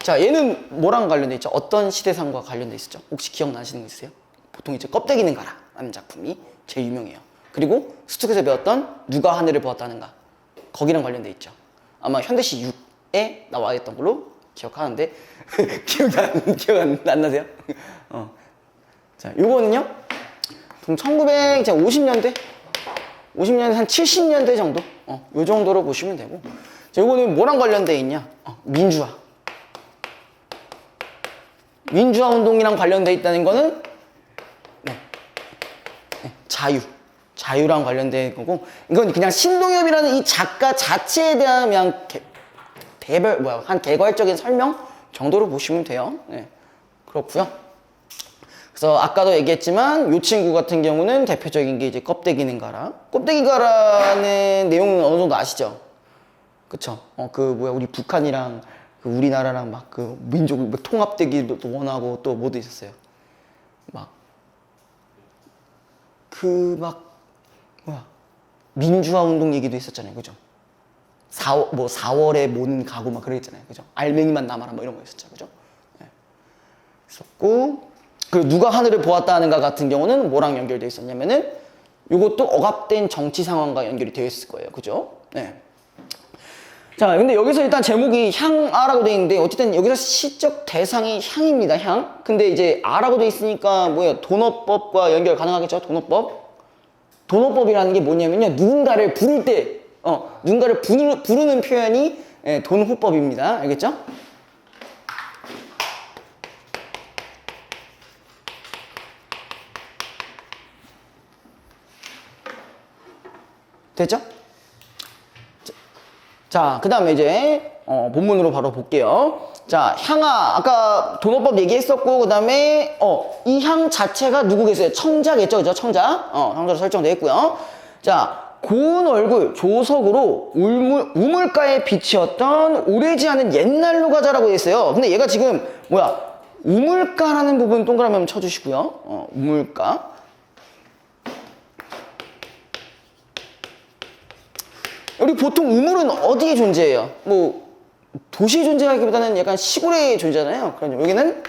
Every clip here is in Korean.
자, 얘는 뭐랑 관련돼 있죠? 어떤 시대상과 관련돼 있었죠? 혹시 기억나시는 거 있으세요? 보통 이제 껍데기는 가라 라는 작품이 제일 유명해요. 그리고 수특에서 배웠던 누가 하늘을 보았다는가, 거기랑 관련돼 있죠. 아마 현대시 6에 나와 있던 걸로 기억하는데 기억 안 나세요? 자, 요거는요 1950년대 한 70년대 정도 요 정도로 보시면 되고, 자, 요거는 뭐랑 관련돼 있냐? 민주화 운동이랑 관련돼 있다는 거는 자유랑 관련된 거고, 이건 그냥 신동엽이라는 이 작가 자체에 대한 그냥 한 개괄적인 설명 정도로 보시면 돼요. 네, 그렇고요. 그래서 아까도 얘기했지만 이 친구 같은 경우는 대표적인 게 이제 껍데기는 가라. 껍데기 가라는 내용은 어느 정도 아시죠? 그쵸? 우리 북한이랑 우리나라랑 막 민족 통합되기도 원하고 또 뭐도 있었어요. 민주화 운동 얘기도 있었잖아요. 그죠? 4월에 모는 가구 막 그랬잖아요. 그죠? 알맹이만 남아라 뭐 이런 거 있었죠. 그죠? 네. 있었고, 그리고 누가 하늘을 보았다는가 같은 경우는 뭐랑 연결되어 있었냐면은 이것도 억압된 정치 상황과 연결이 되어 있을 거예요. 그죠? 네. 자, 근데 여기서 일단 제목이 향아라고 되어 있는데, 어쨌든 여기서 시적 대상이 향입니다. 향. 근데 이제 아라고 되어 있으니까 도너법과 연결 가능하겠죠? 도너법이라는 게 뭐냐면요, 누군가를 부를 때 누군가를 부르는 표현이 돈호법입니다. 알겠죠? 됐죠? 자, 그 다음에 이제 본문으로 바로 볼게요. 자, 향아, 아까 돈어법 얘기했었고, 그 다음에 이 향 자체가 누구겠어요? 청자겠죠? 그죠? 청자. 청자로 설정되어 있고요. 자, 고운 얼굴 조석으로 우물가에 비치었던 오래지 않은 옛날로 가자라고 했어요. 근데 얘가 지금 우물가라는 부분 동그라미 한번 쳐주시고요. 우물가. 우리 보통 우물은 어디에 존재해요? 도시에 존재하기보다는 약간 시골에 존재하잖아요. 그럼 여기는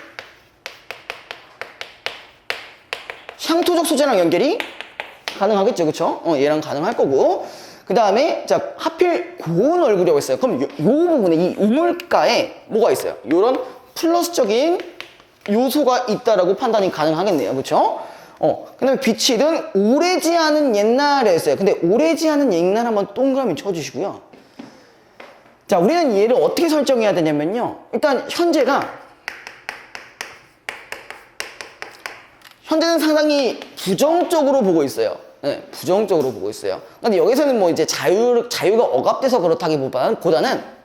향토적 소재랑 연결이 가능하겠죠. 그쵸? 얘랑 가능할 거고. 그 다음에, 자, 하필 고운 얼굴이라고 했어요. 그럼 요 부분에, 이 우물가에 뭐가 있어요? 요런 플러스적인 요소가 있다라고 판단이 가능하겠네요. 그쵸? 그 다음에 비치든 오래지 않은 옛날에 했어요. 근데 오래지 않은 옛날 한번 동그라미 쳐주시고요. 자, 우리는 얘를 어떻게 설정해야 되냐면요. 일단 현재는 상당히 부정적으로 보고 있어요. 네, 부정적으로 보고 있어요. 근데 여기서는 이제 자유가 억압돼서 그렇다기보다는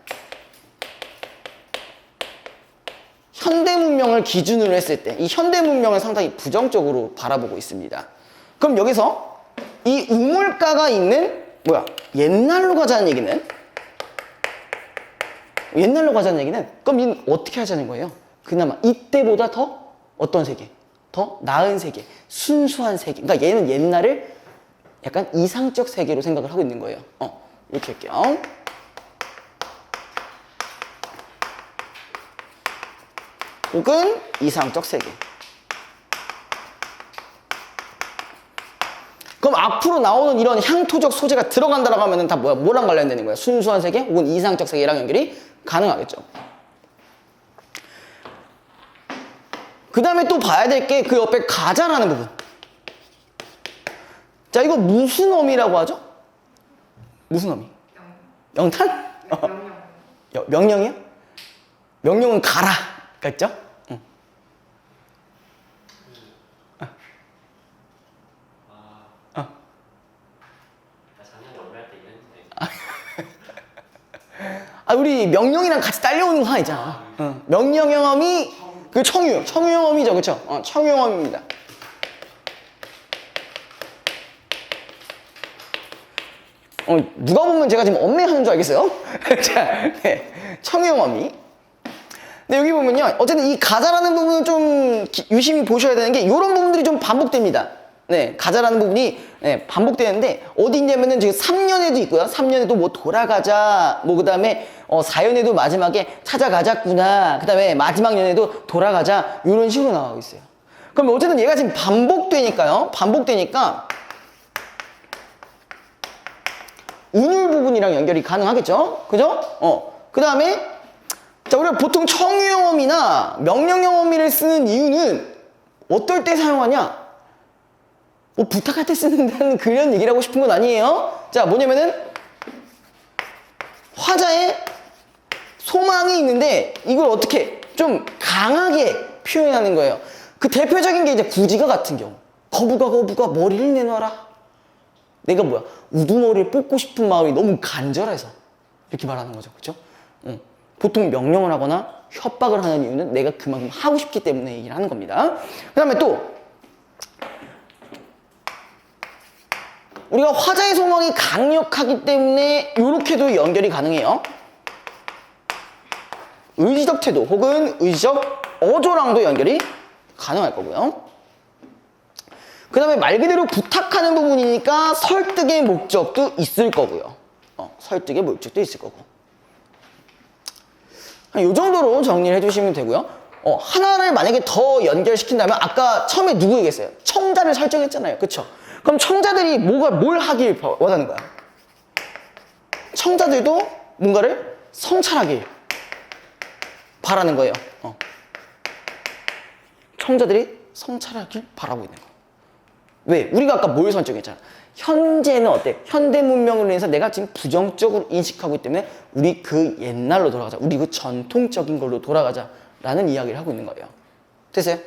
현대 문명을 기준으로 했을 때 이 현대 문명을 상당히 부정적으로 바라보고 있습니다. 그럼 여기서 이 우물가가 있는 옛날로 가자는 얘기는 그럼 얘는 어떻게 하자는 거예요? 그나마 이때보다 더 어떤 세계? 더 나은 세계, 순수한 세계. 그러니까 얘는 옛날을 약간 이상적 세계로 생각을 하고 있는 거예요. 이렇게 할게요. 혹은 이상적 세계. 그럼 앞으로 나오는 이런 향토적 소재가 들어간다라고 하면은 다 뭐랑 관련되는 거야? 순수한 세계 혹은 이상적 세계랑 연결이 가능하겠죠. 그 다음에 또 봐야 될 게 그 옆에 가자라는 부분. 자, 이거 무슨 어미라고 하죠? 무슨 어미? 영탄? 명령이요? 명령은 가라. 그랬죠? 응. 우리 명령이랑 같이 딸려오는 거 하나 있잖아. 명령형 어미, 청유형 어미죠. 그쵸? 청유형 어미입니다. 누가 보면 제가 지금 엄매하는 줄 알겠어요? 자, 네. 청유형 어미. 근데 여기 보면요. 어쨌든 이 가자라는 부분은 좀 유심히 보셔야 되는 게 이런 부분들이 좀 반복됩니다. 네, 가자라는 부분이 네, 반복되는데 어디 있냐면은 지금 3년에도 있고요. 3년에도 뭐 돌아가자, 뭐 그다음에 4년에도 마지막에 찾아가자꾸나, 그다음에 마지막 년에도 돌아가자 이런 식으로 나오고 있어요. 그럼 어쨌든 얘가 지금 반복되니까요. 반복되니까 운율 부분이랑 연결이 가능하겠죠? 그죠? 그 다음에 자, 우리가 보통 청유영어미나 명령영어미를 쓰는 이유는 어떨 때 사용하냐? 뭐 부탁할 때 쓰는다는 그런 얘기를 하고 싶은 건 아니에요. 자, 뭐냐면은 화자의 소망이 있는데 이걸 어떻게 좀 강하게 표현하는 거예요. 그 대표적인 게 이제 구지가 같은 경우. 거부가 머리를 내놔라. 내가 뭐야? 우두머리를 뽑고 싶은 마음이 너무 간절해서 이렇게 말하는 거죠. 그렇죠? 보통 명령을 하거나 협박을 하는 이유는 내가 그만큼 하고 싶기 때문에 얘기를 하는 겁니다. 그 다음에 또 우리가 화자의 소망이 강력하기 때문에 이렇게도 연결이 가능해요. 의지적 태도 혹은 의지적 어조랑도 연결이 가능할 거고요. 그 다음에 말 그대로 부탁하는 부분이니까 설득의 목적도 있을 거고요. 설득의 목적도 있을 거고. 이 정도로 정리를 해주시면 되고요. 하나를 만약에 더 연결시킨다면 아까 처음에 누구 얘기했어요? 청자를 설정했잖아요. 그쵸? 그럼 청자들이 뭘 하길 원하는 거야? 청자들도 뭔가를 성찰하길 바라는 거예요. 청자들이 성찰하길 바라고 있는 거예요. 왜? 우리가 아까 뭘 설정했잖아. 현재는 어때? 현대 문명으로 인해서 내가 지금 부정적으로 인식하고 있기 때문에 우리 그 옛날로 돌아가자. 우리 그 전통적인 걸로 돌아가자. 라는 이야기를 하고 있는 거예요. 됐어요?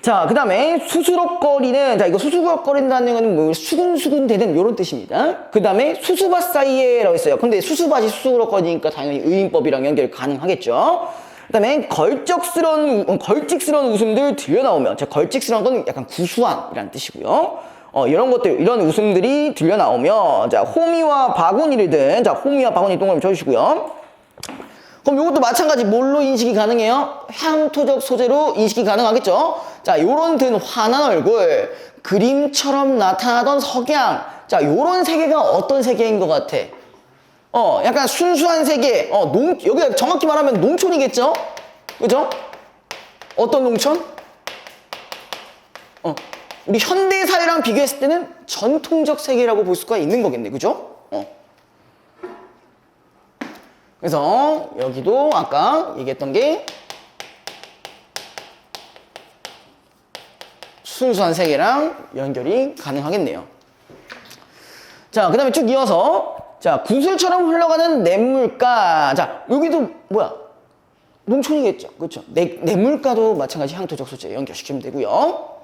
자, 그 다음에 수수럭거리는, 자, 이거 수수럭거린다는 건 뭐 수근수근 되는 이런 뜻입니다. 그 다음에 수수밭 사이에라고 했어요. 근데 수수밭이 수수럭거리니까 당연히 의인법이랑 연결 가능하겠죠. 그 다음에 걸직스러운 웃음들 들려나오면, 자, 걸직스러운 건 약간 구수한이라는 뜻이고요. 이런 것들, 이런 웃음들이 들려나오면, 자, 호미와 바구니를 든, 자, 호미와 바구니 동그라미 쳐주시고요. 그럼 이것도 마찬가지 뭘로 인식이 가능해요? 향토적 소재로 인식이 가능하겠죠? 자, 요런 든 환한 얼굴, 그림처럼 나타나던 석양. 자, 요런 세계가 어떤 세계인 것 같아? 약간 순수한 세계. 여기가 정확히 말하면 농촌이겠죠? 그죠? 어떤 농촌? 우리 현대사회랑 비교했을 때는 전통적 세계라고 볼 수가 있는 거겠네. 그죠? 그래서 여기도 아까 얘기했던 게 순수한 세계랑 연결이 가능하겠네요. 자, 그 다음에 쭉 이어서 자, 구슬처럼 흘러가는 냇물가. 자, 여기도 뭐야? 농촌이겠죠. 그렇죠? 냇물가도 마찬가지 향토적 소재 연결시키면 되고요.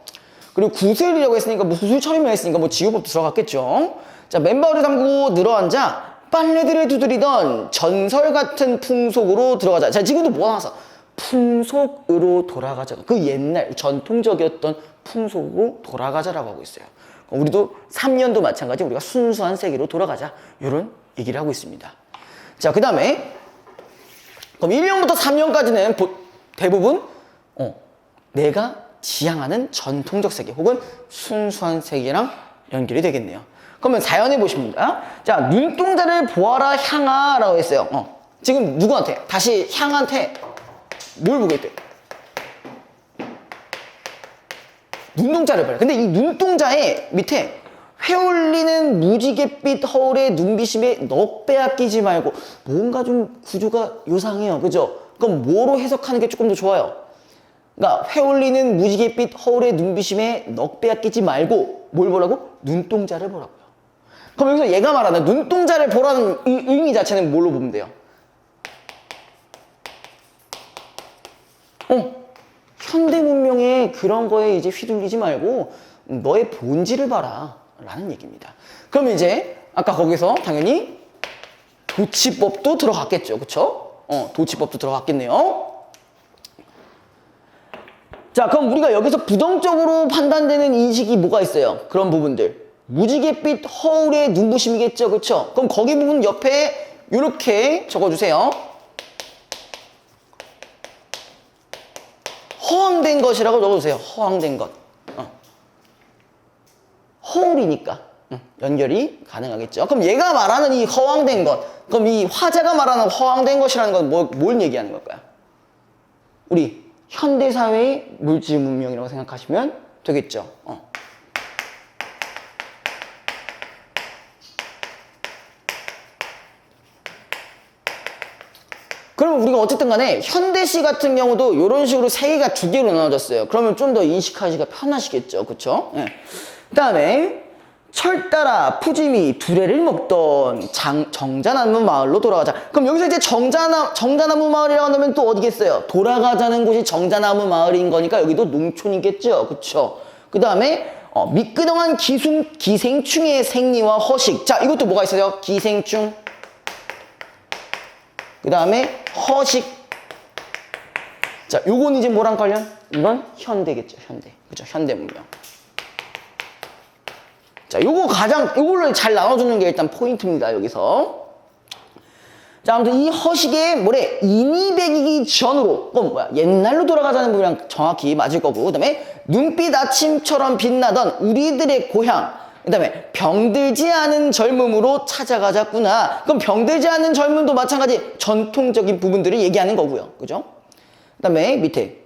그리고 구슬이라고 했으니까 뭐 구슬처럼이라고 했으니까 뭐 지우법도 들어갔겠죠. 자, 맨발을 담그고 늘어앉아 빨래들을 두드리던 전설 같은 풍속으로 들어가자. 자, 지금도 뭐 나왔어? 풍속으로 돌아가자. 그 옛날 전통적이었던 풍속으로 돌아가자라고 하고 있어요. 우리도 3년도 마찬가지 우리가 순수한 세계로 돌아가자. 이런 얘기를 하고 있습니다. 자, 그 다음에 그럼 1년부터 3년까지는 대부분 내가 지향하는 전통적 세계 혹은 순수한 세계랑 연결이 되겠네요. 그러면 사연해 보십니다. 자, 눈동자를 보아라 향아 라고 했어요. 지금 누구한테? 다시 향한테 뭘 보고 있대? 눈동자를 봐요. 근데 이 눈동자의 밑에 회올리는 무지갯빛 허울의 눈비심에 넋 빼앗기지 말고 뭔가 좀 구조가 요상해요. 그죠? 그럼 뭐로 해석하는 게 조금 더 좋아요? 그러니까 회올리는 무지갯빛 허울의 눈비심에 넋 빼앗기지 말고 뭘 보라고? 눈동자를 보라고요. 그럼 여기서 얘가 말하는 눈동자를 보라는 의미 자체는 뭘로 보면 돼요? 현대 문명의 그런 거에 이제 휘둘리지 말고 너의 본질을 봐라 라는 얘기입니다. 그럼 이제 아까 거기서 당연히 도치법도 들어갔겠죠. 그쵸? 도치법도 들어갔겠네요. 자, 그럼 우리가 여기서 부정적으로 판단되는 인식이 뭐가 있어요? 그런 부분들. 무지갯빛 허울의 눈부심이겠죠. 그쵸? 그럼 거기 부분 옆에 이렇게 적어주세요. 허황된 것이라고 적어주세요. 허황된 것. 허울이니까 연결이 가능하겠죠. 그럼 얘가 말하는 이 허황된 것, 그럼 이 화자가 말하는 허황된 것이라는 건 뭘 얘기하는 걸까요? 우리 현대사회의 물질 문명이라고 생각하시면 되겠죠. 그러면 우리가 어쨌든 간에 현대시 같은 경우도 이런 식으로 세 개가 두 개로 나눠졌어요. 그러면 좀 더 인식하기가 편하시겠죠. 그쵸? 네. 그 다음에 철따라 푸짐히 두레를 먹던 정자나무 마을로 돌아가자. 그럼 여기서 이제 정자나무 마을이라고 하면 또 어디겠어요? 돌아가자는 곳이 정자나무 마을인 거니까 여기도 농촌이겠죠. 그쵸? 그 다음에 미끄덩한 기생충의 생리와 허식. 자, 이것도 뭐가 있어요? 기생충. 그 다음에 허식. 자, 요건 이제 뭐랑 관련? 이건 현대겠죠. 현대. 그죠? 현대 문명. 자, 요거를 잘 나눠주는 게 일단 포인트입니다. 여기서. 자, 아무튼 이 허식의 뭐래? 인이백이기 전으로. 그건 뭐야? 옛날로 돌아가자는 부분이랑 정확히 맞을 거고. 그 다음에 눈빛 아침처럼 빛나던 우리들의 고향. 그 다음에 병들지 않은 젊음으로 찾아가자꾸나. 그럼 병들지 않은 젊음도 마찬가지 전통적인 부분들을 얘기하는 거고요. 그죠? 그 다음에 밑에.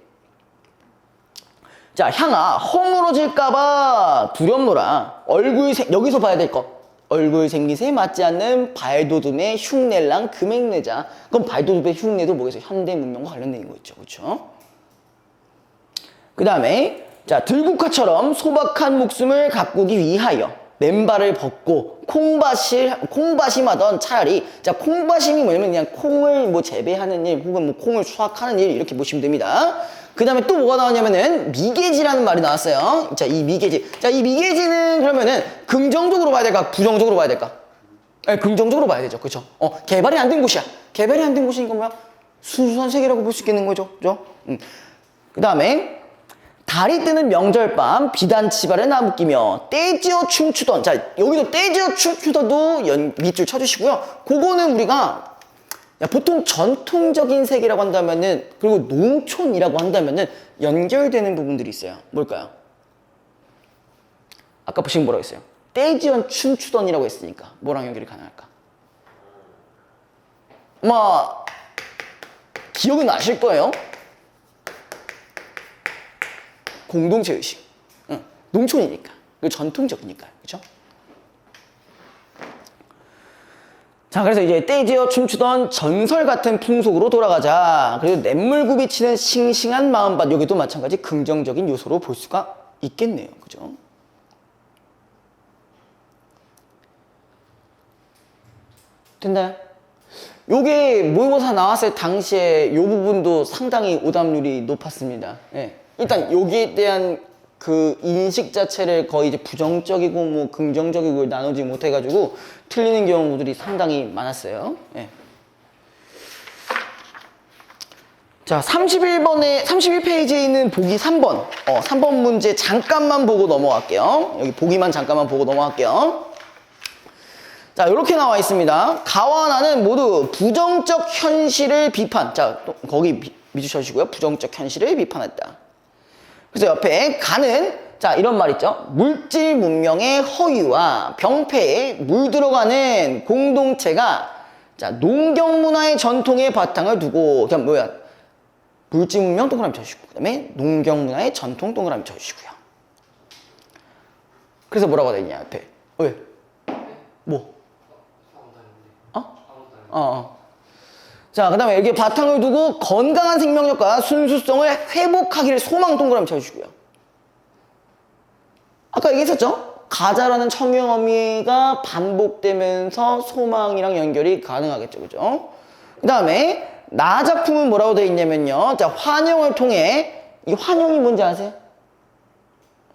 자, 향아, 허물어질까봐 두렵노라. 여기서 봐야 될 거. 얼굴 생기세 맞지 않는 발도듬의 흉내랑 금액내자. 그럼 발도듬의 흉내도 뭐겠어요? 현대 문명과 관련된 거 있죠. 그렇죠? 그 다음에 자, 들국화처럼 소박한 목숨을 가꾸기 위하여 맨발을 벗고 콩바심하던 차라리. 자, 콩바심이 뭐냐면 그냥 콩을 뭐 재배하는 일 혹은 뭐 콩을 수확하는 일 이렇게 보시면 됩니다. 그 다음에 또 뭐가 나오냐면은 미개지라는 말이 나왔어요. 자, 이 미개지. 자, 이 미개지는 그러면은 긍정적으로 봐야 될까? 부정적으로 봐야 될까? 네, 긍정적으로 봐야 되죠. 그쵸? 개발이 안 된 곳이야. 개발이 안 된 곳이니까 뭐야? 순수한 세계라고 볼 수 있겠는 거죠. 그죠? 그 다음에 달이 뜨는 명절밤 비단치발에 나무끼며 떼지어 춤추던. 자, 여기도 떼지어 춤추던도 밑줄 쳐주시고요. 그거는 우리가 보통 전통적인 세계라고 한다면은, 그리고 농촌이라고 한다면은 연결되는 부분들이 있어요. 뭘까요? 아까 보시면 뭐라고 했어요? 떼지어 춤추던이라고 했으니까 뭐랑 연결이 가능할까? 기억이 나실 거예요. 공동체 의식. 농촌이니까. 그리고 전통적이니까. 그죠? 자, 그래서 이제 떼지어 춤추던 전설 같은 풍속으로 돌아가자. 그리고 냇물 굽이치는 싱싱한 마음밭. 여기도 마찬가지 긍정적인 요소로 볼 수가 있겠네요. 그죠? 됐나요? 요게 모의고사 나왔을 당시에 요 부분도 상당히 오답률이 높았습니다. 예. 일단 여기에 대한 그 인식 자체를 거의 이제 부정적이고 뭐 긍정적이고 나누지 못해가지고 틀리는 경우들이 상당히 많았어요. 예. 자, 31페이지에 있는 보기 3번. 3번 문제 잠깐만 보고 넘어갈게요. 여기 보기만 잠깐만 보고 넘어갈게요. 자, 이렇게 나와 있습니다. 가와 나는 모두 부정적 현실을 비판. 자, 또 거기 밑줄 쳐주시고요. 부정적 현실을 비판했다. 그래서 옆에 가는, 자, 이런 말 있죠. 물질 문명의 허위와 병폐에 물들어가는 공동체가, 자, 농경 문화의 전통의 바탕을 두고, 그냥 뭐야? 물질 문명 동그라미 쳐주시고, 그 다음에 농경 문화의 전통 동그라미 쳐주시고요. 그래서 뭐라고 되어 있냐, 옆에. 왜? 뭐? 자, 그 다음에 여기 바탕을 두고 건강한 생명력과 순수성을 회복하기를 소망 동그라미 쳐주시고요. 아까 얘기했었죠? 가자라는 청형 어미가 반복되면서 소망이랑 연결이 가능하겠죠. 그죠? 그 다음에 나 작품은 뭐라고 되어 있냐면요. 자, 환영을 통해, 이 환영이 뭔지 아세요?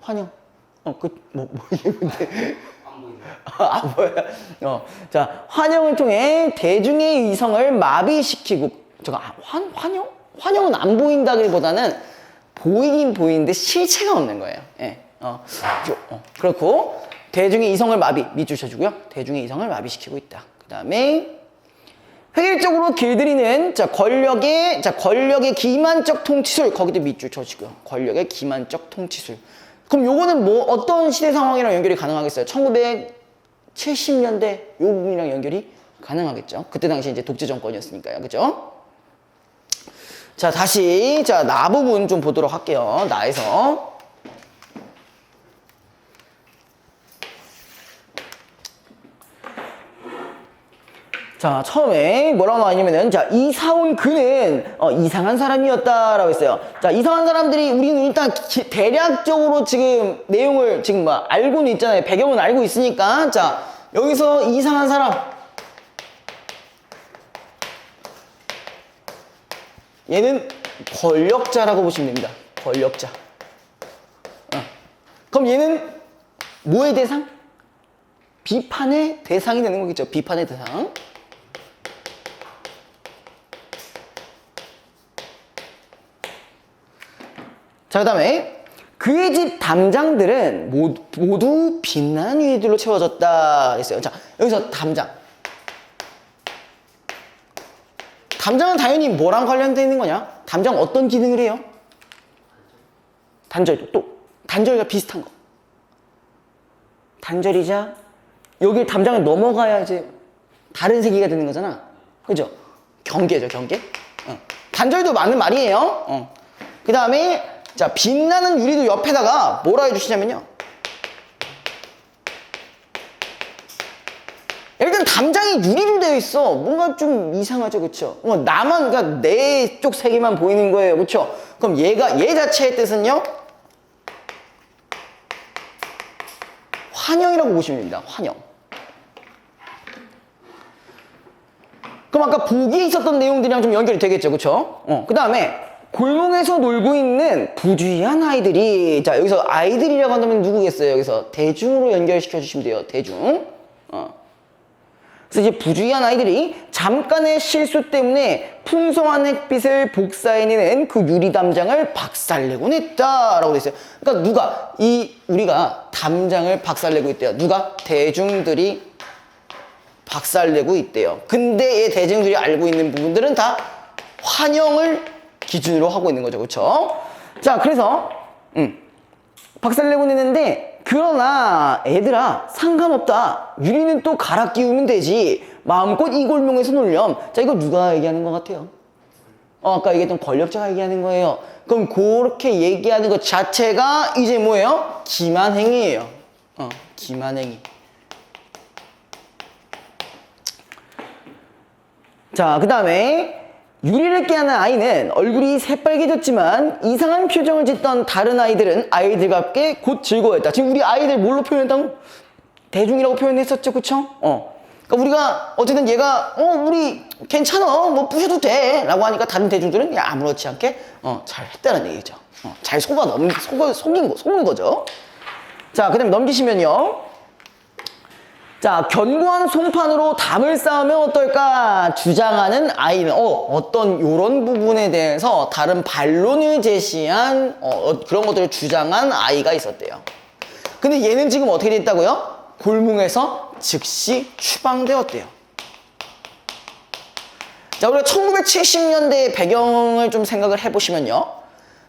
환영. 이게 뭔데? 안 보여요. 자, 환영을 통해 대중의 이성을 마비시키고, 환영? 환영은 안 보인다기보다는 보이긴 보이는데 실체가 없는 거예요. 예. 그렇고, 대중의 이성을 밑줄 쳐주고요. 대중의 이성을 마비시키고 있다. 그 다음에, 획일적으로 길들이는, 권력의 기만적 통치술, 거기도 밑줄 쳐주고요. 권력의 기만적 통치술. 그럼 요거는 뭐 어떤 시대 상황이랑 연결이 가능하겠어요? 1970년대 요 부분이랑 연결이 가능하겠죠. 그때 당시 이제 독재 정권이었으니까요. 그죠? 자, 다시 자, 나 부분 좀 보도록 할게요. 나에서 자, 처음에 뭐라고 나왔냐면은, 자, 이사온 그는, 이상한 사람이었다라고 했어요. 자, 이상한 사람들이 우리는 일단 대략적으로 지금 내용을 지금 뭐 알고는 있잖아요. 배경은 알고 있으니까. 자, 여기서 이상한 사람. 얘는 권력자라고 보시면 됩니다. 권력자. 그럼 얘는 뭐의 대상? 비판의 대상이 되는 거겠죠. 비판의 대상. 자, 그 다음에 그의 집 담장들은 모두 빛나는 유리들로 채워졌다 했어요. 자, 여기서 담장. 담장은 당연히 뭐랑 관련되어 있는 거냐? 담장 어떤 기능을 해요? 단절. 또 단절과 비슷한 거. 단절이자 여기 담장을 넘어가야 이제 다른 세계가 되는 거잖아. 그죠? 경계죠, 경계. 단절도 맞는 말이에요. 그 다음에 자, 빛나는 유리도 옆에다가 뭐라 해주시냐면요. 일단 담장이 유리로 되어 있어. 뭔가 좀 이상하죠, 그쵸? 나만, 그러니까 내 쪽 세계만 보이는 거예요, 그쵸? 그럼 얘 자체의 뜻은요? 환영이라고 보시면 됩니다, 환영. 그럼 아까 보기에 있었던 내용들이랑 좀 연결이 되겠죠, 그쵸? 그 다음에 골목에서 놀고 있는 부주의한 아이들이, 자, 여기서 아이들이라고 한다면 누구겠어요? 여기서 대중으로 연결시켜 주시면 돼요, 대중. 그래서 이제 부주의한 아이들이 잠깐의 실수 때문에 풍성한 햇빛을 복사해내는 그 유리담장을 박살내곤 했다라고 돼 있어요. 그러니까 우리가 담장을 박살내고 있대요. 누가? 대중들이 박살내고 있대요. 근데 이 대중들이 알고 있는 부분들은 다 환영을 기준으로 하고 있는 거죠. 그렇죠? 자, 그래서 박살내고 있는데, 그러나 애들아 상관없다. 유리는 또 갈아 끼우면 되지. 마음껏 이 골목에서 놀렴. 자, 이거 누가 얘기하는 것 같아요? 아까 얘기했던 권력자가 얘기하는 거예요. 그럼 그렇게 얘기하는 것 자체가 이제 뭐예요? 기만행위예요. 기만행위. 자, 그 다음에 유리를 깨하는 아이는 얼굴이 새빨개졌지만 이상한 표정을 짓던 다른 아이들은 아이들과 함께 곧 즐거워했다. 지금 우리 아이들 뭘로 표현했다고? 대중이라고 표현했었죠, 그쵸? 그러니까 우리가 어쨌든 얘가 우리 괜찮아, 뭐 부셔도 돼 라고 하니까 다른 대중들은 야, 아무렇지 않게 잘 했다는 얘기죠. 잘 속인 거죠. 자, 그 다음에 넘기시면요. 자, 견고한 송판으로 담을 쌓으면 어떨까 주장하는 아이는 어떤 요런 부분에 대해서 다른 반론을 제시한 그런 것들을 주장한 아이가 있었대요. 근데 얘는 지금 어떻게 됐다고요? 골목에서 즉시 추방되었대요. 자, 우리가 1970년대의 배경을 좀 생각을 해보시면요.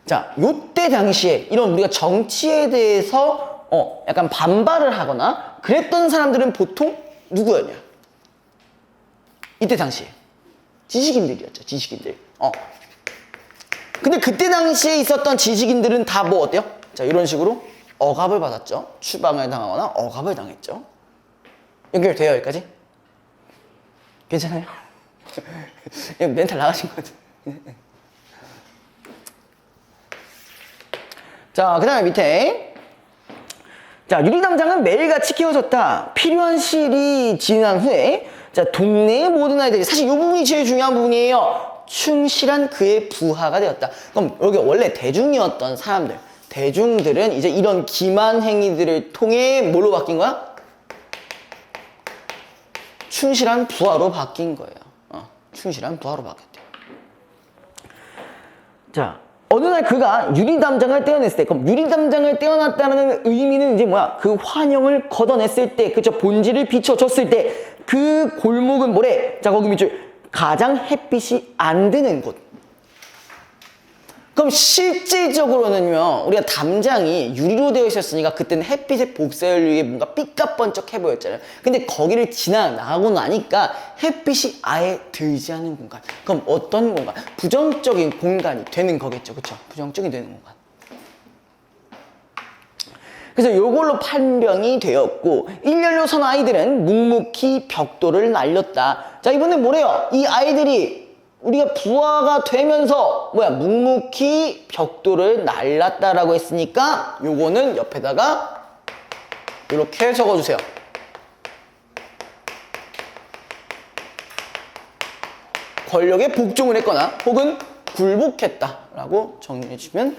자, 요때 당시에 이런 우리가 정치에 대해서 약간 반발을 하거나 그랬던 사람들은 보통 누구였냐? 이때 당시에 지식인들이었죠. 지식인들. 근데 그때 당시에 있었던 지식인들은 다 뭐 어때요? 자, 이런 식으로 억압을 받았죠. 추방을 당하거나 억압을 당했죠. 연결돼요, 여기까지? 괜찮아요? 멘탈 나가신 것 같아요. 자, 그 다음에 밑에 자, 유리담장은 매일같이 키워졌다. 필요한 시일이 지난 후에 자, 동네의 모든 아이들이 사실 이 부분이 제일 중요한 부분이에요. 충실한 그의 부하가 되었다. 그럼 여기 원래 대중이었던 사람들, 대중들은 이제 이런 기만 행위들을 통해 뭘로 바뀐 거야? 충실한 부하로 바뀐 거예요. 충실한 부하로 바뀌었대요. 자, 어느 날 그가 유리담장을 떼어냈을 때, 그럼 유리담장을 떼어놨다는 의미는 이제 뭐야? 그 환영을 걷어냈을 때, 그쵸? 본질을 비춰줬을 때, 그 골목은 뭐래? 자, 거기 밑줄. 가장 햇빛이 안 드는 곳. 그럼 실질적으로는요, 우리가 담장이 유리로 되어 있었으니까 그때는 햇빛의 복사열력이 뭔가 삐까번쩍해 보였잖아요. 근데 거기를 지나가고 나니까 햇빛이 아예 들지 않는 공간. 그럼 어떤 공간? 부정적인 공간이 되는 거겠죠. 그쵸? 부정적이 되는 공간. 그래서 요걸로 판명이 되었고, 일렬로 선 아이들은 묵묵히 벽돌을 날렸다. 자, 이번엔 뭐래요? 이 아이들이 우리가 부하가 되면서 묵묵히 벽돌을 날랐다라고 했으니까 요거는 옆에다가 이렇게 적어주세요. 권력에 복종을 했거나 혹은 굴복했다라고 정리해 주시면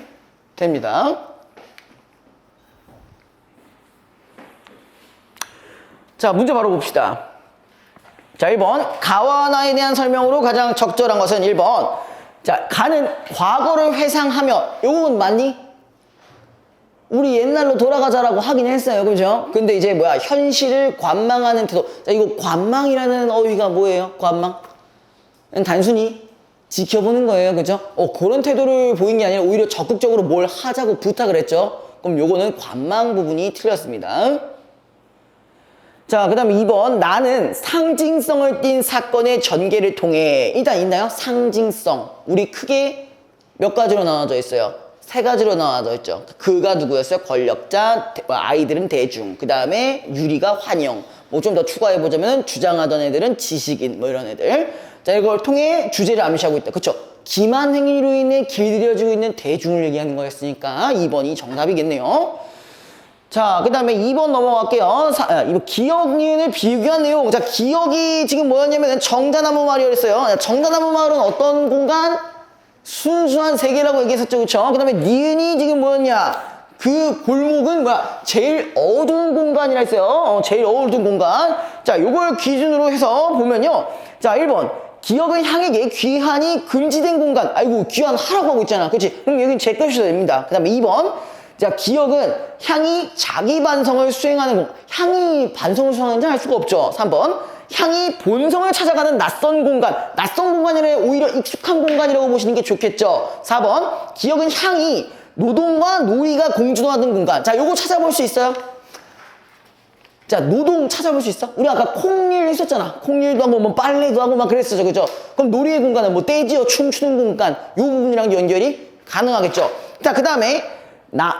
됩니다. 자, 문제 바로 봅시다. 자, 1번. 가와 나에 대한 설명으로 가장 적절한 것은 1번. 자, 가는 과거를 회상하며, 요건 맞니? 우리 옛날로 돌아가자라고 하긴 했어요. 그죠? 근데 이제 현실을 관망하는 태도. 자, 이거 관망이라는 어휘가 뭐예요? 관망? 단순히 지켜보는 거예요. 그죠? 그런 태도를 보인 게 아니라 오히려 적극적으로 뭘 하자고 부탁을 했죠. 그럼 요거는 관망 부분이 틀렸습니다. 자, 그 다음에 2번. 나는 상징성을 띤 사건의 전개를 통해. 일단 있나요? 상징성. 우리 크게 몇 가지로 나눠져 있어요? 3가지로 나눠져 있죠. 그가 누구였어요? 권력자, 아이들은 대중, 그 다음에 유리가 환영. 좀 더 추가해보자면 주장하던 애들은 지식인, 이런 애들. 자, 이걸 통해 주제를 암시하고 있다. 그쵸? 기만 행위로 인해 길들여지고 있는 대중을 얘기하는 거였으니까 2번이 정답이겠네요. 자, 그 다음에 2번 넘어갈게요. 이거 기억, 니은을 비교한 내용. 자, 기억이 지금 뭐였냐면 정자나무 마을이었어요. 정자나무 마을은 어떤 공간? 순수한 세계라고 얘기했었죠. 그쵸? 그 다음에 니은이 지금 뭐였냐? 그 골목은 제일 어두운 공간이라 했어요. 제일 어두운 공간. 자, 요걸 기준으로 해서 보면요. 자, 1번. 기억은 향에게 귀한이 금지된 공간. 아이고, 귀한하라고 하고 있잖아. 그치? 그럼 여긴 제 것이어야 됩니다. 그 다음에 2번. 자, 기억은 향이 자기 반성을 수행하는 공간. 향이 반성을 수행하는지 알 수가 없죠. 3번. 향이 본성을 찾아가는 낯선 공간. 낯선 공간이라 오히려 익숙한 공간이라고 보시는 게 좋겠죠. 4번. 기억은 향이 노동과 노이가 공존하는 공간. 자, 요거 찾아볼 수 있어요? 자, 노동 찾아볼 수 있어? 우리 아까 콩일 했었잖아. 콩일도 하고 빨래도 하고 그랬었죠. 그죠? 그럼 놀이의 공간은 떼지어 춤추는 공간. 요 부분이랑 연결이 가능하겠죠. 자, 그 다음에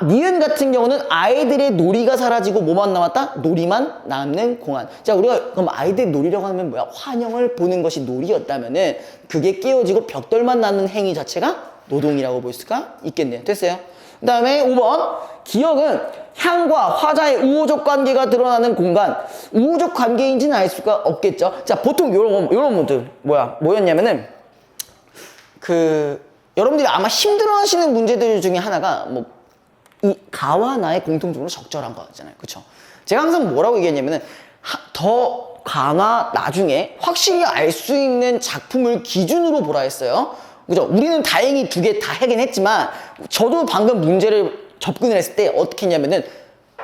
니은 같은 경우는 아이들의 놀이가 사라지고 뭐만 남았다? 놀이만 남는 공간. 자, 우리가 그럼 아이들 놀이라고 하면 환영을 보는 것이 놀이였다면은 그게 깨어지고 벽돌만 남는 행위 자체가 노동이라고 볼 수가 있겠네요. 됐어요? 그 다음에 5번. 기억은 향과 화자의 우호적 관계가 드러나는 공간. 우호적 관계인지는 알 수가 없겠죠. 자, 보통 요런 분들 뭐였냐면은 여러분들이 아마 힘들어 하시는 문제들 중에 하나가 이 가와 나의 공통적으로 적절한 거잖아요. 그쵸? 제가 항상 뭐라고 얘기했냐면은 더 가나 나중에 확실히 알 수 있는 작품을 기준으로 보라 했어요. 그죠? 우리는 다행히 2개 다 하긴 했지만 저도 방금 문제를 접근을 했을 때 어떻게 했냐면은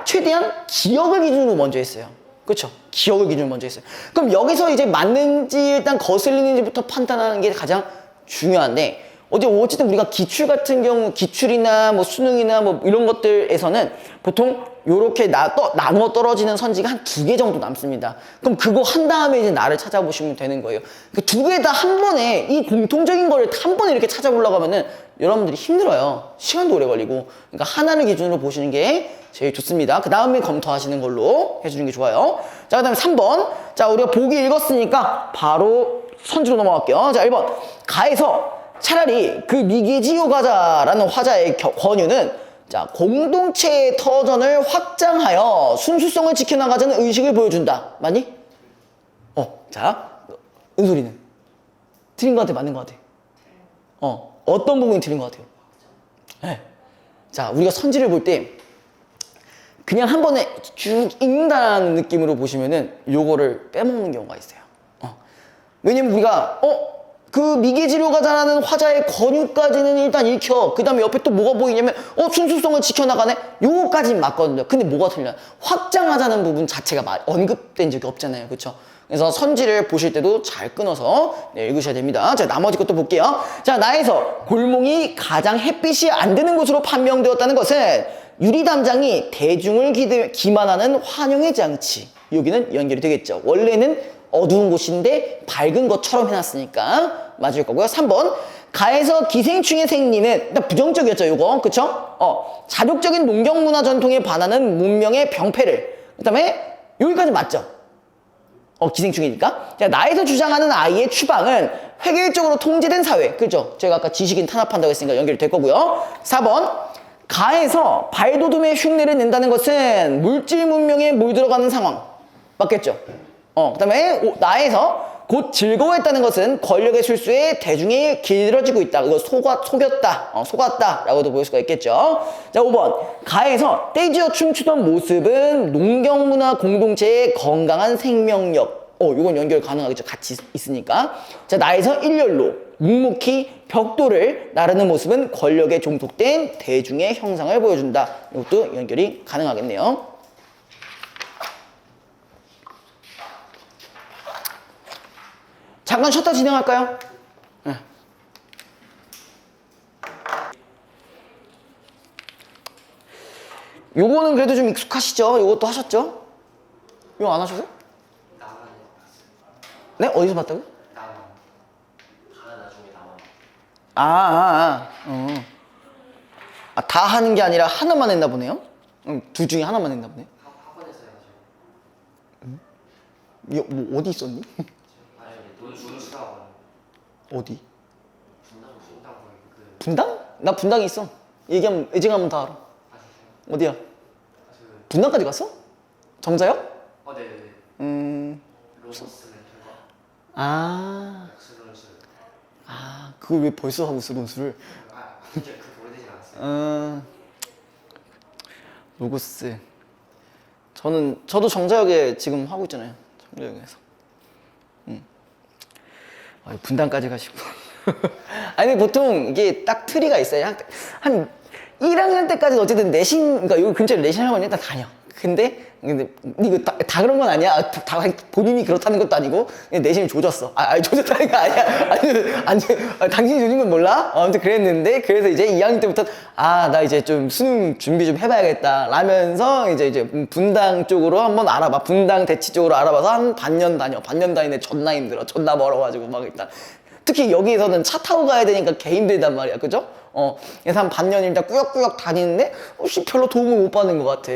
최대한 기억을 기준으로 먼저 했어요. 그쵸? 기억을 기준으로 먼저 했어요. 그럼 여기서 이제 맞는지 일단 거슬리는지부터 판단하는 게 가장 중요한데 어쨌든 우리가 기출 같은 경우, 기출이나 수능이나 이런 것들에서는 보통 요렇게 나눠 떨어지는 선지가 한 2개 정도 남습니다. 그럼 그거 한 다음에 이제 나를 찾아보시면 되는 거예요. 그 2개 다 한 번에 이 공통적인 거를 한 번에 이렇게 찾아보려고 하면은 여러분들이 힘들어요. 시간도 오래 걸리고. 그러니까 하나를 기준으로 보시는 게 제일 좋습니다. 그 다음에 검토하시는 걸로 해주는 게 좋아요. 자, 그 다음에 3번. 자, 우리가 보기 읽었으니까 바로 선지로 넘어갈게요. 자, 1번. 가에서 차라리 그 미개지요 가자라는 화자의 권유는 자, 공동체의 터전을 확장하여 순수성을 지켜나가자는 의식을 보여준다. 맞니? 자, 은솔이는? 틀린 것 같아, 맞는 것 같아? 어떤 부분이 틀린 것 같아요? 네. 자, 우리가 선지를 볼 때 그냥 한 번에 쭉 읽는다는 느낌으로 보시면은 요거를 빼먹는 경우가 있어요. 왜냐면 우리가 그 미개지로 가자라는 화자의 권유까지는 일단 읽혀. 그 다음에 옆에 또 뭐가 보이냐면 순수성을 지켜나가네? 요거까지는 맞거든요. 근데 뭐가 틀려요? 확장하자는 부분 자체가 언급된 적이 없잖아요. 그쵸? 그래서 선지를 보실 때도 잘 끊어서 네, 읽으셔야 됩니다. 자, 나머지 것도 볼게요. 자, 나에서 골몽이 가장 햇빛이 안 드는 곳으로 판명되었다는 것은 유리담장이 대중을 기만하는 환영의 장치. 여기는 연결이 되겠죠. 원래는 어두운 곳인데 밝은 것처럼 해놨으니까 맞을 거고요. 3번. 가에서 기생충의 생리는 일단 부정적이었죠, 요거. 그쵸? 자족적인 농경문화 전통에 반하는 문명의 병폐를. 그 다음에 여기까지 맞죠? 기생충이니까. 자, 나에서 주장하는 아이의 추방은 획일적으로 통제된 사회. 그죠? 제가 아까 지식인 탄압한다고 했으니까 연결이 될 거고요. 4번. 가에서 발도둠의 흉내를 낸다는 것은 물질 문명에 물들어가는 상황. 맞겠죠? 그 다음에 나에서 곧 즐거워했다는 것은 권력의 술수에 대중이 길들어지고 있다. 이거 속았다. 라고도 볼 수가 있겠죠. 자, 5번. 가에서 떼지어 춤추던 모습은 농경문화 공동체의 건강한 생명력. 이건 연결 가능하겠죠. 같이 있으니까. 자, 나에서 일렬로 묵묵히 벽돌을 나르는 모습은 권력에 종속된 대중의 형상을 보여준다. 이것도 연결이 가능하겠네요. 잠깐 쉬었다 진행할까요? 네. 요거는 그래도 좀 익숙하시죠? 요것도 하셨죠? 이거 안 하셨어요? 네? 어디서 봤다고요? 다 하는 게 아니라 하나만 했나 보네요? 둘 중에 하나만 했나 보네. 학원에서 해가지고. 뭐 어디 있었니? 어디? 분당? 나 분당에 있어. 애증하면 다 알아. 어디야? 분당까지 갔어? 정자역? 네네네. 로버스 그걸 왜 벌써 하고 있어, 논술을? 진짜 그렇게 오래되진 않았어요. 로고스. 저도 정자역에 지금 하고 있잖아요. 정자역에서. 분당까지 가시고. 아니, 보통 이게 딱 트리가 있어요. 한 1학년 때까지는 어쨌든 내신, 그러니까 여기 근처에 내신 학원 일단 다녀. 근데 이거 다 그런 건 아니야. 다 본인이 그렇다는 것도 아니고 그냥 내신이 조졌어. 아니 조졌다는 거 아니야. 아니 당신이 조진 건 몰라? 아무튼 그랬는데 그래서 이제 2학년 때부터 나 이제 좀 수능 준비 좀 해봐야겠다 라면서 이제 분당 쪽으로 한번 알아봐. 분당 대치 쪽으로 알아봐서 한 반년 다녀. 반년 다니는데 존나 힘들어. 존나 멀어가지고 막 일단 특히 여기에서는 차 타고 가야 되니까 개 힘들단 말이야. 그죠? 그래서 한 반년 일단 꾸역꾸역 다니는데 별로 도움을 못 받는 것 같아.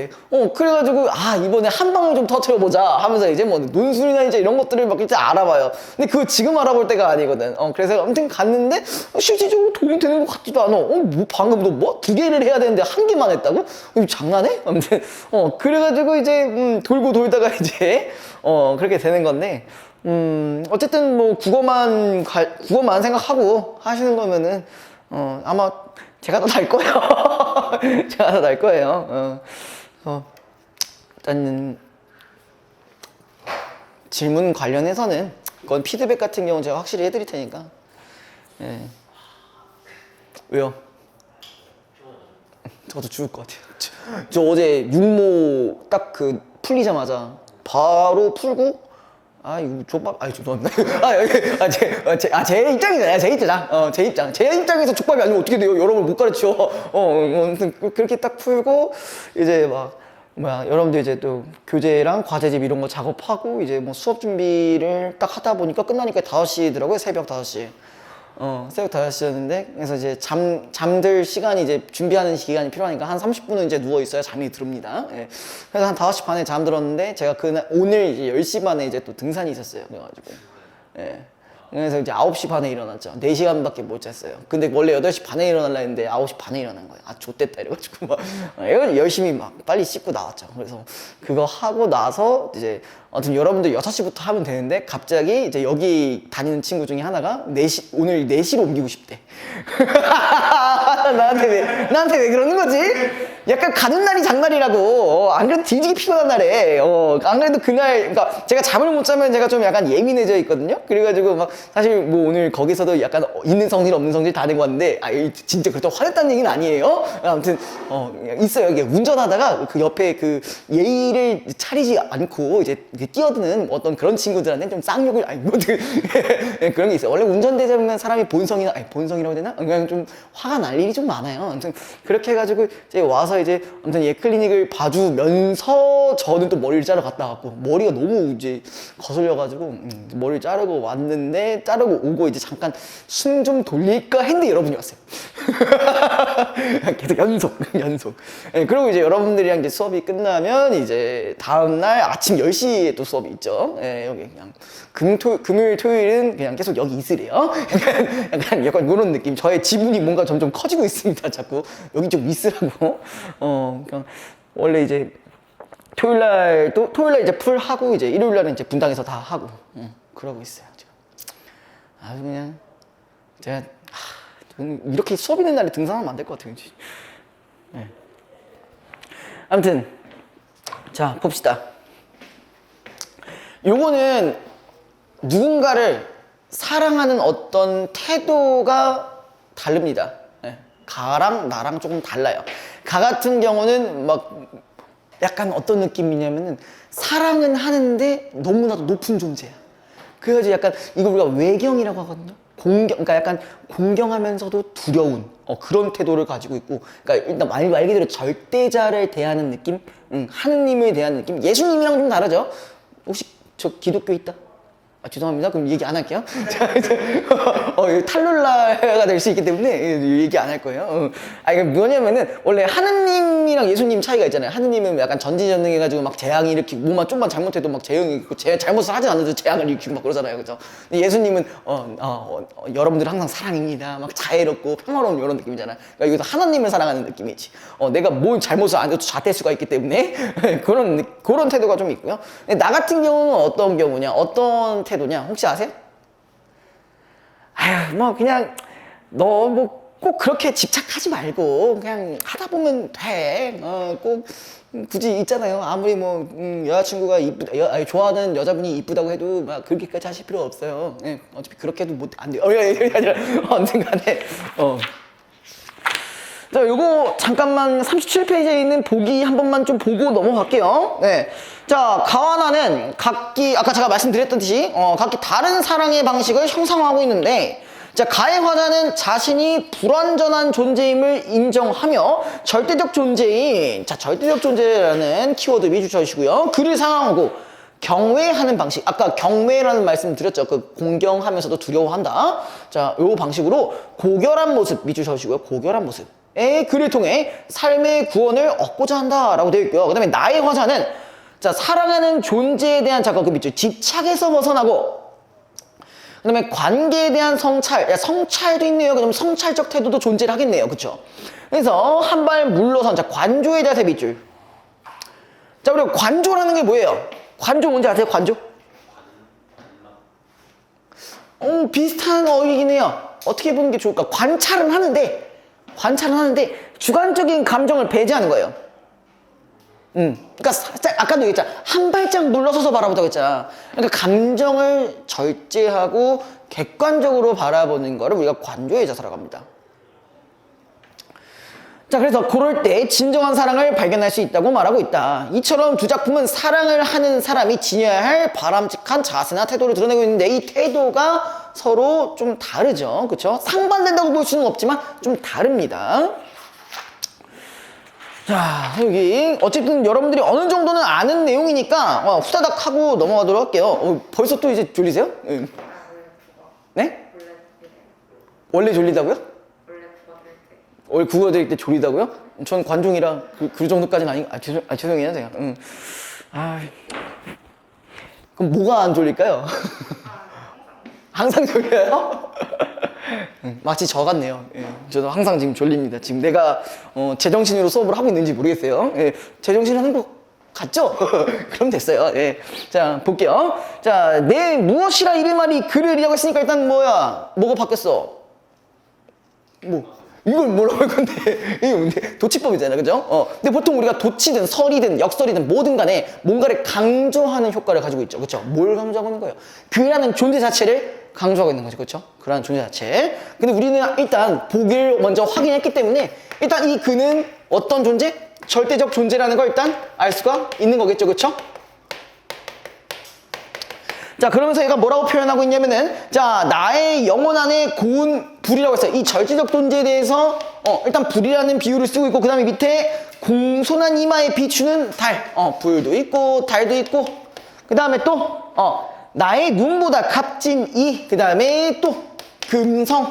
그래가지고 이번에 한 방을 좀 터트려보자 하면서 이제 뭐 논술이나 이제 이런 것들을 막 이제 알아봐요. 근데 그거 지금 알아볼 때가 아니거든. 그래서 아무튼 갔는데 실질적으로 도움이 되는 것 같지도 않아. 뭐 방금 너 2개를 해야 되는데 1개만 했다고? 장난해? 아무튼 그래가지고 이제 돌고 돌다가 이제 그렇게 되는 건데 어쨌든 뭐 국어만 생각하고 하시는 거면은 아마 제가 더 날 거예요. 제가 더 날 거예요. 일단은 질문 관련해서는 그건 피드백 같은 경우는 제가 확실히 해드릴 테니까. 예. 왜요? 저도 죽을 것 같아요. 저 어제 육모 딱 풀리자마자 바로 풀고 이거 족밥, 죄송합니다. 제 입장이잖아요. 제 입장. 제 입장에서 족밥이 아니면 어떻게 돼요? 여러분을 못 가르쳐. 그렇게 딱 풀고, 이제 여러분들 이제 또 교재랑 과제집 이런 거 작업하고, 이제 뭐 수업 준비를 딱 하다 보니까 끝나니까 5시더라고요. 새벽 5시. 새벽 5시였는데, 그래서 이제 잠들 시간이 이제 준비하는 시간이 필요하니까 한 30분은 이제 누워있어야 잠이 듭니다. 예. 그래서 한 5시 반에 잠들었는데, 제가 오늘 이제 10시 반에 이제 또 등산이 있었어요. 그래가지고. 예. 그래서 이제 9시 반에 일어났죠. 4시간밖에 못 잤어요. 근데 원래 8시 반에 일어나려 했는데 9시 반에 일어난 거예요. 좆됐다 이래가지고 막 열심히 막 빨리 씻고 나왔죠. 그래서 그거 하고 나서 이제 아무튼 여러분들 6시부터 하면 되는데 갑자기 이제 여기 다니는 친구 중에 하나가 오늘 4시로 옮기고 싶대. 나한테 왜 그러는 거지? 약간 가는 날이 장날이라고. 안 그래도 뒤지게 피곤한 날에. 안 그래도 그날, 그러니까 제가 잠을 못 자면 제가 좀 약간 예민해져 있거든요. 그래가지고 막 사실 뭐 오늘 거기서도 약간 있는 성질 없는 성질 다 된 것 같은데, 진짜 그렇다고 화냈다는 얘기는 아니에요. 아무튼, 있어요. 이게 운전하다가 그 옆에 그 예의를 차리지 않고 이제 끼어드는 어떤 그런 친구들한테 좀 쌍욕을, 그런 게 있어요. 원래 운전대사 보면 사람이 본성이라고 해야 되나? 그냥 좀 화가 날 일이 좀 많아요. 아무튼 그렇게 해가지고 이제 와서 이제 아무튼 클리닉을 봐주면서 저는 또 머리를 자러 갔다 왔고, 머리가 너무 이제 거슬려가지고 머리를 자르고 왔는데, 자르고 오고 이제 잠깐 숨 좀 돌릴까 했는데 여러분이 왔어요. 계속 연속. 네, 그리고 이제 여러분들이랑 이제 수업이 끝나면 이제 다음날 아침 10시에 또 수업이 있죠. 네, 여기 그냥 금요일, 토요일은 그냥 계속 여기 있으래요. 약간 이런 느낌. 저의 지분이 뭔가 점점 커지고 있습니다. 자꾸 여기 좀 있으라고. 그냥 원래 이제 토요일날 이제 풀 하고 이제 일요일날은 이제 분당에서 다 하고 그러고 있어요. 지금. 아주 그냥 제가 이렇게 수업 있는 날에 등산하면 안 될 것 같아요. 네. 아무튼 자 봅시다. 요거는 누군가를 사랑하는 어떤 태도가 다릅니다. 네. 가랑 나랑 조금 달라요. 가 같은 경우는 막 약간 어떤 느낌이냐면은 사랑은 하는데 너무나도 높은 존재야. 그래가지고 약간 이거 우리가 외경이라고 하거든요. 그러니까 약간 공경하면서도 두려운 그런 태도를 가지고 있고, 그러니까 일단 말 그대로 절대자를 대하는 느낌, 하느님을 대하는 느낌. 예수님이랑 좀 다르죠. 혹시 저 기독교 있다? 죄송합니다. 그럼 얘기 안 할게요. 탈룰라가 될 수 있기 때문에 얘기 안 할 거예요. 이게 뭐냐면은, 원래 하느님이랑 예수님 차이가 있잖아요. 하느님은 약간 전지전능해가지고 막 재앙이 일으키고, 뭐만 좀만 잘못해도 막 재앙이 있고, 잘못을 하지 않아도 재앙을 일으키고 막 그러잖아요. 그죠? 근데 예수님은, 여러분들 항상 사랑입니다. 막 자애롭고 평화로운 이런 느낌이잖아요. 그러니까 여기서 하나님을 사랑하는 느낌이지. 내가 뭘 잘못을 안 해도 잣될 수가 있기 때문에, 그런 태도가 좀 있고요. 근데 나 같은 경우는 어떤 경우냐? 어떤 태도냐? 혹시 아세요? 뭐 그냥 너 뭐 꼭 그렇게 집착하지 말고 그냥 하다 보면 돼. 꼭 굳이 있잖아요. 아무리 뭐 여자친구가 좋아하는 여자분이 이쁘다고 해도 막 그렇게까지 하실 필요 없어요. 예, 어차피 그렇게 해도 안 돼요. 아니라 언젠간에 자, 요거 잠깐만 37페이지에 있는 보기 한 번만 좀 보고 넘어갈게요. 네. 자, 가와나는 각기 아까 제가 말씀드렸듯이 각기 다른 사랑의 방식을 형성하고 있는데, 자, 가의 화자는 자신이 불완전한 존재임을 인정하며 절대적 존재인, 자, 절대적 존재라는 키워드 위주 쳐주시고요. 그를 사랑하고 경외하는 방식. 아까 경외라는 말씀 드렸죠. 그 공경하면서도 두려워한다. 자, 요 방식으로 고결한 모습 위주 쳐주시고요. 고결한 모습. 그를 통해 삶의 구원을 얻고자 한다라고 되어 있고요. 그 다음에 나의 화자는, 자, 사랑하는 존재에 대한 그 밑줄 집착에서 벗어나고, 그 다음에 관계에 대한 성찰, 성찰도 있네요. 그럼 성찰적 태도도 존재를 하겠네요. 그쵸? 그래서 한 발 물러선, 자, 관조에 대해서 밑줄. 자, 그리고 관조라는 게 뭐예요? 관조 뭔지 아세요? 관조? 비슷한 어휘긴 해요. 어떻게 보는 게 좋을까? 관찰은 하는데 주관적인 감정을 배제하는 거예요. 그러니까 아까도 얘기했잖아. 한 발짝 물러서서 바라보자고 했잖아. 그러니까 감정을 절제하고 객관적으로 바라보는 거를 우리가 관조의 자세라고 합니다. 자, 그래서 그럴 때 진정한 사랑을 발견할 수 있다고 말하고 있다. 이처럼 두 작품은 사랑을 하는 사람이 지녀야 할 바람직한 자세나 태도를 드러내고 있는데, 이 태도가 서로 좀 다르죠. 그쵸? 상반된다고 볼 수는 없지만 좀 다릅니다. 자, 여기 어쨌든 여러분들이 어느 정도는 아는 내용이니까 후다닥 하고 넘어가도록 할게요. 벌써 또 이제 졸리세요? 네? 원래 졸리다고요? 원래 국어 드릴 때 졸리다고요? 전 관종이라 그 정도까지는 죄송해요 제가. 그럼 뭐가 안 졸릴까요? 항상 졸려요? 마치 저 같네요. 저도 항상 지금 졸립니다. 지금 내가 제정신으로 수업을 하고 있는지 모르겠어요. 제정신 하는 거 같죠? 그럼 됐어요. 자, 볼게요. 자, 내 무엇이라 이를 말이 그를이라고 했으니까 일단 뭐가 바뀌었어? 이걸 뭐라고 할 건데? 이게 뭔데? 도치법이잖아, 그죠? 근데 보통 우리가 도치든 설이든 역설이든 뭐든 간에 뭔가를 강조하는 효과를 가지고 있죠, 그죠? 뭘 강조하고 있는 거예요? 그라는 존재 자체를 강조하고 있는 거죠, 그죠? 그라는 존재 자체. 근데 우리는 일단 보기를 먼저 확인했기 때문에 일단 이 그는 어떤 존재? 절대적 존재라는 걸 일단 알 수가 있는 거겠죠, 그쵸? 자, 그러면서 얘가 뭐라고 표현하고 있냐면은, 자, 나의 영혼 안에 고운 불이라고 했어요. 이 절대적 존재에 대해서, 일단 불이라는 비유를 쓰고 있고, 그 다음에 밑에 공손한 이마에 비추는 달. 불도 있고, 달도 있고, 그 다음에 또, 나의 눈보다 값진 이, 그 다음에 또, 금성.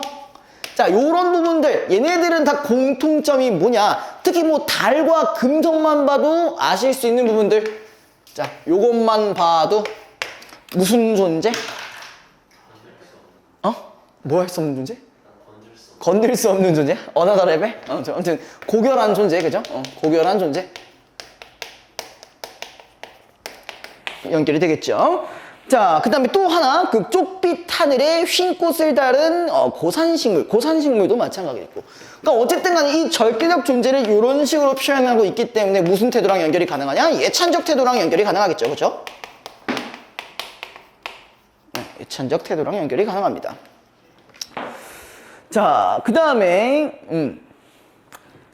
자, 요런 부분들, 얘네들은 다 공통점이 뭐냐. 특히 뭐 달과 금성만 봐도 아실 수 있는 부분들. 자, 요것만 봐도 무슨 존재? 뭐 할 수 없는 존재? 건들 수 없는 존재? 어나더 레벨? 아무튼 고결한 존재, 그죠? 고결한 존재. 연결이 되겠죠? 자, 그 다음에 또 하나, 그 쪽빛 하늘에 흰 꽃을 달은 고산식물. 고산식물도 마찬가지겠고. 그러니까 어쨌든 간에 이 절대적 존재를 이런 식으로 표현하고 있기 때문에 무슨 태도랑 연결이 가능하냐? 예찬적 태도랑 연결이 가능하겠죠, 그죠? 예찬적 태도랑 연결이 가능합니다. 자, 그 다음에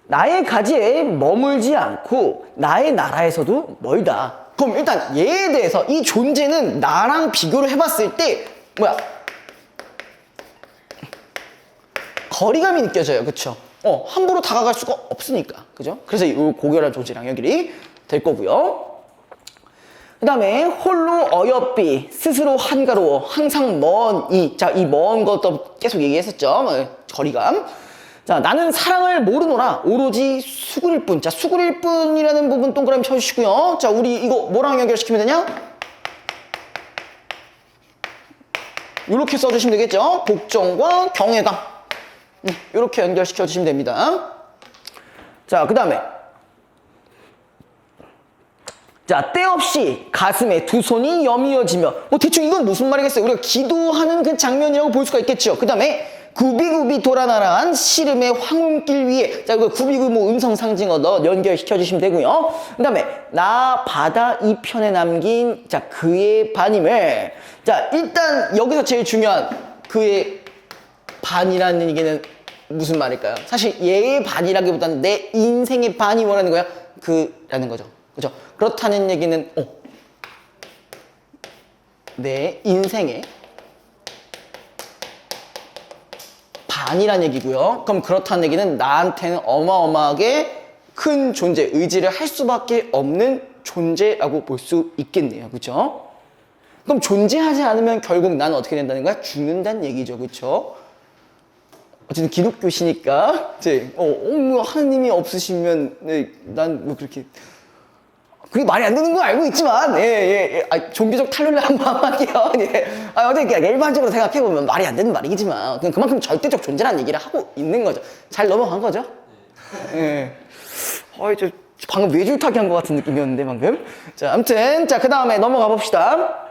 나의 가지에 머물지 않고 나의 나라에서도 멀다. 그럼 일단 얘에 대해서 이 존재는 나랑 비교를 해봤을 때 뭐야? 거리감이 느껴져요, 그쵸? 함부로 다가갈 수가 없으니까, 그죠? 그래서 이 고결한 존재랑 연결이 될 거고요. 그 다음에 홀로 어여삐, 스스로 한가로워, 항상 먼 이. 자, 이 먼 것도 계속 얘기했었죠. 거리감. 자, 나는 사랑을 모르노라. 오로지 수구릴 뿐. 자, 수구릴 뿐이라는 부분 동그라미 쳐주시고요. 자, 우리 이거 뭐랑 연결시키면 되냐? 이렇게 써주시면 되겠죠. 복종과 경외감. 이렇게 연결시켜 주시면 됩니다. 자, 그 다음에 자, 때없이 가슴에 두 손이 여미어지며 대충 이건 무슨 말이겠어요? 우리가 기도하는 그 장면이라고 볼 수가 있겠죠. 그 다음에 구비구비 돌아나란 시름의 황혼길 위에 자, 이거 구비구비 뭐 음성 상징어 넣어 연결시켜 주시면 되고요. 그 다음에 나 바다 이편에 남긴 자, 그의 반임을 자, 일단 여기서 제일 중요한 그의 반이라는 얘기는 무슨 말일까요? 사실 얘의 반이라기보다는 내 인생의 반이 뭐라는 거야? 그라는 거죠. 그죠? 그렇다는 얘기는 내 인생의 반이란 얘기고요. 그럼 그렇다는 얘기는 나한테는 어마어마하게 큰 존재, 의지를 할 수밖에 없는 존재라고 볼 수 있겠네요. 그죠? 그럼 존재하지 않으면 결국 나는 어떻게 된다는 거야? 죽는다는 얘기죠. 그죠? 어쨌든 기독교시니까 이제 뭐 하나님이 없으시면 난 뭐 그렇게 그게 말이 안 되는 거 알고 있지만, 종교적 탈론을 한번 할게요. 어떻게 그냥 일반적으로 생각해보면 말이 안 되는 말이지만, 그만큼 절대적 존재라는 얘기를 하고 있는 거죠. 잘 넘어간 거죠? 저 방금 외줄타기 한 것 같은 느낌이었는데, 방금. 자, 아무튼, 자, 그 다음에 넘어가 봅시다.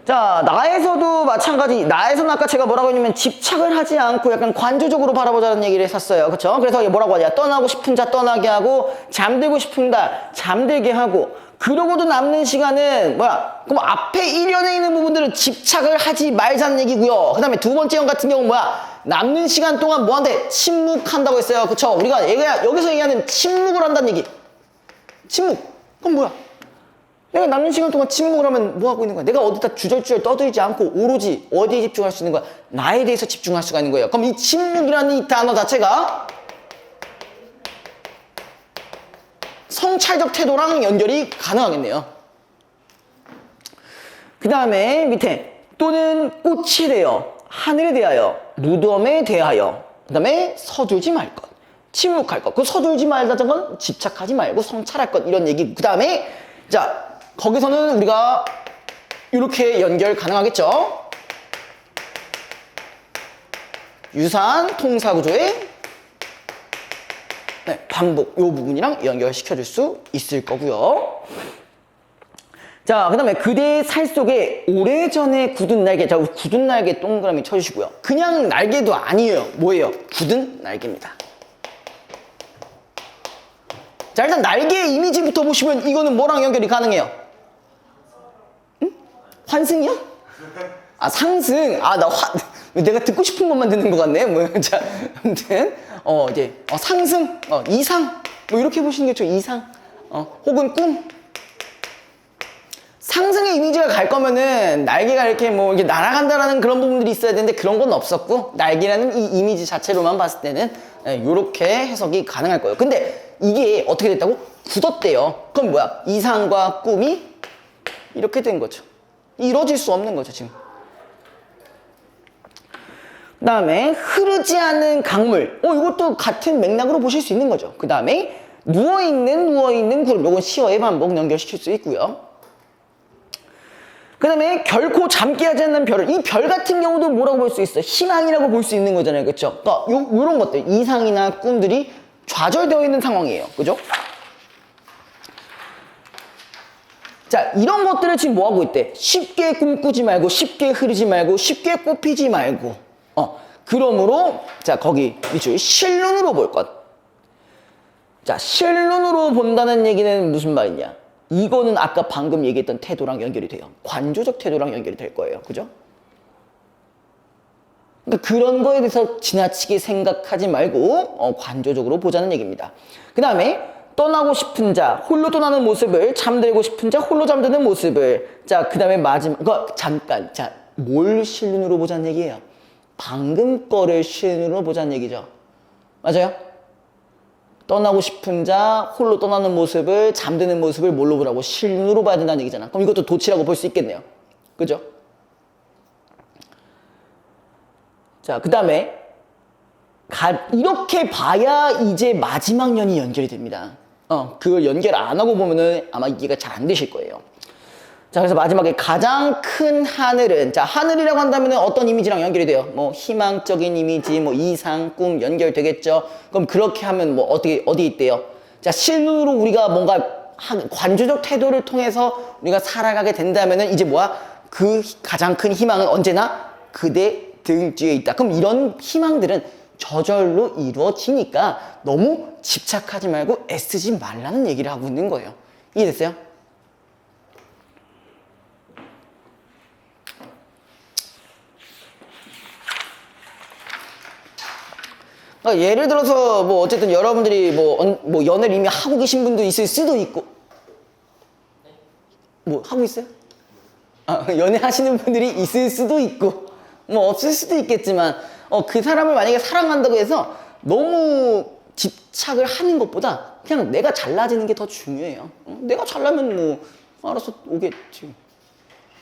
자, 나에서도 마찬가지. 나에서는 아까 제가 뭐라고 했냐면 집착을 하지 않고 약간 관조적으로 바라보자는 얘기를 했었어요. 그쵸? 그래서 뭐라고 하냐. 떠나고 싶은 자 떠나게 하고, 잠들고 싶은 자 잠들게 하고, 그러고도 남는 시간은 뭐야? 그럼 앞에 1년에 있는 부분들은 집착을 하지 말자는 얘기고요. 그 다음에 두 번째 형 같은 경우는 뭐야? 남는 시간 동안 뭐한테? 침묵한다고 했어요. 그쵸? 우리가 여기서 얘기하는 침묵을 한다는 얘기. 침묵. 그럼 뭐야? 내가 남는 시간 동안 침묵을 하면 뭐 하고 있는 거야? 내가 어디다 주절주절 떠들지 않고 오로지 어디에 집중할 수 있는 거야? 나에 대해서 집중할 수가 있는 거예요. 그럼 이 침묵이라는 이 단어 자체가 성찰적 태도랑 연결이 가능하겠네요. 그 다음에 밑에 또는 꽃에 대하여, 하늘에 대하여, 무덤에 대하여, 그 다음에 서두르지 말 것, 침묵할 것. 그 서두르지 말자는 건 집착하지 말고 성찰할 것 이런 얘기. 그 다음에 자, 거기서는 우리가 이렇게 연결 가능하겠죠? 유사한 통사구조의 반복, 이 부분이랑 연결시켜 줄 수 있을 거고요. 자, 그 다음에 그대의 살 속에 오래전에 굳은 날개. 자, 굳은 날개 동그라미 쳐주시고요. 그냥 날개도 아니에요. 뭐예요? 굳은 날개입니다. 자, 일단 날개 이미지부터 보시면 이거는 뭐랑 연결이 가능해요? 응? 환승이요? 아, 상승. 아, 내가 듣고 싶은 것만 듣는 것 같네. 뭐, 자, 아무튼, 상승, 이상. 뭐, 이렇게 보시는 게 좋죠. 이상. 혹은 꿈. 상승의 이미지가 갈 거면은 날개가 이렇게 뭐 이게 날아간다라는 그런 부분들이 있어야 되는데 그런 건 없었고 날개라는 이 이미지 자체로만 봤을 때는 이렇게 해석이 가능할 거예요. 근데 이게 어떻게 됐다고? 굳었대요. 그럼 뭐야? 이상과 꿈이 이렇게 된 거죠. 이루어질 수 없는 거죠, 지금. 그 다음에 흐르지 않는 강물. 이것도 같은 맥락으로 보실 수 있는 거죠. 그 다음에 누워있는 구름. 요건 시어의 반복 연결시킬 수 있고요. 그 다음에 결코 잠게 하지 않는 별을, 이 별 같은 경우도 뭐라고 볼 수 있어요? 희망이라고 볼 수 있는 거잖아요. 그쵸? 그러니까 요런 것들, 이상이나 꿈들이 좌절되어 있는 상황이에요. 그죠? 자, 이런 것들을 지금 뭐 하고 있대? 쉽게 꿈꾸지 말고, 쉽게 흐르지 말고, 쉽게 꼽히지 말고. 그러므로, 자, 거기, 밑줄, 실눈으로 볼 것. 자, 실눈으로 본다는 얘기는 무슨 말이냐? 이거는 아까 방금 얘기했던 태도랑 연결이 돼요. 관조적 태도랑 연결이 될 거예요. 그죠? 그러니까 그런 거에 대해서 지나치게 생각하지 말고 관조적으로 보자는 얘기입니다. 그 다음에 떠나고 싶은 자, 홀로 떠나는 모습을, 잠들고 싶은 자, 홀로 잠드는 모습을. 자, 그 다음에 마지막, 잠깐. 자, 뭘 실눈으로 보자는 얘기예요? 방금 거를 실눈으로 보자는 얘기죠. 맞아요? 떠나고 싶은 자, 홀로 떠나는 모습을, 잠드는 모습을 뭘로 보라고? 실눈으로 봐야 된다는 얘기잖아. 그럼 이것도 도치라고 볼 수 있겠네요. 그죠? 자, 그 다음에 이렇게 봐야 이제 마지막 년이 연결이 됩니다. 그걸 연결 안 하고 보면은 아마 이해가 잘 안 되실 거예요. 자, 그래서 마지막에 가장 큰 하늘은, 자, 하늘이라고 한다면은 어떤 이미지랑 연결이 돼요? 뭐 희망적인 이미지, 뭐 이상, 꿈 연결되겠죠. 그럼 그렇게 하면 뭐 어디 있대요? 자, 실눈으로 우리가 뭔가 관조적 태도를 통해서 우리가 살아가게 된다면은 이제 뭐야? 그 가장 큰 희망은 언제나 그대 등 뒤에 있다. 그럼 이런 희망들은 저절로 이루어지니까 너무 집착하지 말고 애쓰지 말라는 얘기를 하고 있는 거예요. 이해됐어요? 그러니까 예를 들어서 뭐 어쨌든 여러분들이 뭐 연애를 이미 하고 계신 분도 있을 수도 있고, 뭐 하고 있어요? 연애하시는 분들이 있을 수도 있고 뭐 없을 수도 있겠지만 그 사람을 만약에 사랑한다고 해서 너무 집착을 하는 것보다 그냥 내가 잘나지는 게 더 중요해요. 내가 잘나면 뭐 알아서 오겠지.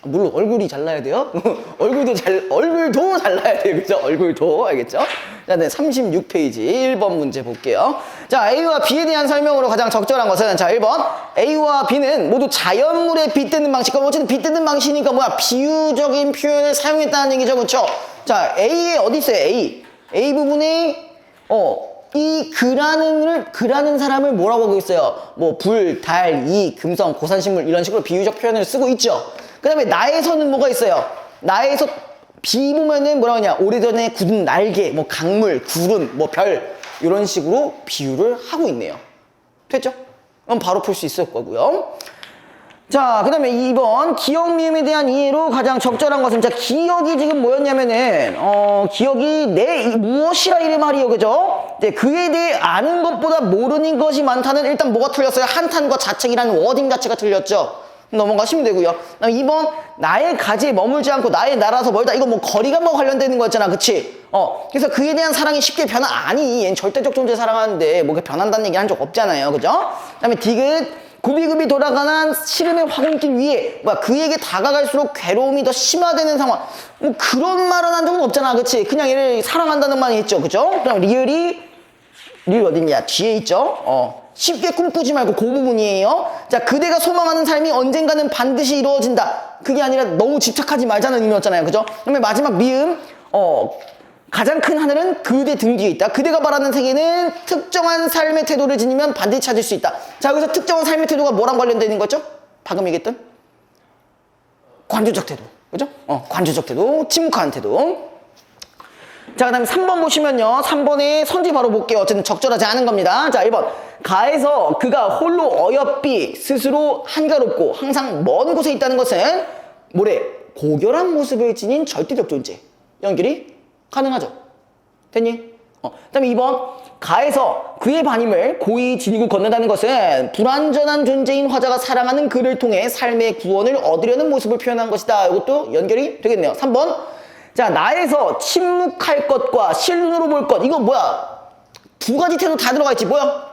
물론 얼굴이 잘나야 돼요. 얼굴도 잘나야 돼요. 그죠? 얼굴도 알겠죠? 자, 네, 36페이지 1번 문제 볼게요. 자, A와 B에 대한 설명으로 가장 적절한 것은, 자, 1번 A와 B는 모두 자연물에 빗대는 방식. 어쨌든 빗대는 방식이니까 뭐야? 비유적인 표현을 사용했다는 얘기죠. 그렇죠? 자, A에 어디 있어요? A 부분에 이 그라는 사람을 뭐라고 하고 있어요? 뭐 불, 달, 이, 금성, 고산식물 이런 식으로 비유적 표현을 쓰고 있죠. 그 다음에 나에서는 뭐가 있어요? 나에서 B 보면은 뭐라고 하냐? 오래전에 굳은 날개, 뭐 강물, 구름, 뭐 별 이런 식으로 비유를 하고 있네요. 됐죠? 그럼 바로 풀 수 있을 거고요. 자, 그 다음에 2번 기억 미음에 대한 이해로 가장 적절한 것은, 자, 기억이 지금 뭐였냐면은 기억이 내 무엇이라 이래 말이요. 그죠? 네, 그에 대해 아는 것보다 모르는 것이 많다는, 일단 뭐가 틀렸어요? 한탄과 자책이라는 워딩 자체가 틀렸죠. 넘어가시면 되고요. 2번 나의 가지에 머물지 않고 나의 나라서 멀다. 이거 뭐 거리가 뭐 관련되는 거였잖아. 그치? 그래서 그에 대한 사랑이 쉽게 아니 얘는 절대적 존재 사랑하는데 뭐 변한다는 얘기 한 적 없잖아요. 그죠? 그 다음에 디귿 굽이굽이 돌아가는 시름의 화공길 위에 그에게 다가갈수록 괴로움이 더 심화되는 상황. 뭐 그런 말은 한 적은 없잖아. 그치? 그냥 얘를 사랑한다는 말이 있죠. 그죠? 그 다음 리을 어딨냐? 뒤에 있죠? 쉽게 꿈꾸지 말고 그 부분이에요. 자, 그대가 소망하는 삶이 언젠가는 반드시 이루어진다. 그게 아니라 너무 집착하지 말자는 의미였잖아요. 그죠? 그다음에 마지막 미음, 가장 큰 하늘은 그대 등 뒤에 있다. 그대가 바라는 세계는 특정한 삶의 태도를 지니면 반드시 찾을 수 있다. 자, 여기서 특정한 삶의 태도가 뭐랑 관련되는 거죠? 방금 얘기했던 관조적 태도. 그죠? 관조적 태도, 침묵한 태도. 자, 그 다음에 3번 보시면요. 3번에 선지 바로 볼게요. 어쨌든 적절하지 않은 겁니다. 자, 1번. 가에서 그가 홀로 어여삐 스스로 한가롭고 항상 먼 곳에 있다는 것은 뭐래? 고결한 모습을 지닌 절대적 존재. 연결이 가능하죠. 됐니? 그 다음에 2번. 가에서 그의 반임을 고이 지니고 건넌다는 것은 불완전한 존재인 화자가 사랑하는 그를 통해 삶의 구원을 얻으려는 모습을 표현한 것이다. 이것도 연결이 되겠네요. 3번. 자, 나에서 침묵할 것과 실눈으로 볼 것. 이거 뭐야? 두 가지 태도 다 들어가 있지. 뭐야?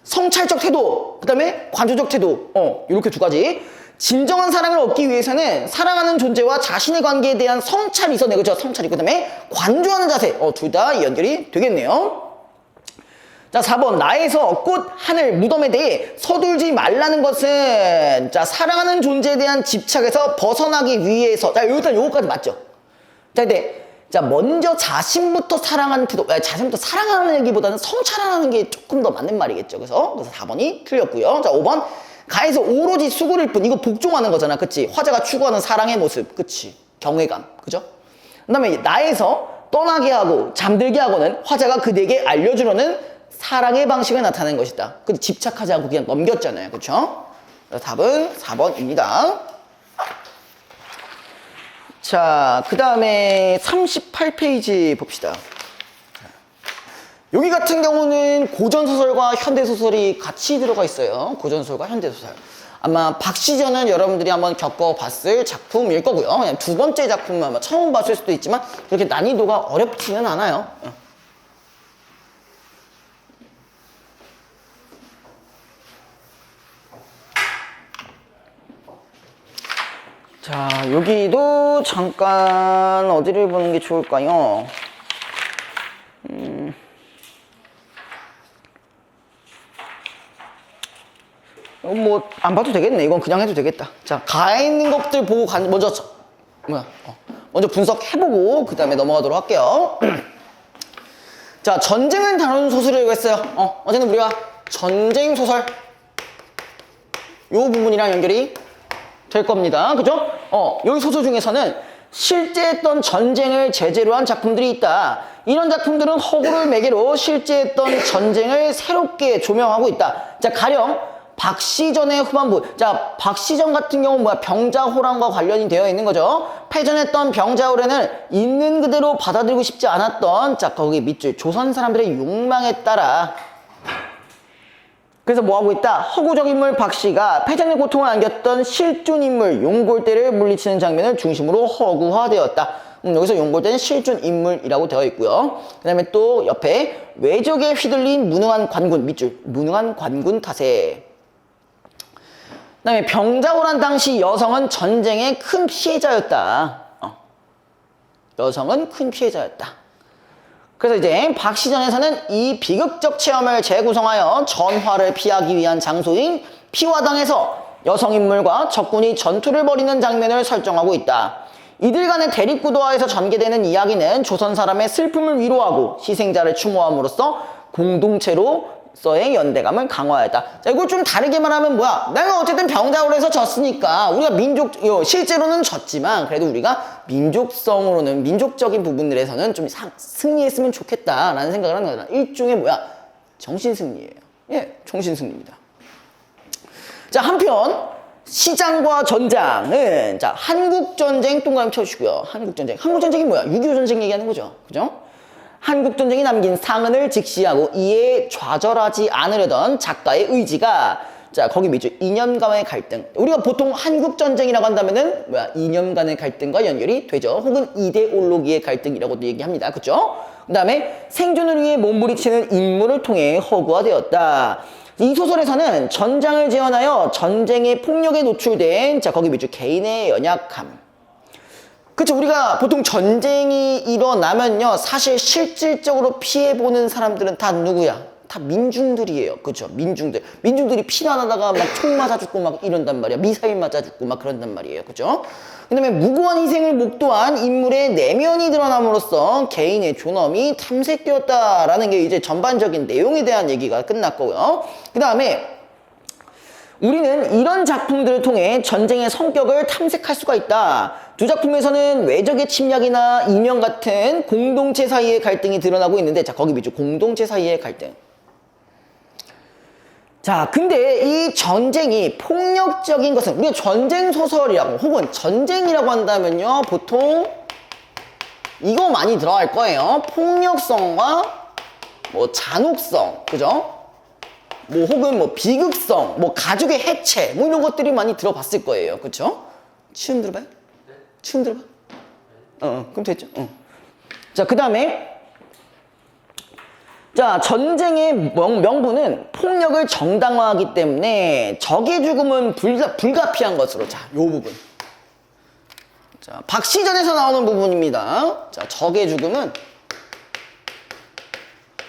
성찰적 태도, 그 다음에 관조적 태도. 이렇게 두 가지. 진정한 사랑을 얻기 위해서는 사랑하는 존재와 자신의 관계에 대한 성찰이 있어야 되죠. 성찰이. 그 다음에 관조하는 자세. 둘 다 연결이 되겠네요. 자, 4번. 나에서 꽃, 하늘, 무덤에 대해 서둘지 말라는 것은, 자, 사랑하는 존재에 대한 집착에서 벗어나기 위해서. 자, 일단 요거까지 맞죠? 자, 근데, 자, 먼저 자신부터 사랑하는 태도, 자신부터 사랑하는 얘기보다는 성찰하는 게 조금 더 맞는 말이겠죠. 그래서 4번이 틀렸고요. 자, 5번. 가에서 오로지 수고릴 뿐. 이거 복종하는 거잖아. 그치? 화자가 추구하는 사랑의 모습. 그치? 경외감. 그죠? 그 다음에 나에서 떠나게 하고 잠들게 하고는 화자가 그대에게 알려주려는 사랑의 방식을 나타내는 것이다. 근데 집착하지 않고 그냥 넘겼잖아요. 그쵸? 답은 4번입니다. 자, 그 다음에 38페이지 봅시다. 여기 같은 경우는 고전소설과 현대소설이 같이 들어가 있어요. 고전소설과 현대소설. 아마 박시전은 여러분들이 한번 겪어봤을 작품일 거고요. 그냥 두 번째 작품은 아마 처음 봤을 수도 있지만 그렇게 난이도가 어렵지는 않아요. 자, 여기도 잠깐 어디를 보는 게 좋을까요? 뭐 안 봐도 되겠네. 이건 그냥 해도 되겠다. 자, 가에 있는 것들 보고 먼저 분석해보고 그 다음에 넘어가도록 할게요. 자, 전쟁을 다루는 소설이라고 했어요. 어제는 우리가 전쟁 소설 요 부분이랑 연결이 될 겁니다. 그죠? 여기 소설 중에서는 실제 했던 전쟁을 제재로 한 작품들이 있다. 이런 작품들은 허구를 매개로 실제 했던 전쟁을 새롭게 조명하고 있다. 자, 가령 박시전의 후반부. 자, 박시전 같은 경우 뭐야? 병자호란과 관련이 되어 있는 거죠. 패전했던 병자호란을 있는 그대로 받아들이고 싶지 않았던, 자, 거기 밑줄 조선 사람들의 욕망에 따라 그래서 뭐하고 있다? 허구적 인물 박씨가 패전의 고통을 안겼던 실존 인물 용골대를 물리치는 장면을 중심으로 허구화되었다. 여기서 용골대는 실존 인물이라고 되어 있고요. 그 다음에 또 옆에 외적에 휘둘린 무능한 관군 밑줄 무능한 관군 탓에. 그 다음에 병자호란 당시 여성은 전쟁의 큰 피해자였다. 여성은 큰 피해자였다. 그래서 이제 박시전에서는 이 비극적 체험을 재구성하여 전화를 피하기 위한 장소인 피화당에서 여성인물과 적군이 전투를 벌이는 장면을 설정하고 있다. 이들 간의 대립구도화에서 전개되는 이야기는 조선 사람의 슬픔을 위로하고 희생자를 추모함으로써 공동체로서의 연대감을 강화했다. 자, 이걸 좀 다르게 말하면 뭐야? 내가 어쨌든 병자호란에서 졌으니까 우리가 실제로는 졌지만 그래도 우리가 민족성으로는 민족적인 부분들에서는 좀 승리했으면 좋겠다라는 생각을 하는 거잖아. 일종의 뭐야? 정신승리예요. 예, 정신승리입니다. 자, 한편 시장과 전장은 자, 한국전쟁 동그라미 쳐주시고요. 한국전쟁. 한국전쟁이 뭐야? 6.25 전쟁 얘기하는 거죠. 그죠? 한국전쟁이 남긴 상흔을 직시하고 이에 좌절하지 않으려던 작가의 의지가 자, 거기 밑줄 이념간의 갈등. 우리가 보통 한국전쟁이라고 한다면은 뭐야? 이념간의 갈등과 연결이 되죠. 혹은 이데올로기의 갈등이라고도 얘기합니다. 그죠? 그 다음에 생존을 위해 몸부림치는 인물을 통해 허구화되었다. 이 소설에서는 전장을 재현하여 전쟁의 폭력에 노출된 자, 거기 밑줄 개인의 연약함. 그쵸? 우리가 보통 전쟁이 일어나면요, 사실 실질적으로 피해보는 사람들은 다 누구야? 다 민중들이에요. 그쵸? 민중들이 피난하다가 막 총 맞아 죽고 막 이런단 말이야. 미사일 맞아 죽고 막 그런단 말이에요. 그죠? 그 다음에 무고한 희생을 목도한 인물의 내면이 드러남으로써 개인의 존엄이 탐색되었다라는 게 이제 전반적인 내용에 대한 얘기가 끝났고요. 그 다음에 우리는 이런 작품들을 통해 전쟁의 성격을 탐색할 수가 있다. 두 작품에서는 외적의 침략이나 이명 같은 공동체 사이의 갈등이 드러나고 있는데, 자, 거기 밑줄 공동체 사이의 갈등. 자, 근데 이 전쟁이 폭력적인 것은 우리가 전쟁 소설이라고 혹은 전쟁이라고 한다면요, 보통 이거 많이 들어갈 거예요. 폭력성과 뭐 잔혹성, 그죠? 뭐 혹은 뭐 비극성, 뭐 가족의 해체, 뭐 이런 것들이 많이 들어봤을 거예요. 그쵸? 처음 들어봐요? 네. 처음 들어봐? 그럼 됐죠? 자, 그 다음에 자, 전쟁의 명분은 폭력을 정당화하기 때문에 적의 죽음은 불가피한 것으로. 자, 요 부분. 자, 박시전에서 나오는 부분입니다. 자, 적의 죽음은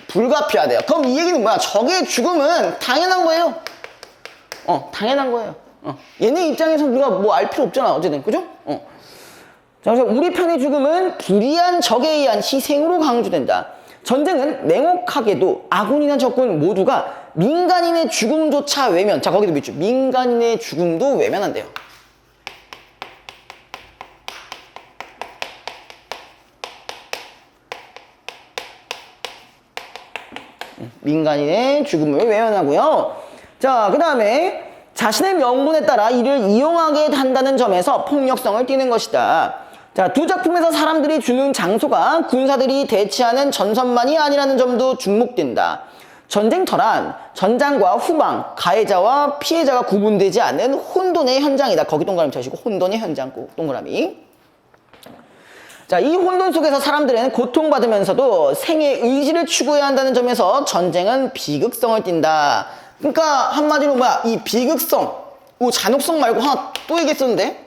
불가피하대요. 그럼 이 얘기는 뭐야? 적의 죽음은 당연한 거예요. 당연한 거예요. 얘네 입장에서 우리가 뭐 알 필요 없잖아. 어쨌든. 그죠? 자, 그래서 우리 편의 죽음은 불의한 적에 의한 희생으로 강조된다. 전쟁은 냉혹하게도 아군이나 적군 모두가 민간인의 죽음조차 외면. 자, 거기도 밑줄. 민간인의 죽음도 외면한대요. 민간인의 죽음을 외면하고요. 자, 그 다음에 자신의 명분에 따라 이를 이용하게 한다는 점에서 폭력성을 띠는 것이다. 자, 두 작품에서 사람들이 주는 장소가 군사들이 대치하는 전선만이 아니라는 점도 주목된다. 전쟁터란 전장과 후방, 가해자와 피해자가 구분되지 않는 혼돈의 현장이다. 거기 동그라미 쳐주시고 혼돈의 현장 꼭 동그라미. 자, 이 혼돈 속에서 사람들은 고통받으면서도 생의 의지를 추구해야 한다는 점에서 전쟁은 비극성을 띈다. 그러니까 한마디로 뭐야? 이 비극성, 잔혹성 말고 하나 또 얘기했었는데,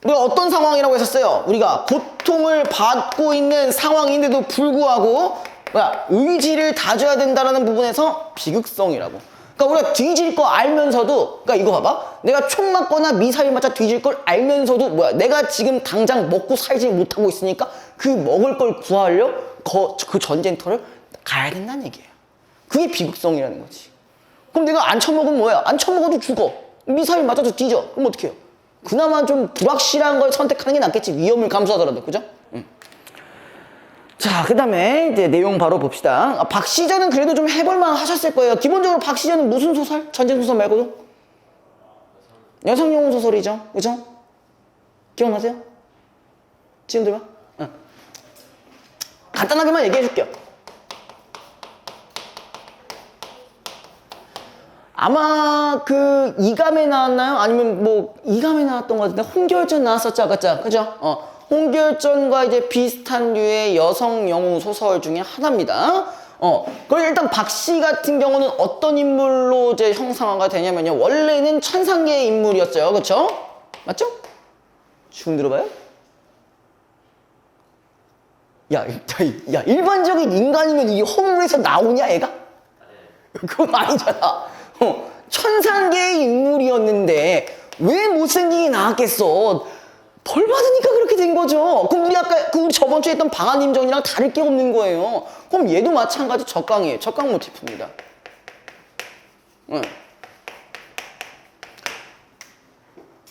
우리가 어떤 상황이라고 했었어요? 우리가 고통을 받고 있는 상황인데도 불구하고 뭐야? 의지를 다져야 된다는 부분에서 비극성이라고. 그러니까 우리가 뒤질 거 알면서도, 그러니까 이거 봐봐. 내가 총 맞거나 미사일 맞아 뒤질 걸 알면서도 뭐야? 내가 지금 당장 먹고 살지 못하고 있으니까 그 먹을 걸 구하려 그 전쟁터를 가야 된다는 얘기예요. 그게 비극성이라는 거지. 그럼 내가 안 처먹으면 뭐야? 안 처먹어도 죽어. 미사일 맞아도 뒤져. 그럼 어떻게 해요? 그나마 좀 불확실한 걸 선택하는 게 낫겠지. 위험을 감수하더라도. 그죠? 자, 그 다음에 이제 내용 바로 봅시다. 박시전은 그래도 좀 해볼만 하셨을 거예요. 기본적으로 박시전은 무슨 소설? 전쟁소설 말고도? 여성용어 소설이죠. 그죠? 기억나세요? 지금 들어봐. 간단하게만 얘기해 줄게요. 아마 그 이감에 나왔나요? 아니면 뭐 이감에 나왔던 것 같은데 홍결전 나왔었죠, 아까 그죠? 홍결전과 이제 비슷한 류의 여성 영웅 소설 중에 하나입니다. 그럼 일단 박씨 같은 경우는 어떤 인물로 이제 형상화가 되냐면요. 원래는 천상계의 인물이었어요. 그쵸? 맞죠? 지금 들어봐요? 야, 일반적인 인간이면 이게 허물에서 나오냐, 얘가? 그건 아니잖아. 천상계의 인물이었는데 왜 못생기게 나왔겠어? 벌 받으니까 그렇게 된 거죠. 그럼 우리 아까 우리 저번 주에 했던 방한임정이랑 다를 게 없는 거예요. 그럼 얘도 마찬가지 적강이에요. 적강 모티프입니다.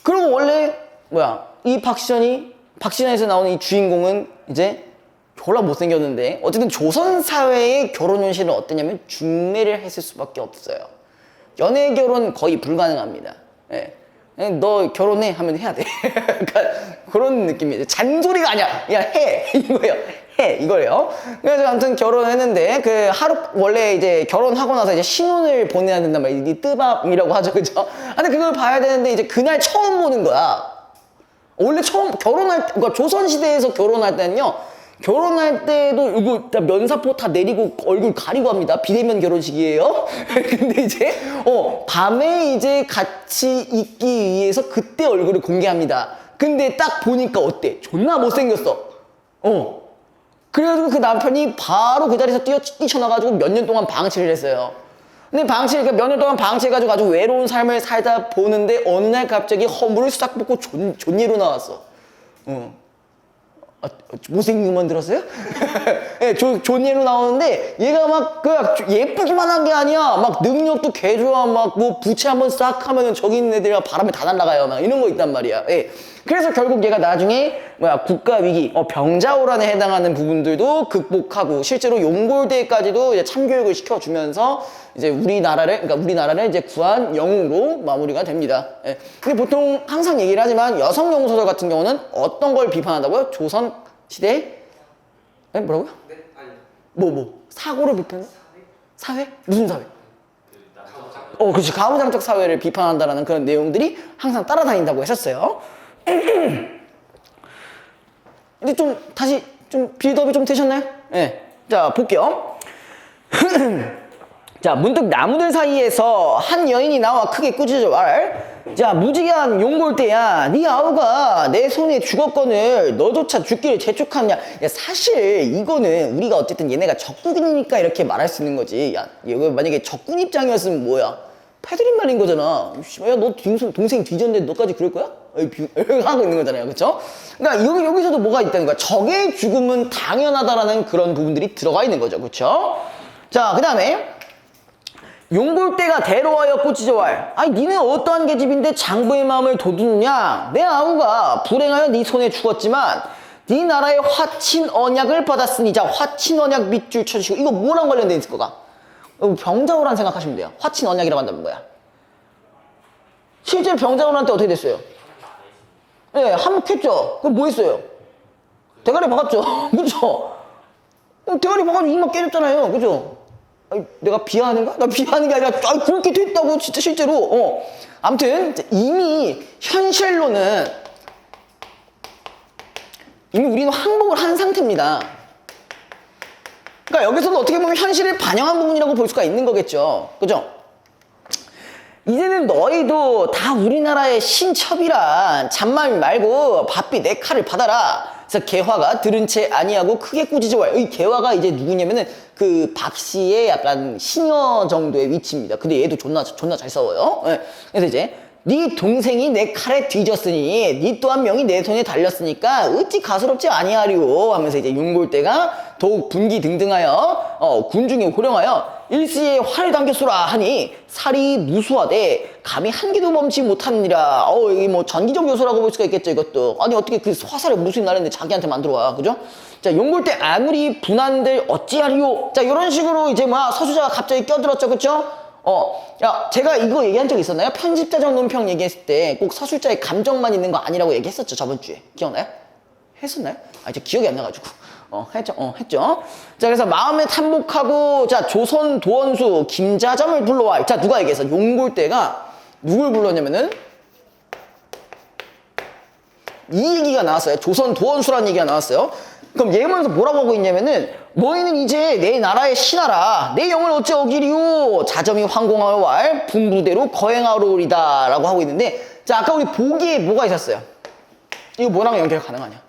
그리고 원래 뭐야? 이 박시전에서 나오는 이 주인공은 이제 졸라 못생겼는데 어쨌든 조선 사회의 결혼 현실은 어땠냐면 중매를 했을 수밖에 없어요. 연애 결혼 거의 불가능합니다. 예. 너 결혼해 하면 해야 돼. 그러니까 그런 느낌이에요. 잔소리가 아니야. 야, 해 이거예요. 해 이거예요. 그래서 아무튼 결혼했는데 그 하루 원래 이제 결혼하고 나서 이제 신혼을 보내야 된단 말이에요. 이 뜨밤이라고 하죠, 그죠? 근데 그걸 봐야 되는데 이제 그날 처음 보는 거야. 원래 처음 결혼할 때, 그러니까 조선 시대에서 결혼할 때는요. 결혼할 때도 이거 면사포 다 내리고 얼굴 가리고 합니다. 비대면 결혼식이에요. 근데 이제 밤에 이제 같이 있기 위해서 그때 얼굴을 공개합니다. 근데 딱 보니까 어때? 존나 못생겼어. 그래가지고 그 남편이 바로 그 자리에서 뛰쳐나가지고 몇 년 동안 방치를 했어요. 근데 그러니까 몇 년 동안 방치해가지고 아주 외로운 삶을 살다 보는데 어느 날 갑자기 허물을 싹 벗고 존예로 나왔어. 못생긴 것만 들었어요? 예, 존예로 나오는데 얘가 막 예쁘기만 한 게 아니야. 막 능력도 개 좋아. 막 뭐 부채 한번 싹 하면은 저기 있는 애들이랑 바람에 다 날아가요. 막 이런 거 있단 말이야. 예. 그래서 결국 얘가 나중에 국가 위기, 병자호란에 해당하는 부분들도 극복하고 실제로 용골대까지도 이제 참교육을 시켜주면서 이제 우리나라를 이제 구한 영웅으로 마무리가 됩니다. 예. 근데 보통 항상 얘기를 하지만 여성 영웅 소설 같은 경우는 어떤 걸 비판한다고요? 조선 시대 뭐라고요? 네? 아니. 사고를 비판해? 사회? 무슨 사회? 그렇지. 가부장적 사회를 비판한다라는 그런 내용들이 항상 따라다닌다고 했었어요. 근데 다시 빌드업이 좀 되셨나요? 네. 자, 볼게요. 자, 문득 나무들 사이에서 한 여인이 나와 크게 꾸짖어 말. 자, 무지한 용골대야, 네 아우가 내 손에 죽었거늘 너조차 죽기를 재촉하느냐. 야, 사실 이거는 우리가 어쨌든 얘네가 적군이니까 이렇게 말할 수 있는 거지. 야, 이거 만약에 적군 입장이었으면 뭐야? 패드립 말인 거잖아. 야, 너 동생 뒤졌는데 너까지 그럴 거야? 하고 있는 거잖아요. 그쵸? 그러니까 여기서도 뭐가 있다는 거야. 적의 죽음은 당연하다라는 그런 부분들이 들어가 있는 거죠. 그쵸? 자, 그 다음에 용골대가 대로하여 꾸짖어왈. 아니 니는 어떠한 계집인데 장부의 마음을 도둑느냐. 내 아우가 불행하여 네 손에 죽었지만 네 나라의 화친 언약을 받았으니. 자, 화친 언약 밑줄 쳐주시고 이거 뭐랑 관련돼 있을 거가? 병자호란 생각하시면 돼요. 화친 언약이라고 한다면 뭐야? 실제 병자호란 때 어떻게 됐어요? 네, 한몫했죠. 그럼 뭐 했어요? 대가리 박았죠. 그죠? 대가리 박아가지고 이마 깨졌잖아요. 그죠? 아니, 내가 비하하는가? 나 비하하는 게 아니라 그렇게 됐다고 진짜 실제로. 아무튼 이미 현실로는 이미 우리는 항복을 한 상태입니다. 그러니까 여기서도 어떻게 보면 현실을 반영한 부분이라고 볼 수가 있는 거겠죠. 그죠? 이제는 너희도 다 우리나라의 신첩이란 잔말 말고 바삐 내 칼을 받아라. 그래서 개화가 들은 채 아니하고 크게 꾸짖어와요. 이 개화가 이제 누구냐면은 그 박씨의 약간 시녀 정도의 위치입니다. 근데 얘도 존나 잘 싸워요. 네. 그래서 이제 네 동생이 내 칼에 뒤졌으니 네 또한 명이 내 손에 달렸으니까 어찌 가소롭지 아니하리오 하면서 이제 용골대가 더욱 분기등등하여 군중에 호령하여 일시에 활을 당겼소라 하니 살이 무수하되 감히 한 개도 멈추지 못하느니라. 여기 뭐 전기적 요소라고 볼 수가 있겠죠. 이것도 아니 어떻게 그 화살을 무수히 날렸는데 자기한테 만들어 와. 그죠? 자, 용골대 아무리 분한들 어찌하리오. 자, 이런 식으로 이제 서수자가 갑자기 껴들었죠. 그쵸? 야, 제가 이거 얘기한 적 있었나요? 편집자적 논평 얘기했을 때 꼭 서술자의 감정만 있는 거 아니라고 얘기했었죠. 저번 주에. 기억나요? 했었나요? 저 기억이 안 나가지고. 했죠. 자, 그래서 마음에 탐복하고, 자, 조선 도원수 김자점을 불러와. 자, 누가 얘기했어? 용골대가 누굴 불렀냐면은, 이 얘기가 나왔어요. 조선 도원수라는 얘기가 나왔어요. 그럼 예문에서 뭐라고 하고 있냐면은, 너희는 이제 내 나라의 신하라. 내 영을 어찌 어기리오. 자점이 황공하여 왈 분부대로 거행하오리다. 라고 하고 있는데, 자, 아까 우리 보기에 뭐가 있었어요? 이거 뭐랑 연결 가능하냐?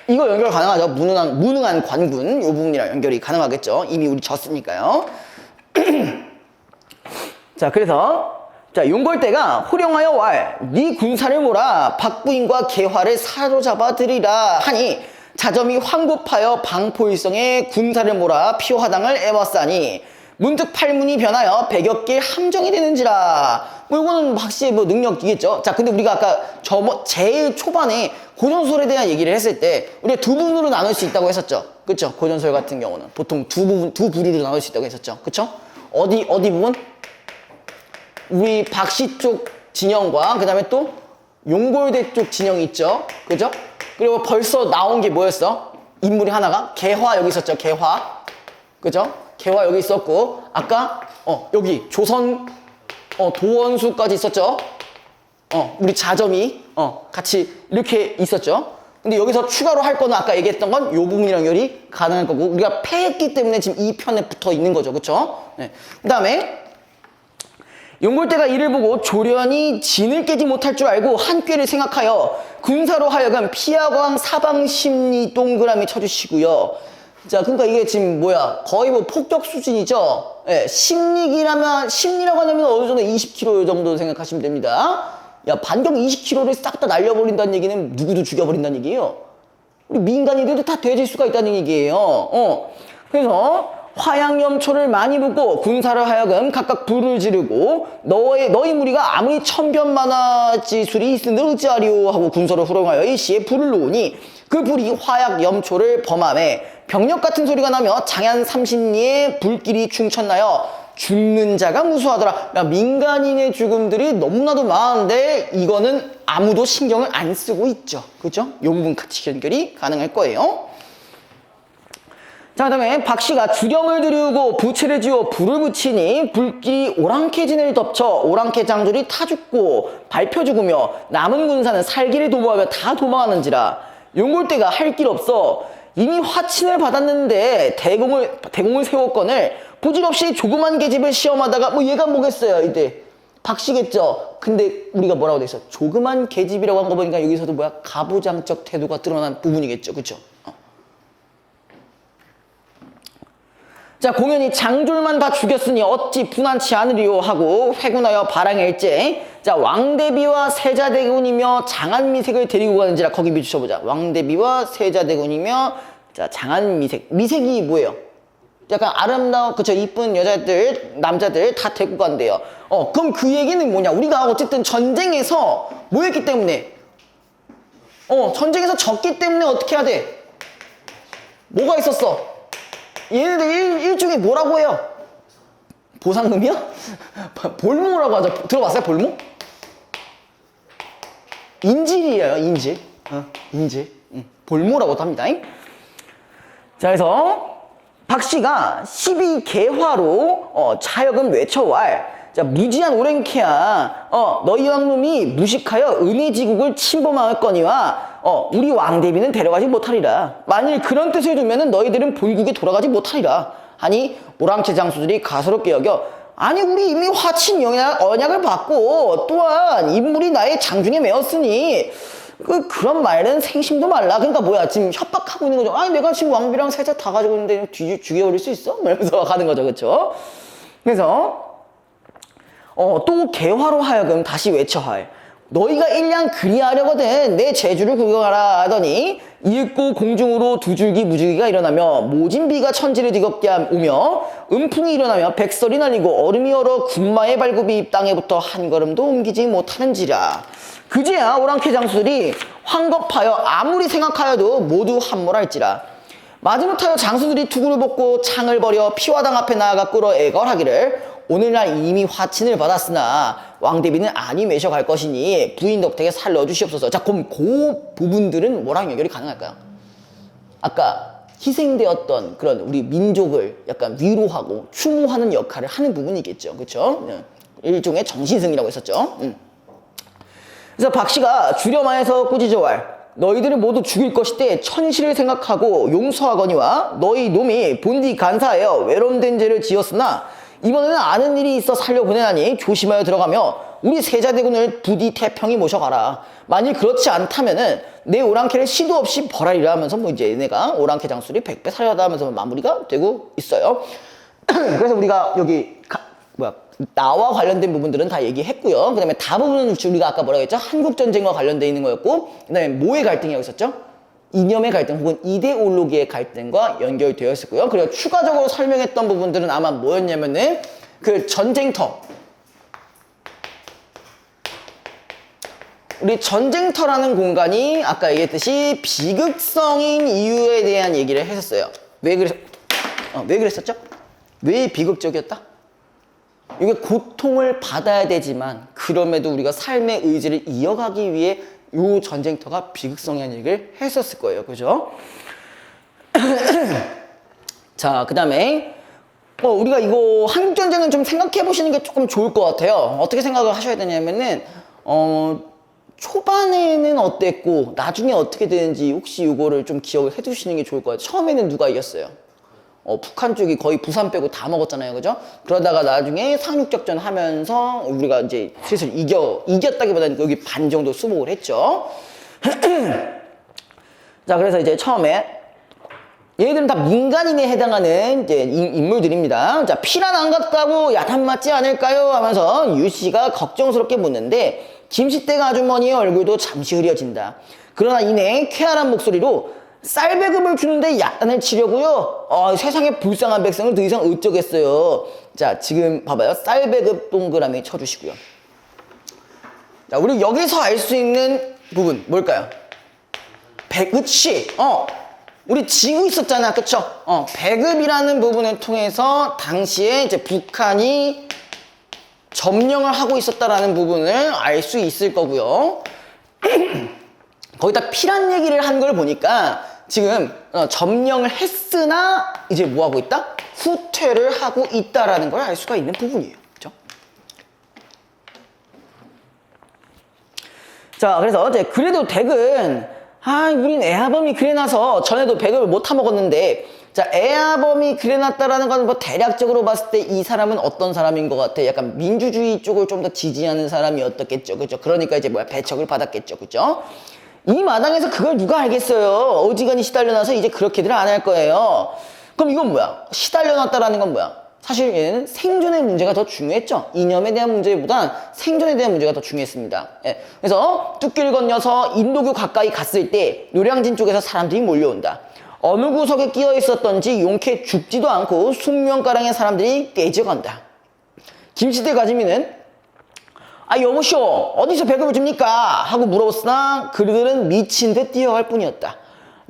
이거 연결 가능하죠. 무능한 관군 이 부분이랑 연결이 가능하겠죠. 이미 우리 졌으니까요. 자, 그래서 자, 용골대가 호령하여 왈 네 군사를 몰아 박부인과 개화를 사로잡아 들이라 하니 자점이 황급하여 방포일성에 군사를 몰아 피호하당을 애워싸니 문득 팔문이 변하여 백여길 함정이 되는지라. 이거는 확실히 능력이겠죠. 자, 근데 우리가 아까 제일 초반에 고전설에 대한 얘기를 했을 때 우리가 두 부분으로 나눌 수 있다고 했었죠. 그쵸? 고전설 같은 경우는 보통 두 부류로 나눌 수 있다고 했었죠. 그쵸? 어디 부분? 우리 박씨 쪽 진영과 그 다음에 또 용골대 쪽 진영이 있죠. 그죠? 그리고 벌써 나온 게 뭐였어? 인물이 하나가 개화 여기 있었죠. 개화. 그죠? 개화 여기 있었고 아까 여기 조선 도원수까지 있었죠. 우리 자점이 같이 이렇게 있었죠. 근데 여기서 추가로 할 거는 아까 얘기했던 건 이 부분이랑 연결이 가능할 거고 우리가 패했기 때문에 지금 이 편에 붙어 있는 거죠. 그쵸? 네. 그 다음에 용골대가 이를 보고 조련이 진을 깨지 못할 줄 알고 한 꾀를 생각하여 군사로 하여금 피하광 사방심리 동그라미 쳐주시고요. 자, 그러니까 이게 지금 거의 폭격 수준이죠. 예, 심리라고 하면 어느 정도 20km 정도 생각하시면 됩니다. 야, 반경 20km를 싹 다 날려버린다는 얘기는 누구도 죽여버린다는 얘기예요. 우리 민간인들도 다 돼질 수가 있다는 얘기예요. 그래서 화양염초를 많이 붓고 군사를 하여금 각각 불을 지르고 너희 무리가 아무리 천변만화지술이 있으니 어찌하리오 하고 군서를 후롱하여 일시에 불을 놓으니 그 불이 화약염초를 범함에 병력 같은 소리가 나며 장ያን 삼십리에 불길이 충천나여 죽는 자가 무수하더라. 야, 민간인의 죽음들이 너무나도 많은데 이거는 아무도 신경을 안 쓰고 있죠. 그죠? 이 부분 같이 연결이 가능할 거예요. 자, 그 다음에 박씨가 주령을 들이우고 부채를 지어 불을 붙이니 불길이 오랑캐진을 덮쳐 오랑캐 장졸이 타 죽고 밟혀 죽으며 남은 군사는 살기를 도모하며 다 도망하는지라. 용골대가 할 길 없어 이미 화친을 받았는데 대공을 세웠거늘 부질없이 조그만 계집을 시험하다가 뭐 얘가 뭐겠어요 이때 박씨겠죠. 근데 우리가 뭐라고 돼 있어? 조그만 계집이라고 한 거 보니까 여기서도 뭐야? 가부장적 태도가 드러난 부분이겠죠. 그쵸? 자, 공연히 장졸만 다 죽였으니 어찌 분한치 않으리요 하고 회군하여 바랑일제. 자, 왕대비와 세자대군이며 장안미색을 데리고 가는지라. 거기 비추셔보자. 왕대비와 세자대군이며 자, 장안미색. 미색이 뭐예요? 약간 아름다운, 그쵸, 이쁜 여자들, 남자들 다 데리고 간대요. 그럼 그 얘기는 뭐냐? 우리가 어쨌든 전쟁에서 뭐 했기 때문에? 전쟁에서 졌기 때문에 어떻게 해야 돼? 뭐가 있었어? 얘네들 일종의 뭐라고 해요? 보상금이요? 볼모라고 하죠. 들어봤어요? 볼모? 인질이에요. 인질. 인질. 볼모라고도 합니다. 자, 그래서 박씨가 12개화로 차여금 외쳐왈. 자, 무지한 오랭캐야. 너희 왕놈이 무식하여 은혜지국을 침범하였거니와 우리 왕대비는 데려가지 못하리라. 만일 그런 뜻을 두면은 너희들은 본국에 돌아가지 못하리라. 아니 오랑캐 장수들이 가소롭게 여겨 아니 우리 이미 화친 언약을 받고 또한 인물이 나의 장중에 매었으니 그런 말은 생심도 말라. 그러니까 뭐야 지금 협박하고 있는 거죠. 아니 내가 지금 왕비랑 세자 다 가지고 있는데 죽여버릴 수 있어? 이러면서 가는 거죠. 그쵸? 그래서 또 개화로 하여금 다시 외쳐할. 너희가 일량 그리하려거든 내 제주를 구경하라 하더니 이윽고 공중으로 두 줄기 무지개가 일어나며 모진비가 천지를 뒤덮게 오며 음풍이 일어나며 백설이 날리고 얼음이 얼어 군마의 발굽이 땅에 붙어 한 걸음도 옮기지 못하는지라. 그제야 오랑캐 장수들이 황급하여 아무리 생각하여도 모두 함몰할지라. 마지못하여 장수들이 투구를 벗고 창을 버려 피화당 앞에 나아가 꿇어 애걸하기를 오늘날 이미 화친을 받았으나 왕대비는 안이 매셔갈 것이니 부인 덕택에 살려 주시옵소서. 자, 그럼 그 부분들은 뭐랑 연결이 가능할까요? 아까 희생되었던 그런 우리 민족을 약간 위로하고 추모하는 역할을 하는 부분이겠죠. 그렇죠? 일종의 정신승이라고 했었죠. 그래서 박씨가 주렴하여서 꾸짖어왈. 너희들을 모두 죽일 것이되 천시를 생각하고 용서하거니와 너희 놈이 본디 간사하여 외로움된 죄를 지었으나 이번에는 아는 일이 있어 살려보내나니 조심하여 들어가며 우리 세자대군을 부디 태평히 모셔가라. 만일 그렇지 않다면은 내 오랑캐를 시도 없이 벌하리라 하면서 뭐 이제 얘네가 오랑캐 장수들이 100배 살려다 하면서 마무리가 되고 있어요. 그래서 우리가 여기 나와 관련된 부분들은 다 얘기했고요. 그 다음에 다부분은 우리가 아까 뭐라고 했죠? 한국전쟁과 관련되어 있는 거였고 그 다음에 뭐의 갈등이라고 했었죠? 이념의 갈등 혹은 이데올로기의 갈등과 연결되어 있었고요. 그리고 추가적으로 설명했던 부분들은 아마 뭐였냐면은 그 전쟁터. 우리 전쟁터라는 공간이 아까 얘기했듯이 비극성인 이유에 대한 얘기를 했었어요. 왜 그랬었죠? 왜 비극적이었다? 이게 고통을 받아야 되지만 그럼에도 우리가 삶의 의지를 이어가기 위해 요 전쟁터가 비극성이라는 얘기를 했었을 거예요. 그죠? 자, 그 다음에 우리가 이거 한국전쟁은 좀 생각해 보시는 게 조금 좋을 것 같아요. 어떻게 생각을 하셔야 되냐면은 초반에는 어땠고 나중에 어떻게 되는지 혹시 이거를 좀 기억을 해 두시는 게 좋을 것 같아요. 처음에는 누가 이겼어요? 북한 쪽이 거의 부산 빼고 다 먹었잖아요. 그죠? 그러다가 나중에 상륙작전 하면서 우리가 이제 슬슬 이겼다기보다는 여기 반 정도 수복을 했죠. 자, 그래서 이제 처음에 얘들은 다 민간인에 해당하는 이제 인물들입니다. 자, 피란 안 갔다고 야단 맞지 않을까요? 하면서 유씨가 걱정스럽게 묻는데 김시댁 아주머니의 얼굴도 잠시 흐려진다. 그러나 이내 쾌활한 목소리로 쌀배급을 주는데 야단을 치려고요. 세상에 불쌍한 백성을 더 이상 어쩌겠어요. 자, 지금 봐봐요. 쌀배급 동그라미 쳐주시고요. 자, 우리 여기서 알 수 있는 부분 뭘까요? 그치? 우리 지고 있었잖아. 그쵸? 배급이라는 부분을 통해서 당시에 이제 북한이 점령을 하고 있었다라는 부분을 알 수 있을 거고요. 거기다 피란 얘기를 한 걸 보니까 지금 점령을 했으나 이제 뭐 하고 있다? 후퇴를 하고 있다라는 걸 알 수가 있는 부분이에요. 그죠? 자, 그래서 이제 그래도 댁은 우린 애아범이 그래놔서 전에도 배급을 못 타먹었는데, 자, 애아범이 그래놨다라는 건 뭐 대략적으로 봤을 때 이 사람은 어떤 사람인 것 같아? 약간 민주주의 쪽을 좀 더 지지하는 사람이었겠죠, 그죠? 그러니까 이제 배척을 받았겠죠, 그죠? 이 마당에서 그걸 누가 알겠어요? 어지간히 시달려놔서 이제 그렇게들 안 할 거예요. 그럼 이건 뭐야? 시달려놨다라는 건 뭐야? 사실 얘는 생존의 문제가 더 중요했죠. 이념에 대한 문제보단 생존에 대한 문제가 더 중요했습니다. 예. 그래서 뚝길을 건너서 인도교 가까이 갔을 때 노량진 쪽에서 사람들이 몰려온다. 어느 구석에 끼어 있었던지 용케 죽지도 않고 숙명가량의 사람들이 깨져간다. 김시대 가지미는 여보쇼 어디서 배급을 줍니까? 하고 물어봤으나 그들은 미친 듯 뛰어갈 뿐이었다.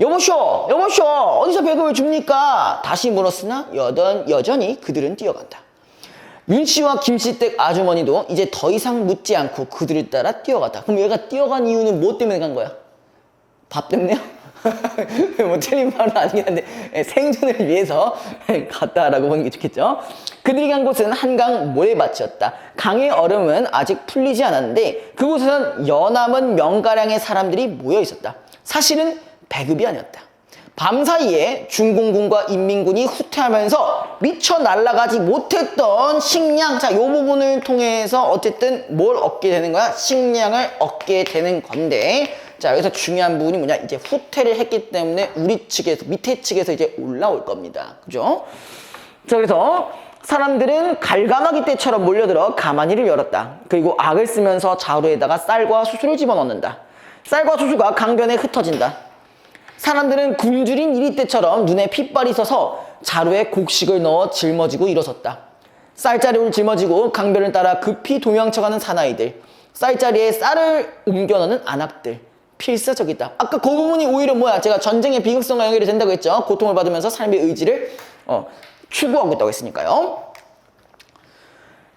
여보쇼 어디서 배급을 줍니까? 다시 물었으나 여전히 그들은 뛰어간다. 윤씨와 김씨댁 아주머니도 이제 더 이상 묻지 않고 그들을 따라 뛰어갔다. 그럼 얘가 뛰어간 이유는 뭐 때문에 간 거야? 밥 때문에요? 뭐 틀린 말은 아니긴 한데 생존을 위해서 갔다라고 보는 게 좋겠죠. 그들이 간 곳은 한강 모래밭이었다. 강의 얼음은 아직 풀리지 않았는데 그곳에선 여남은 명가량의 사람들이 모여 있었다. 사실은 배급이 아니었다. 밤사이에 중공군과 인민군이 후퇴하면서 미처 날아가지 못했던 식량, 자, 요 부분을 통해서 어쨌든 뭘 얻게 되는 거야? 식량을 얻게 되는 건데, 자, 여기서 중요한 부분이 뭐냐? 이제 후퇴를 했기 때문에 우리 측에서, 밑에 측에서 이제 올라올 겁니다. 그죠? 자, 그래서 사람들은 갈가마기 떼처럼 몰려들어 가마니를 열었다. 그리고 악을 쓰면서 자루에다가 쌀과 수수를 집어넣는다. 쌀과 수수가 강변에 흩어진다. 사람들은 굶주린 이리떼처럼 눈에 핏발이 서서 자루에 곡식을 넣어 짊어지고 일어섰다. 쌀자루를 짊어지고 강변을 따라 급히 도망쳐가는 사나이들, 쌀자리에 쌀을 옮겨 넣는 안악들, 필사적이다. 아까 그 부분이 오히려 뭐야? 제가 전쟁의 비극성과 연결이 된다고 했죠. 고통을 받으면서 삶의 의지를 추구하고 있다고 했으니까요.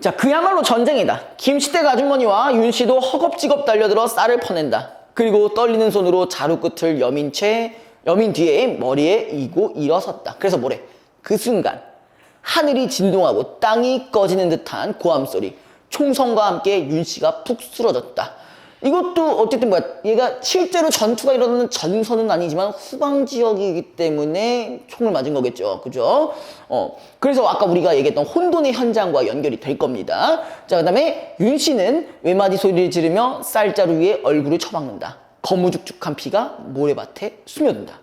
자, 그야말로 전쟁이다. 김시댁 아주머니와 윤씨도 허겁지겁 달려들어 쌀을 퍼낸다. 그리고 떨리는 손으로 자루 끝을 여민 뒤에 머리에 이고 일어섰다. 그래서 뭐래? 그 순간 하늘이 진동하고 땅이 꺼지는 듯한 고함소리, 총성과 함께 윤씨가 푹 쓰러졌다. 이것도 어쨌든 뭐야, 얘가 실제로 전투가 일어나는 전선은 아니지만 후방 지역이기 때문에 총을 맞은 거겠죠. 그죠? 그래서 아까 우리가 얘기했던 혼돈의 현장과 연결이 될 겁니다. 자, 그 다음에 윤 씨는 외마디 소리를 지르며 쌀자루 위에 얼굴을 처박는다. 거무죽죽한 피가 모래밭에 스며든다.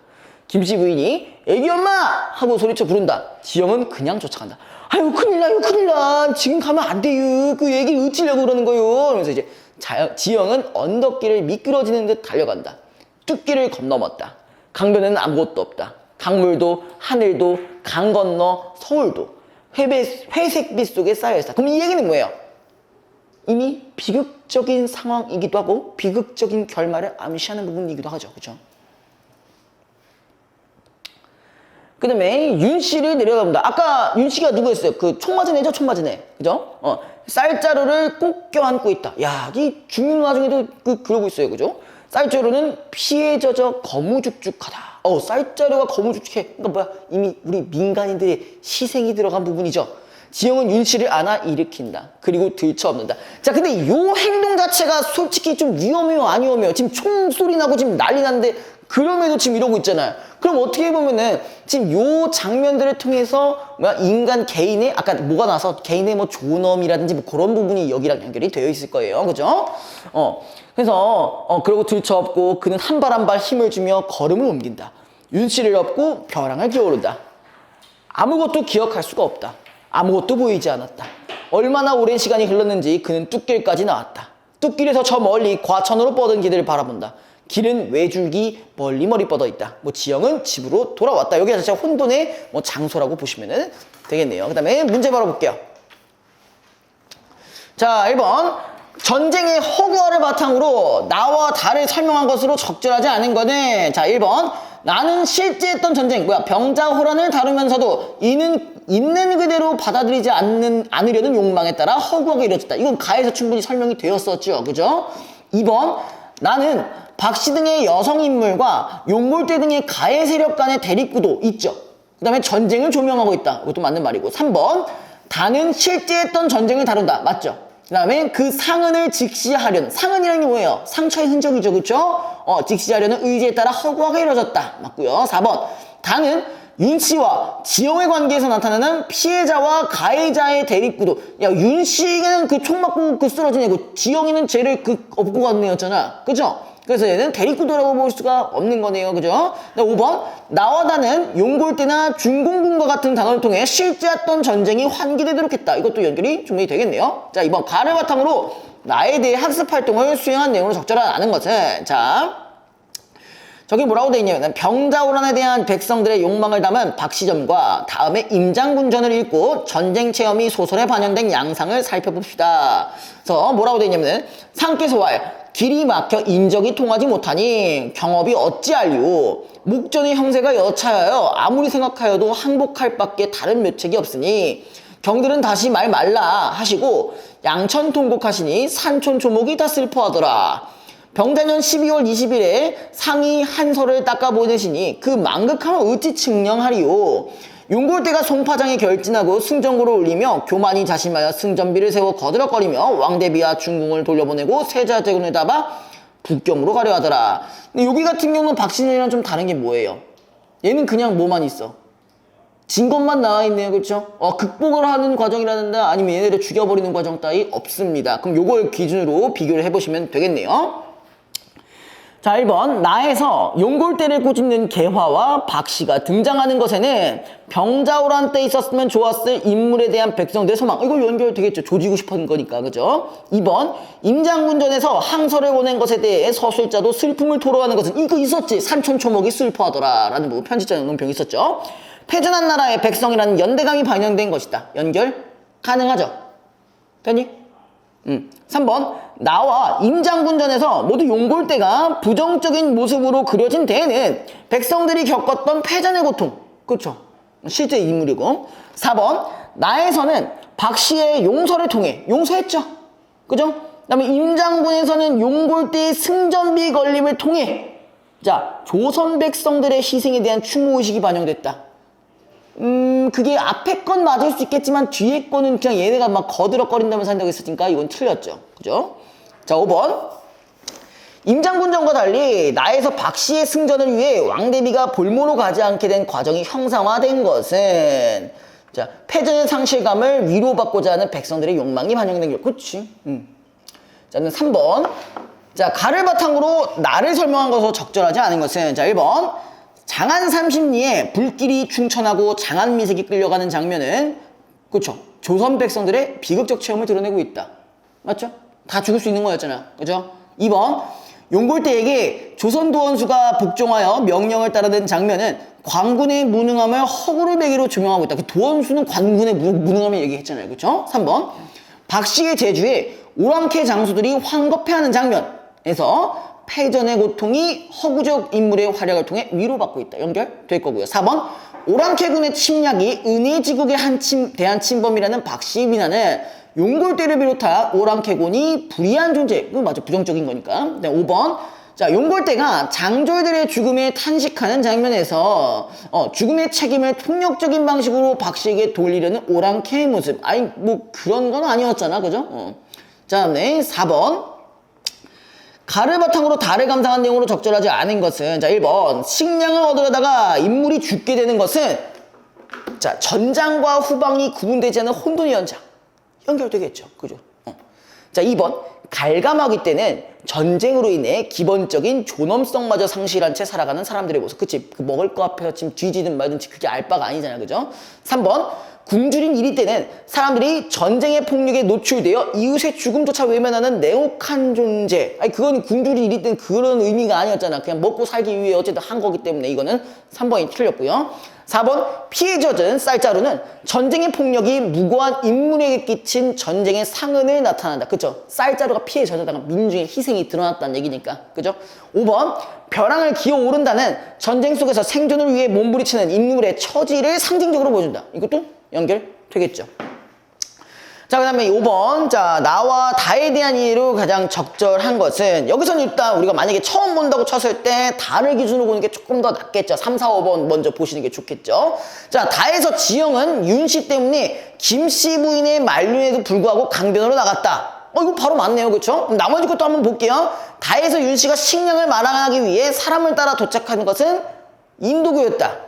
김씨 부인이 애기 엄마! 하고 소리쳐 부른다. 지영은 그냥 쫓아간다. 아유, 큰일 나요, 큰일 나. 지금 가면 안 돼요. 그 애기를 어찌려고 그러는 거예요. 그러면서 이제 지영은 언덕길을 미끄러지는 듯 달려간다. 뚝길을 건너었다. 강변에는 아무것도 없다. 강물도 하늘도 강 건너 서울도 회색빛 속에 쌓여있다. 그럼 이 얘기는 뭐예요? 이미 비극적인 상황이기도 하고 비극적인 결말을 암시하는 부분이기도 하죠. 그죠? 그 다음에 윤 씨를 내려가본다. 아까 윤 씨가 누구였어요? 그 총 맞은 애죠? 총 맞은 애. 그죠? 쌀자루를 꼭 껴안고 있다. 야, 이 죽는 와중에도 그러고 있어요. 그죠? 쌀자루는 피에 젖어 거무죽죽하다. 쌀자루가 거무죽죽해. 그러니까 뭐야? 이미 우리 민간인들의 희생이 들어간 부분이죠. 지영은 윤 씨를 안아 일으킨다. 그리고 들쳐업는다. 자, 근데 요 행동 자체가 솔직히 좀 위험해요? 안 위험해요? 지금 총소리 나고 지금 난리 났는데 그럼에도 지금 이러고 있잖아요. 그럼 어떻게 보면은 지금 요 장면들을 통해서 뭐야, 인간 개인의 아까 뭐가 나서 개인의 뭐 존엄이라든지 뭐 그런 부분이 여기랑 연결이 되어 있을 거예요. 그죠? 그래서 그리고 들쳐업고 그는 한 발 한 발 힘을 주며 걸음을 옮긴다. 윤 씨를 업고 벼랑을 기어오른다. 아무것도 기억할 수가 없다. 아무것도 보이지 않았다. 얼마나 오랜 시간이 흘렀는지 그는 뚝길까지 나왔다. 뚝길에서 저 멀리 과천으로 뻗은 길을 바라본다. 길은 외줄기 멀리 뻗어 있다. 뭐 지영은 집으로 돌아왔다. 여기가 진짜 혼돈의 뭐 장소라고 보시면 되겠네요. 그 다음에 문제 바로 볼게요. 자, 1번. 전쟁의 허구화를 바탕으로 나와 달을 설명한 것으로 적절하지 않은 거는, 자, 1번. 나는 실제 했던 전쟁, 병자호란을 다루면서도 이는 있는 그대로 받아들이지 않으려는 욕망에 따라 허구하게 이루어졌다. 이건 가에서 충분히 설명이 되었었죠. 그죠? 2번. 나는 박씨 등의 여성 인물과 용골대 등의 가해 세력 간의 대립구도 있죠. 그 다음에 전쟁을 조명하고 있다. 이것도 맞는 말이고. 3번. 다는 실제 했던 전쟁을 다룬다. 맞죠? 그 다음에 그 상흔을 직시하려는, 상흔이라는 게 뭐예요? 상처의 흔적이죠. 그쵸? 직시하려는 의지에 따라 허구하게 이루어졌다. 맞고요. 4번. 다는 윤씨와 지영의 관계에서 나타나는 피해자와 가해자의 대립구도. 야, 윤씨는 그 총 맞고 그 쓰러진 애고, 지영이는 쟤를 업고 간 애였잖아. 그죠? 그래서 얘는 대립구도라고 볼 수가 없는 거네요. 그죠? 5번. 나와 나는 용골대나 중공군과 같은 단어를 통해 실제 했던 전쟁이 환기되도록 했다. 이것도 연결이 충분히 되겠네요. 자, 2번. 가를 바탕으로 나에 대해 학습 활동을 수행한 내용으로 적절하지 않은 것은, 자, 저기 뭐라고 돼 있냐면 병자호란에 대한 백성들의 욕망을 담은 박시점과 다음에 임장군전을 읽고 전쟁 체험이 소설에 반영된 양상을 살펴봅시다. 그래서 뭐라고 돼 있냐면 상께서왈 길이 막혀 인적이 통하지 못하니 경업이 어찌할요. 목전의 형세가 여차하여 아무리 생각하여도 항복할 밖에 다른 묘책이 없으니 경들은 다시 말 말라 하시고 양천통곡하시니 산촌초목이 다 슬퍼하더라. 병자년 12월 20일에 상이 한서를 닦아 보내시니 그 망극함을 어찌 측량하리요. 용골대가 송파장에 결진하고 승전고를 올리며 교만이 자심하여 승전비를 세워 거드럭거리며 왕대비와 중궁을 돌려보내고 세자제군을 잡아 북경으로 가려 하더라. 근데 여기 같은 경우는 박신영이랑 좀 다른 게 뭐예요? 얘는 그냥 뭐만 있어? 진 것만 나와 있네요. 그렇죠? 극복을 하는 과정이라든가 아니면 얘네를 죽여버리는 과정 따위 없습니다. 그럼 요걸 기준으로 비교를 해보시면 되겠네요. 자, 1번. 나에서 용골대를 꼬집는 개화와 박씨가 등장하는 것에는 병자호란 때 있었으면 좋았을 인물에 대한 백성들의 소망. 이거 연결되겠죠. 조지고 싶은 거니까. 그죠? 2번. 임장군전에서 항서를 보낸 것에 대해 서술자도 슬픔을 토로하는 것은 이거 있었지. 산촌초목이 슬퍼하더라. 라는 뭐 편집자 논평이 있었죠. 패전한 나라의 백성이라는 연대감이 반영된 것이다. 연결 가능하죠? 됐니? 3번. 나와 임장군전에서 모두 용골대가 부정적인 모습으로 그려진 데에는 백성들이 겪었던 패전의 고통. 그렇죠? 실제 인물이고. 4번. 나에서는 박씨의 용서를 통해 용서했죠. 그죠? 그 다음에 임장군에서는 용골대의 승전비 걸림을 통해 자, 조선 백성들의 희생에 대한 추모의식이 반영됐다. 그게 앞에 건 맞을 수 있겠지만 뒤에 거는 그냥 얘네가 막 거드럭거린다면서 한다고 했으니까 이건 틀렸죠. 그죠? 자, 5번. 임장군전과 달리 나에서 박씨의 승전을 위해 왕대비가 볼모로 가지 않게 된 과정이 형상화된 것은 자, 패전의 상실감을 위로받고자 하는 백성들의 욕망이 반영된 게 그렇지. 자, 3번. 자, 가를 바탕으로 나를 설명한 것으로 적절하지 않은 것은 자, 1번. 장안 30리에 불길이 충천하고 장안미색이 끌려가는 장면은 그렇죠. 조선 백성들의 비극적 체험을 드러내고 있다. 맞죠? 다 죽을 수 있는 거였잖아. 그죠? 2번. 용골대에게 조선 도원수가 복종하여 명령을 따르는 장면은 관군의 무능함을 허구를 매개로 조명하고 있다. 그 도원수는 관군의 무능함을 얘기했잖아요. 그죠? 3번. 박씨의 제주에 오랑캐 장수들이 황급해하는 장면에서 패전의 고통이 허구적 인물의 활약을 통해 위로받고 있다. 연결될 거고요. 4번. 오랑캐군의 침략이 은혜지국에 대한 침범이라는 박씨의 비난을 용골대를 비롯한 오랑캐군이 불의한 존재. 그건 맞아. 부정적인 거니까. 5번. 자, 용골대가 장졸들의 죽음에 탄식하는 장면에서 죽음의 책임을 폭력적인 방식으로 박씨에게 돌리려는 오랑캐의 모습. 아니 뭐 그런 건 아니었잖아. 그죠? 자, 네. 4번. 가를 바탕으로 달을 감상한 내용으로 적절하지 않은 것은 자, 1번. 식량을 얻으려다가 인물이 죽게 되는 것은 자, 전장과 후방이 구분되지 않은 혼돈의 현장. 연결되겠죠. 그죠? 자, 2번. 갈감하기 때는 전쟁으로 인해 기본적인 존엄성마저 상실한 채 살아가는 사람들의 모습. 그치? 그 먹을 거 앞에서 지금 뒤지든 말든지 그게 알 바가 아니잖아. 그죠? 3번. 굶주린 이리 때는 사람들이 전쟁의 폭력에 노출되어 이웃의 죽음조차 외면하는 냉혹한 존재. 아니, 그건 굶주린 이리 때는 그런 의미가 아니었잖아. 그냥 먹고 살기 위해 어쨌든 한 거기 때문에 이거는 3번이 틀렸고요. 4번. 피해 젖은 쌀자루는 전쟁의 폭력이 무고한 인물에게 끼친 전쟁의 상흔을 나타난다. 그쵸? 쌀자루가 피해 젖었다가 민중의 희생이 드러났다는 얘기니까. 그죠? 5번. 벼랑을 기어오른다는 전쟁 속에서 생존을 위해 몸부리치는 인물의 처지를 상징적으로 보여준다. 이것도 연결되겠죠. 자, 그 다음에 5번. 자, 나와 다에 대한 이해로 가장 적절한 것은, 여기서는 일단 우리가 만약에 처음 본다고 쳤을 때 다를 기준으로 보는 게 조금 더 낫겠죠. 3, 4, 5번 먼저 보시는 게 좋겠죠. 자, 다에서 지영은 윤 씨 때문에 김 씨 부인의 만류에도 불구하고 강변으로 나갔다. 이거 바로 맞네요. 그쵸? 나머지 것도 한번 볼게요. 다에서 윤 씨가 식량을 마련하기 위해 사람을 따라 도착하는 것은 인도교였다.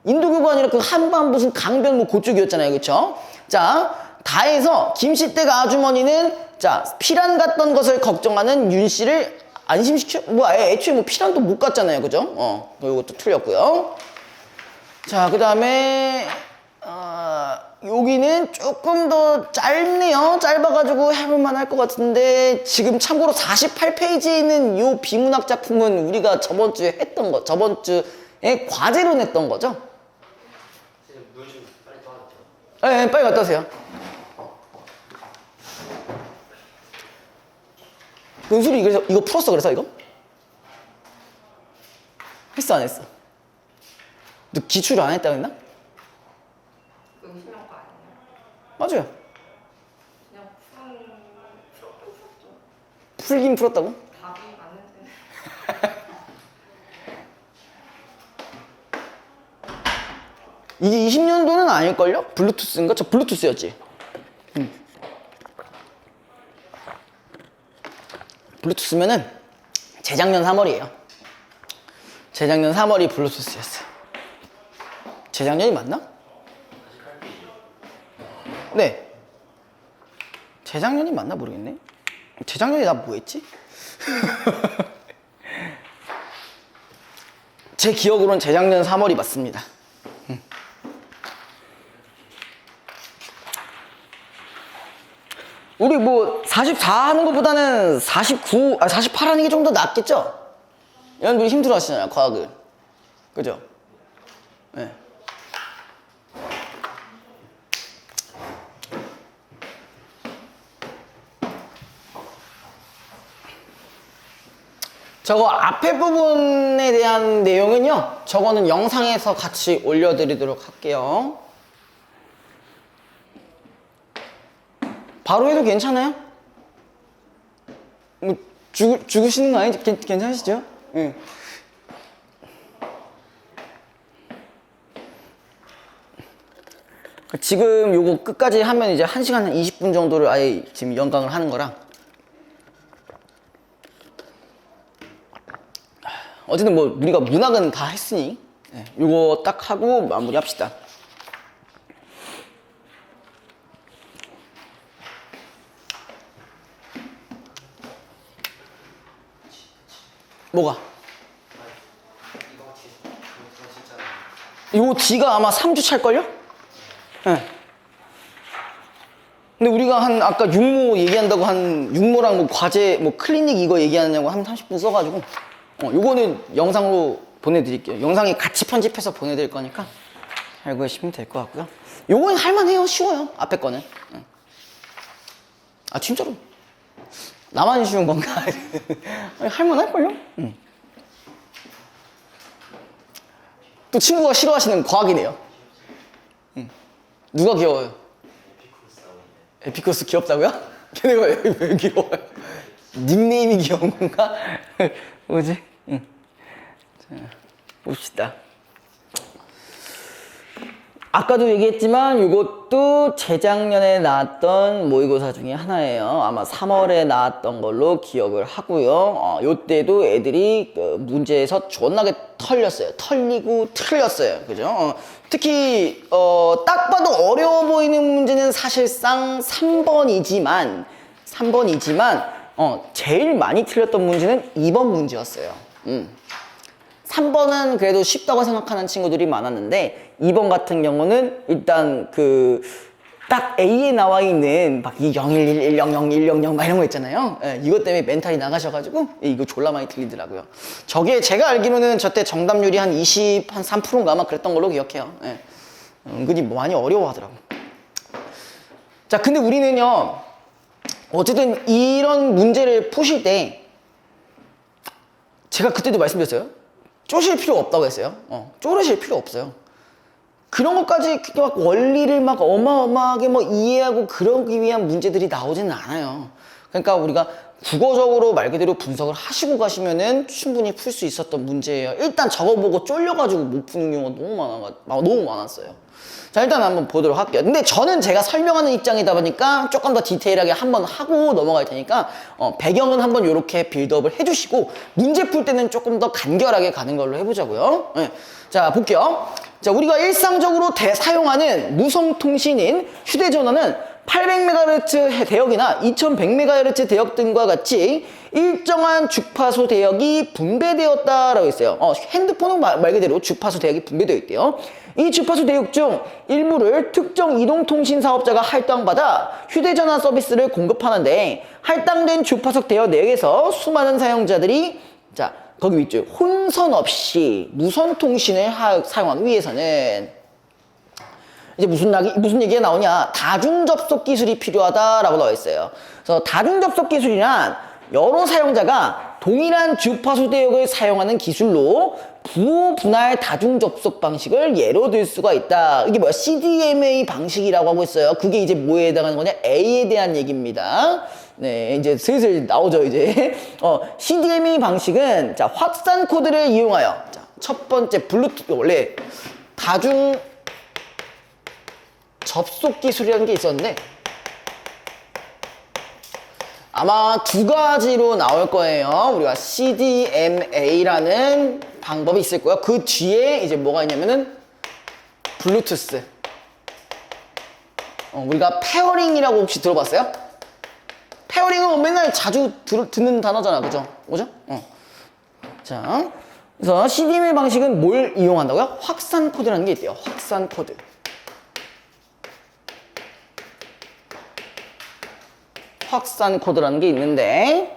인도교가 아니라 그 한반 무슨 강변 뭐 그쪽이었잖아요. 그쵸? 자, 다에서 김씨 댁 아주머니는 자, 피란 갔던 것을 걱정하는 윤 씨를 안심시켜? 애초에 뭐 피란도 못 갔잖아요. 그죠? 이것도 틀렸고요. 자, 그 다음에 여기는 조금 더 짧네요. 짧아가지고 해볼만 할 것 같은데, 지금 참고로 48페이지에 있는 이 비문학 작품은 우리가 저번 주에 했던 거, 저번 주에 과제로 냈던 거죠? 네, 빨리 갖다 오세요. 은술이 그래서 이거 풀었어. 그래서 이거? 했어 안 했어? 너 기출을 안 했다 그랬나? 그거 실력가 아니에요? 맞아요. 그냥 풀었죠. 풀긴 풀었다고? 답이 맞는데. 이게 20년도는 아닐걸요? 블루투스인가? 저 블루투스였지. 블루투스면은 재작년 3월이에요. 재작년 3월이 블루투스였어요. 재작년이 맞나? 네. 재작년이 맞나 모르겠네. 재작년에 나 뭐 했지? 제 기억으로는 재작년 3월이 맞습니다. 우리 뭐 44 하는 것보다는 48 하는 게 좀 더 낫겠죠? 여러분들이 힘들어 하시잖아요, 과학을. 그죠? 네. 저거 앞에 부분에 대한 내용은요, 저거는 영상에서 같이 올려드리도록 할게요. 바로 해도 괜찮아요? 뭐 죽으시는 거 아니죠? 괜찮으시죠? 응. 지금 요거 끝까지 하면 이제 1시간 20분 정도를 아예 지금 연강을 하는 거라. 어쨌든 뭐 우리가 문학은 다 했으니 요거 딱 하고 마무리 합시다. 뭐가? 이거 D가 아마 3주 찰걸요? 네. 근데 우리가 아까 육모 얘기한다고 육모랑 뭐 과제, 뭐 클리닉 이거 얘기하느냐고 한 30분 써가지고, 요거는 영상으로 보내드릴게요. 영상에 같이 편집해서 보내드릴 거니까 알고 계시면 될 것 같고요. 요건 할만해요. 쉬워요. 앞에 거는. 아, 진짜로. 나만 쉬운 건가? 할만할걸요? 또 친구가 싫어하시는 과학이네요. 누가 귀여워요? 에피쿠스 귀엽다고요? 걔네가 왜 귀여워요? 닉네임이 귀여운 건가? 뭐지? 자, 봅시다. 아까도 얘기했지만 이것도 재작년에 나왔던 모의고사 중에 하나예요. 아마 3월에 나왔던 걸로 기억을 하고요. 요때도 애들이 그 문제에서 존나게 털렸어요. 털리고 틀렸어요. 그죠? 특히 딱 봐도 어려워 보이는 문제는 사실상 3번이지만 제일 많이 틀렸던 문제는 2번 문제였어요. 3번은 그래도 쉽다고 생각하는 친구들이 많았는데 2번 같은 경우는 일단 딱 A에 나와 있는 막 011, 100, 100 막 이런 거 있잖아요. 예, 이것 때문에 멘탈이 나가셔가지고 이거 졸라 많이 틀리더라고요. 저게 제가 알기로는 저때 정답률이 한 3%인가 아마 그랬던 걸로 기억해요. 예. 은근히 많이 어려워하더라고요. 자, 근데 우리는요, 어쨌든 이런 문제를 푸실 때 제가 그때도 말씀드렸어요. 쪼실 필요가 없다고 했어요. 쪼르실 필요 없어요. 그런 것까지 막 원리를 막 어마어마하게 뭐 이해하고 그러기 위한 문제들이 나오지는 않아요. 그러니까 우리가 국어적으로 말 그대로 분석을 하시고 가시면은 충분히 풀 수 있었던 문제예요. 일단 저거 보고 쫄려가지고 못 푸는 경우가 너무 많았어요. 자, 일단 한번 보도록 할게요. 근데 저는 제가 설명하는 입장이다 보니까 조금 더 디테일하게 한번 하고 넘어갈 테니까 배경은 한번 이렇게 빌드업을 해주시고 문제 풀 때는 조금 더 간결하게 가는 걸로 해보자고요. 네. 자, 볼게요. 자, 우리가 일상적으로 사용하는 무선통신인 휴대전화는 800MHz 대역이나 2100MHz 대역 등과 같이 일정한 주파수 대역이 분배되었다라고 있어요. 핸드폰은 말 그대로 주파수 대역이 분배되어 있대요. 이 주파수 대역 중 일부를 특정 이동통신 사업자가 할당받아 휴대전화 서비스를 공급하는데 할당된 주파수 대역 내에서 수많은 사용자들이 자, 거기 위쪽 혼선 없이 무선 통신을 사용하기 위해서는 이제 무슨 얘기가 나오냐? 다중 접속 기술이 필요하다라고 나와 있어요. 그래서 다중 접속 기술이란 여러 사용자가 동일한 주파수 대역을 사용하는 기술로 부호 분할 다중 접속 방식을 예로 들 수가 있다. 이게 뭐야? CDMA 방식이라고 하고 있어요. 그게 이제 뭐에 해당하는 거냐? A에 대한 얘기입니다. 네, 이제 슬슬 나오죠, 이제. CDMA 방식은, 자, 확산 코드를 이용하여, 자, 첫 번째, 블루투스, 원래 다중 접속 기술이라는 게 있었는데, 아마 두 가지로 나올 거예요. 우리가 CDMA라는 방법이 있을 거예요. 그 뒤에 이제 뭐가 있냐면은, 블루투스. 우리가 페어링이라고 혹시 들어봤어요? 페어링은 맨날 자주 듣는 단어잖아, 그죠? 자, 그래서 CDMA 방식은 뭘 이용한다고요? 확산 코드라는 게 있대요. 확산 코드. 확산 코드라는 게 있는데,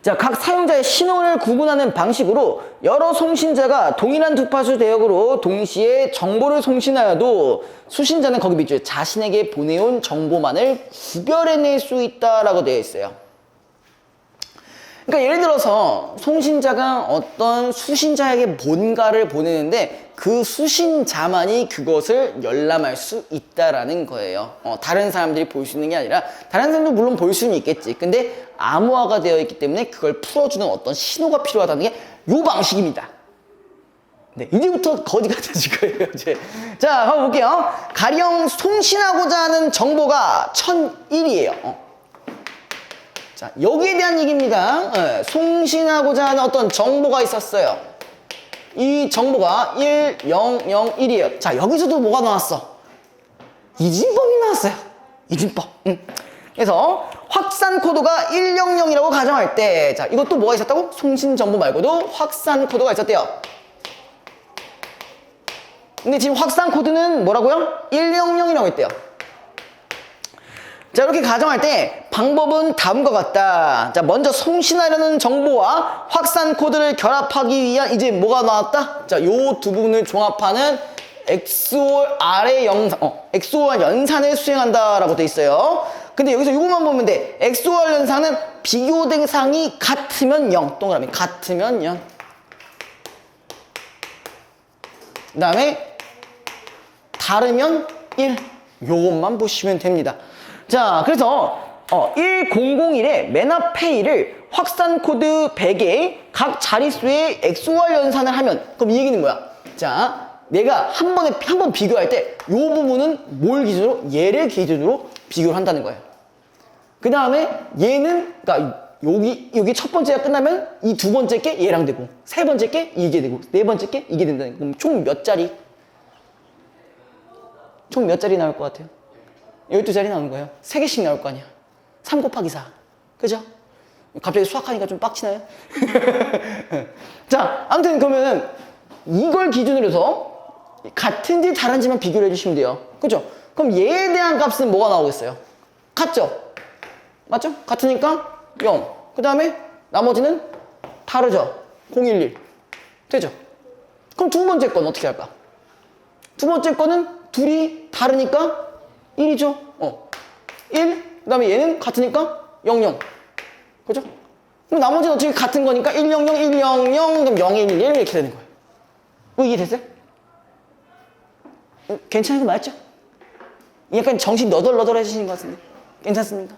자, 각 사용자의 신호를 구분하는 방식으로 여러 송신자가 동일한 주파수 대역으로 동시에 정보를 송신하여도 수신자는 거기 밑줄 자신에게 보내온 정보만을 구별해낼 수 있다라고 되어 있어요. 그러니까 예를 들어서 송신자가 어떤 수신자에게 뭔가를 보내는데 그 수신자만이 그것을 열람할 수 있다라는 거예요. 다른 사람들이 볼 수 있는 게 아니라 다른 사람도 물론 볼 수는 있겠지. 근데 암호화가 되어 있기 때문에 그걸 풀어주는 어떤 신호가 필요하다는 게 요 방식입니다. 네, 이제부터 거지 같아질 거예요, 이제. 자, 한번 볼게요. 가령 송신하고자 하는 정보가 1001이에요. 자, 여기에 대한 얘기입니다. 네, 송신하고자 하는 어떤 정보가 있었어요. 이 정보가 1001이에요. 자, 여기서도 뭐가 나왔어? 이진법이 나왔어요. 이진법. 그래서 확산 코드가 100이라고 가정할 때, 자, 이것도 뭐가 있었다고? 송신 정보 말고도 확산 코드가 있었대요. 근데 지금 확산 코드는 뭐라고요? 100이라고 했대요. 자, 이렇게 가정할 때 방법은 다음과 같다. 자, 먼저 송신하려는 정보와 확산 코드를 결합하기 위한 이제 뭐가 나왔다? 자, 요 두 부분을 종합하는 XOR의 XOR 연산을 수행한다라고 돼 있어요. 근데 여기서 이것만 보면 돼. XOR 연산은 비교 대상이 같으면 0, 동그라미 같으면 0. 그 다음에 다르면 1. 요것만 보시면 됩니다. 자, 그래서 1001의 맨 앞에 1을 확산 코드 100에 각 자릿수의 XOR 연산을 하면 그럼 이 얘기는 뭐야? 자, 내가 한 번 비교할 때 이 부분은 뭘 기준으로? 얘를 기준으로 비교를 한다는 거예요. 그 다음에 얘는 그러니까 여기 첫 번째가 끝나면 이 두 번째 게 얘랑 되고 세 번째 게 이게 되고 네 번째 게 이게 된다는 거예요. 그럼 총 몇 자리? 총 몇 자리 나올 것 같아요? 12자리 나오는 거예요. 3개씩 나올 거 아니야. 3 곱하기 4. 그죠? 갑자기 수학하니까 좀 빡치나요? 자, 아무튼 그러면은 이걸 기준으로 해서 같은지 다른지만 비교를 해주시면 돼요. 그죠? 그럼 얘에 대한 값은 뭐가 나오겠어요? 같죠? 맞죠? 같으니까 0. 그 다음에 나머지는 다르죠? 0, 1, 1. 되죠? 그럼 두 번째 건 어떻게 할까? 두 번째 거는 둘이 다르니까 1이죠? 1. 그 다음에 얘는 같으니까 0, 0. 그죠? 그럼 나머지는 어차피 같은 거니까 1, 0, 0, 1, 0, 0, 그럼 0, 1, 1 이렇게 되는 거예요. 뭐 이해됐어요? 괜찮은 거 맞죠? 약간 정신 너덜너덜해지시는 것 같은데 괜찮습니까?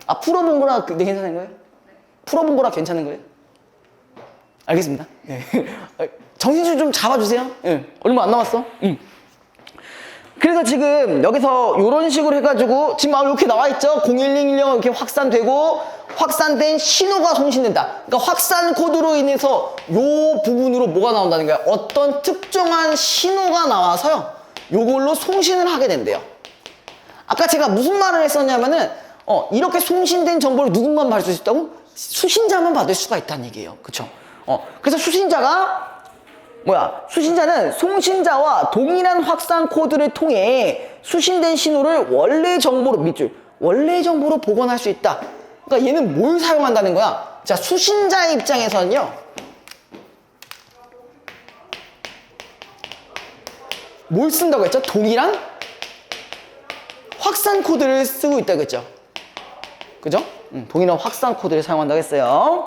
아, 풀어본 거라 괜찮은 거예요? 풀어본 거라 괜찮은 거예요? 알겠습니다. 네. 정신 좀 잡아주세요. 네. 얼마 안 남았어. 그래서 지금 여기서 이런 식으로 해가지고 지금 이렇게 나와 있죠. 01010 이렇게 확산되고 확산된 신호가 송신된다. 그러니까 확산 코드로 인해서 이 부분으로 뭐가 나온다는 거야? 어떤 특정한 신호가 나와서요. 요걸로 송신을 하게 된대요. 아까 제가 무슨 말을 했었냐면은 이렇게 송신된 정보를 누군가만 받을 수 있다고? 수신자만 받을 수가 있다는 얘기예요. 그쵸? 그래서 수신자는 송신자와 동일한 확산 코드를 통해 수신된 신호를 원래 정보로 원래 정보로 복원할 수 있다. 그러니까 얘는 뭘 사용한다는 거야? 자, 수신자의 입장에서는요. 뭘 쓴다고 했죠? 동일한 확산 코드를 쓰고 있다고 했죠. 그죠? 동일한 확산 코드를 사용한다고 했어요.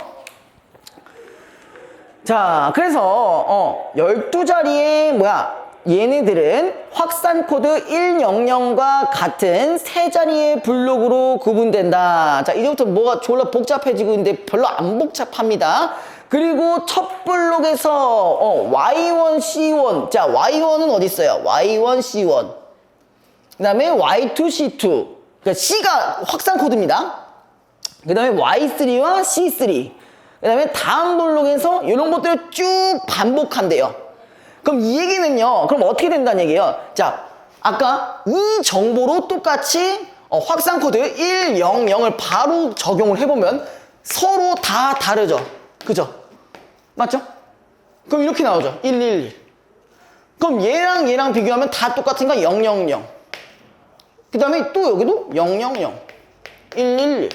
자, 그래서 12자리의 얘네들은 확산 코드 100과 같은 세 자리의 블록으로 구분된다. 자, 이제부터 뭐가 졸라 복잡해지고 있는데 별로 안 복잡합니다. 그리고 첫 블록에서 Y1, C1. 자, Y1은 어디 있어요? Y1, C1. 그 다음에 Y2, C2. 그러니까 C가 확산 코드입니다. 그 다음에 Y3와 C3. 그 다음에 다음 블록에서 이런 것들을 쭉 반복한대요. 그럼 이 얘기는요, 그럼 어떻게 된다는 얘기예요? 자, 아까 이 정보로 똑같이 확산 코드 1, 0, 0을 바로 적용을 해보면 서로 다 다르죠. 그죠? 맞죠? 그럼 이렇게 나오죠. 1, 1, 1. 그럼 얘랑 비교하면 다 똑같은 거 0, 0, 0. 그 다음에 또 여기도 0, 0, 0. 1, 1, 1.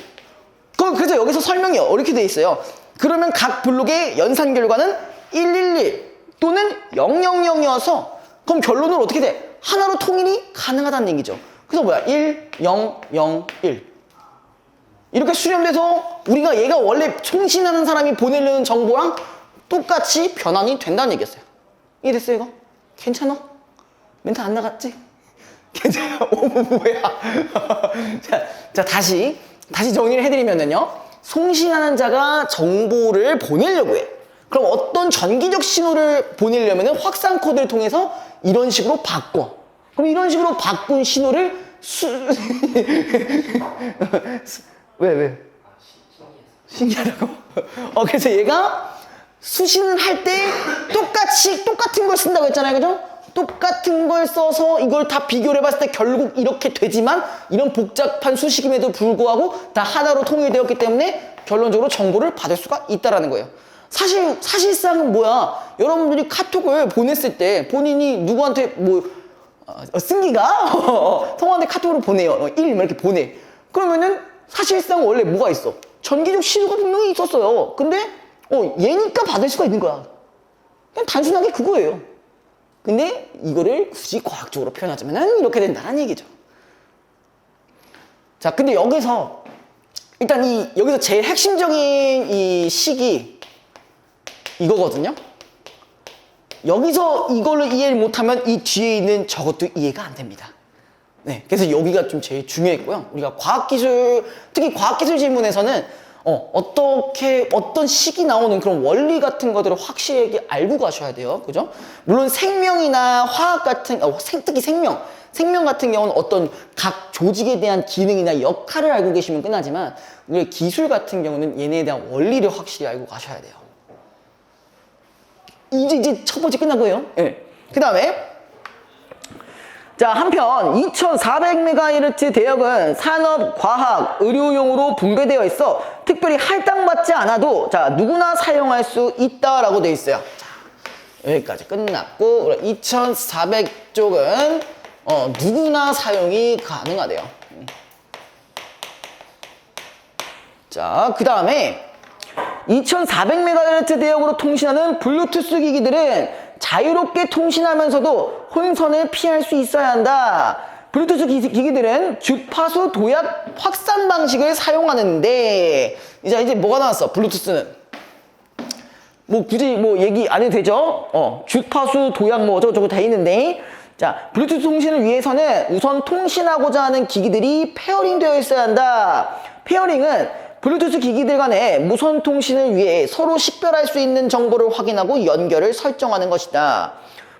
그래서 여기서 설명이 이렇게 돼 있어요. 그러면 각 블록의 연산 결과는 111 또는 000이어서 그럼 결론은 어떻게 돼? 하나로 통일이 가능하다는 얘기죠. 그래서 1, 0, 0, 1 이렇게 수렴돼서 우리가 얘가 원래 송신하는 사람이 보내려는 정보랑 똑같이 변환이 된다는 얘기였어요. 이해됐어요 이거? 괜찮아? 멘트 안 나갔지? 괜찮아? 뭐야? 자, 다시 정리를 해드리면은요. 송신하는 자가 정보를 보내려고 해. 그럼 어떤 전기적 신호를 보내려면 확산 코드를 통해서 이런 식으로 바꿔. 그럼 이런 식으로 바꾼 신호를 왜? 신기하다고? 그래서 얘가 수신을 할 때 똑같은 걸 쓴다고 했잖아요. 그죠? 똑같은 걸 써서 이걸 다 비교를 해봤을 때 결국 이렇게 되지만 이런 복잡한 수식임에도 불구하고 다 하나로 통일되었기 때문에 결론적으로 정보를 받을 수가 있다라는 거예요. 사실상은 여러분들이 카톡을 보냈을 때 본인이 누구한테 승기가 성우한테 카톡으로 보내요. 1 이렇게 보내. 그러면은 사실상 원래 뭐가 있어? 전기적 신호가 분명히 있었어요. 근데 얘니까 받을 수가 있는 거야. 그냥 단순하게 그거예요. 근데 이거를 굳이 과학적으로 표현하자면 이렇게 된다는 얘기죠. 자, 근데 여기서 일단 여기서 제일 핵심적인 이 식이 이거거든요. 여기서 이걸로 이해를 못하면 이 뒤에 있는 저것도 이해가 안 됩니다. 네, 그래서 여기가 좀 제일 중요했고요. 우리가 과학기술, 특히 과학기술 질문에서는 어떤 식이 나오는 그런 원리 같은 것들을 확실하게 알고 가셔야 돼요. 그죠? 물론 생명이나 화학 같은, 특히 생명 같은 경우는 어떤 각 조직에 대한 기능이나 역할을 알고 계시면 끝나지만, 우리 기술 같은 경우는 얘네에 대한 원리를 확실히 알고 가셔야 돼요. 이제 첫 번째 끝나고요. 네. 그 다음에, 자, 한편 2400MHz 대역은 산업, 과학, 의료용으로 분배되어 있어 특별히 할당받지 않아도 자, 누구나 사용할 수 있다라고 되어 있어요. 자, 여기까지 끝났고 2400쪽은 누구나 사용이 가능하대요. 자, 그 다음에 2400MHz 대역으로 통신하는 블루투스 기기들은 자유롭게 통신하면서도 혼선을 피할 수 있어야 한다. 블루투스 기기들은 주파수 도약 확산 방식을 사용하는데 이제 뭐가 나왔어? 블루투스는 뭐 굳이 뭐 얘기 안 해도 되죠? 주파수 도약 뭐 어쩌고저쩌고 다 있는데 자, 블루투스 통신을 위해서는 우선 통신하고자 하는 기기들이 페어링 되어 있어야 한다. 페어링은 블루투스 기기들 간의 무선 통신을 위해 서로 식별할 수 있는 정보를 확인하고 연결을 설정하는 것이다.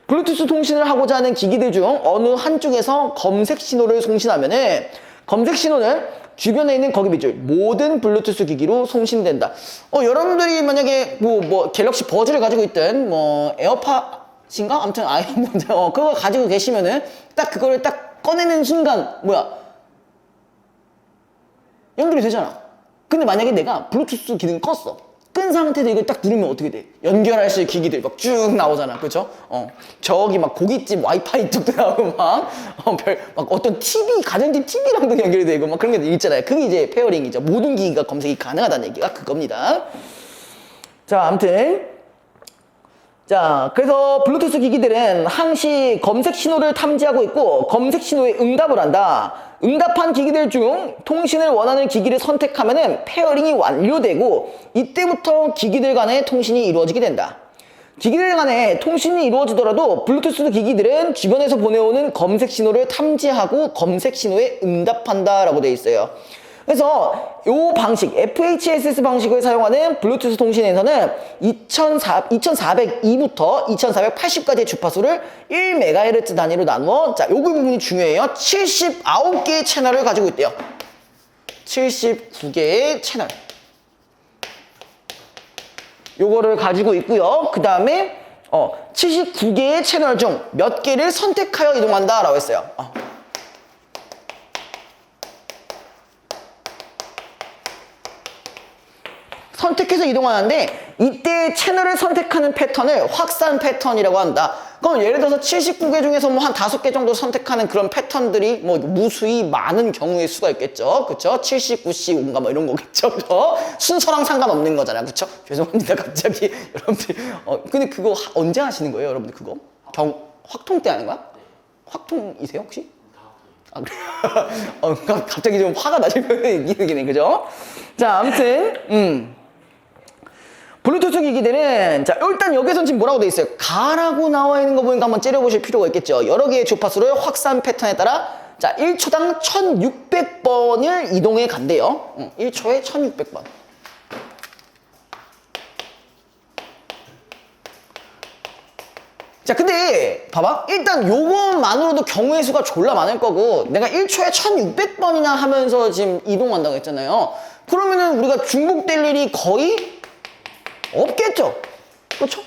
블루투스 통신을 하고자 하는 기기들 중 어느 한쪽에서 검색 신호를 송신하면은 검색 신호는 주변에 있는 거기 밑줄 모든 블루투스 기기로 송신된다. 여러분들이 만약에 뭐 갤럭시 버즈를 가지고 있든 뭐 에어팟인가? 아무튼 그거 가지고 계시면은 딱 그거를 딱 꺼내는 순간 연결이 되잖아. 근데 만약에 내가 블루투스 기능 껐어. 끈 상태에서 이걸 딱 누르면 어떻게 돼? 연결할 수 있는 기기들 막 쭉 나오잖아. 그쵸? 저기 막 고깃집 와이파이 쪽도 나오고 막 어떤 TV, 가전집 TV랑도 연결이 되고 막 그런 게 있잖아요. 그게 이제 페어링이죠. 모든 기기가 검색이 가능하다는 얘기가 그겁니다. 자, 아무튼. 자, 그래서 블루투스 기기들은 항시 검색 신호를 탐지하고 있고 검색 신호에 응답을 한다. 응답한 기기들 중 통신을 원하는 기기를 선택하면은 페어링이 완료되고 이때부터 기기들 간의 통신이 이루어지게 된다. 기기들 간의 통신이 이루어지더라도 블루투스 기기들은 주변에서 보내오는 검색 신호를 탐지하고 검색 신호에 응답한다라고 되어 있어요. 그래서 이 방식, FHSS 방식을 사용하는 블루투스 통신에서는 2402부터 2480까지의 주파수를 1MHz 단위로 나누어, 자, 요거 부분이 중요해요. 79개의 채널을 가지고 있대요. 79개의 채널. 요거를 가지고 있고요. 그 다음에 79개의 채널 중 몇 개를 선택하여 이동한다 라고 했어요. 선택해서 이동하는데 이때 채널을 선택하는 패턴을 확산 패턴이라고 한다. 그럼 예를 들어서 79개 중에서 뭐 한 5개 정도 선택하는 그런 패턴들이 뭐 무수히 많은 경우의 수가 있겠죠. 그쵸? 79C5인가 뭐 이런 거겠죠. 그쵸? 순서랑 상관없는 거잖아요. 그쵸? 죄송합니다. 갑자기 여러분들 근데 그거 언제 하시는 거예요? 여러분들 그거? 확통 때 하는 거야? 확통이세요 혹시? 아, 그래요? 갑자기 좀 화가 나실 표현이네. 그죠? 자, 아무튼 블루투스 기기들은 자, 일단 여기서는 지금 뭐라고 돼 있어요? 가라고 나와 있는 거 보니까 한번 째려보실 필요가 있겠죠. 여러 개의 주파수를 확산 패턴에 따라 자, 1초당 1600번을 이동해 간대요. 1초에 1600번. 자, 근데 봐봐. 일단 요것만으로도 경우의 수가 졸라 많을 거고 내가 1초에 1600번이나 하면서 지금 이동한다고 했잖아요. 그러면은 우리가 중복될 일이 거의 없겠죠? 그렇죠?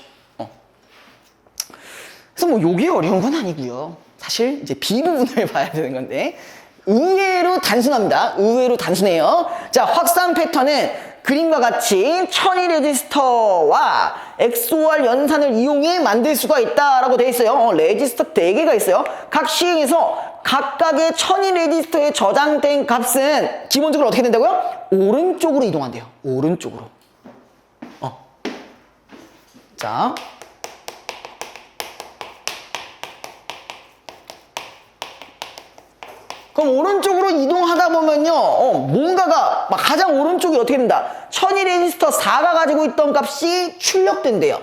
그래서 뭐 요게 어려운 건 아니고요. 사실 이제 비부분을 봐야 되는 건데 의외로 단순합니다. 의외로 단순해요. 자, 확산 패턴은 그림과 같이 천이 레지스터와 XOR 연산을 이용해 만들 수가 있다라고 되어 있어요. 레지스터 4개가 있어요. 각 시행에서 각각의 천이 레지스터에 저장된 값은 기본적으로 어떻게 된다고요? 오른쪽으로 이동한대요. 오른쪽으로. 자, 그럼 오른쪽으로 이동하다 보면요, 뭔가가 막 가장 오른쪽이 어떻게 된다? 천이 레지스터 4가 가지고 있던 값이 출력된대요.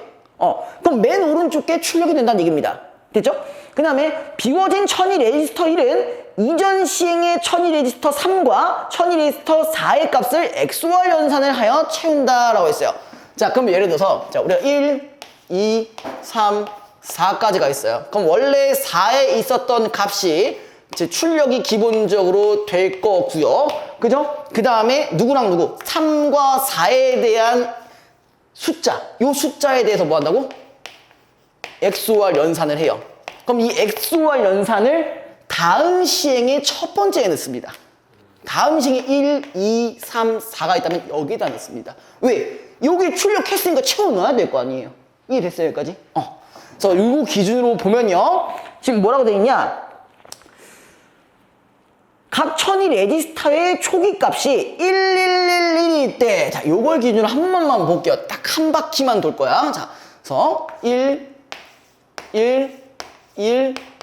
그럼 맨 오른쪽 게 출력이 된다는 얘기입니다. 됐죠? 그 다음에 비워진 천이 레지스터 1은 이전 시행의 천이 레지스터 3과 천이 레지스터 4의 값을 XOR 연산을 하여 채운다라고 했어요. 자, 그럼 예를 들어서 자, 우리가 1, 2, 3, 4까지가 있어요. 그럼 원래 4에 있었던 값이 이제 출력이 기본적으로 될 거고요. 그죠? 그 다음에 누구랑 누구? 3과 4에 대한 숫자. 요 숫자에 대해서 뭐 한다고? XOR 연산을 해요. 그럼 이 XOR 연산을 다음 시행의 첫 번째에 넣습니다. 다음 시행에 1, 2, 3, 4가 있다면 여기다 넣습니다. 왜? 여기 출력했으니까 채워 넣어야 될 거 아니에요. 이해됐어요, 여기까지? 그래서 이거 기준으로 보면요. 지금 뭐라고 되어 있냐? 각 천이 레지스터의 초기 값이 1111일 때, 자, 요걸 기준으로 한 번만 볼게요. 딱 한 바퀴만 돌 거야. 자, 그래서 1,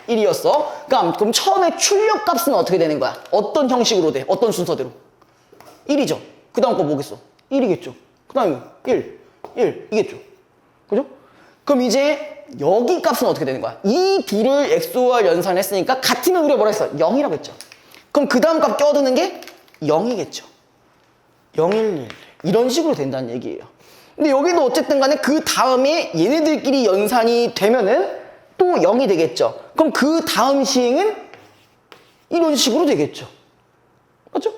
1이었어. 그럼 처음에 출력 값은 어떻게 되는 거야? 어떤 형식으로 돼? 어떤 순서대로? 1이죠. 그 다음 거 뭐겠어? 1이겠죠. 그 다음에 1 이겠죠. 그죠? 그럼 이제 여기 값은 어떻게 되는 거야? 이 둘을 XOR 연산했으니까 같으면 우리가 뭐라 했어? 0이라고 했죠. 그럼 그 다음 값 껴두는 게 0이겠죠. 0, 1, 1 이런 식으로 된다는 얘기예요. 근데 여기도 어쨌든 간에 그 다음에 얘네들끼리 연산이 되면은 또 0이 되겠죠. 그럼 그 다음 시행은 이런 식으로 되겠죠. 맞죠?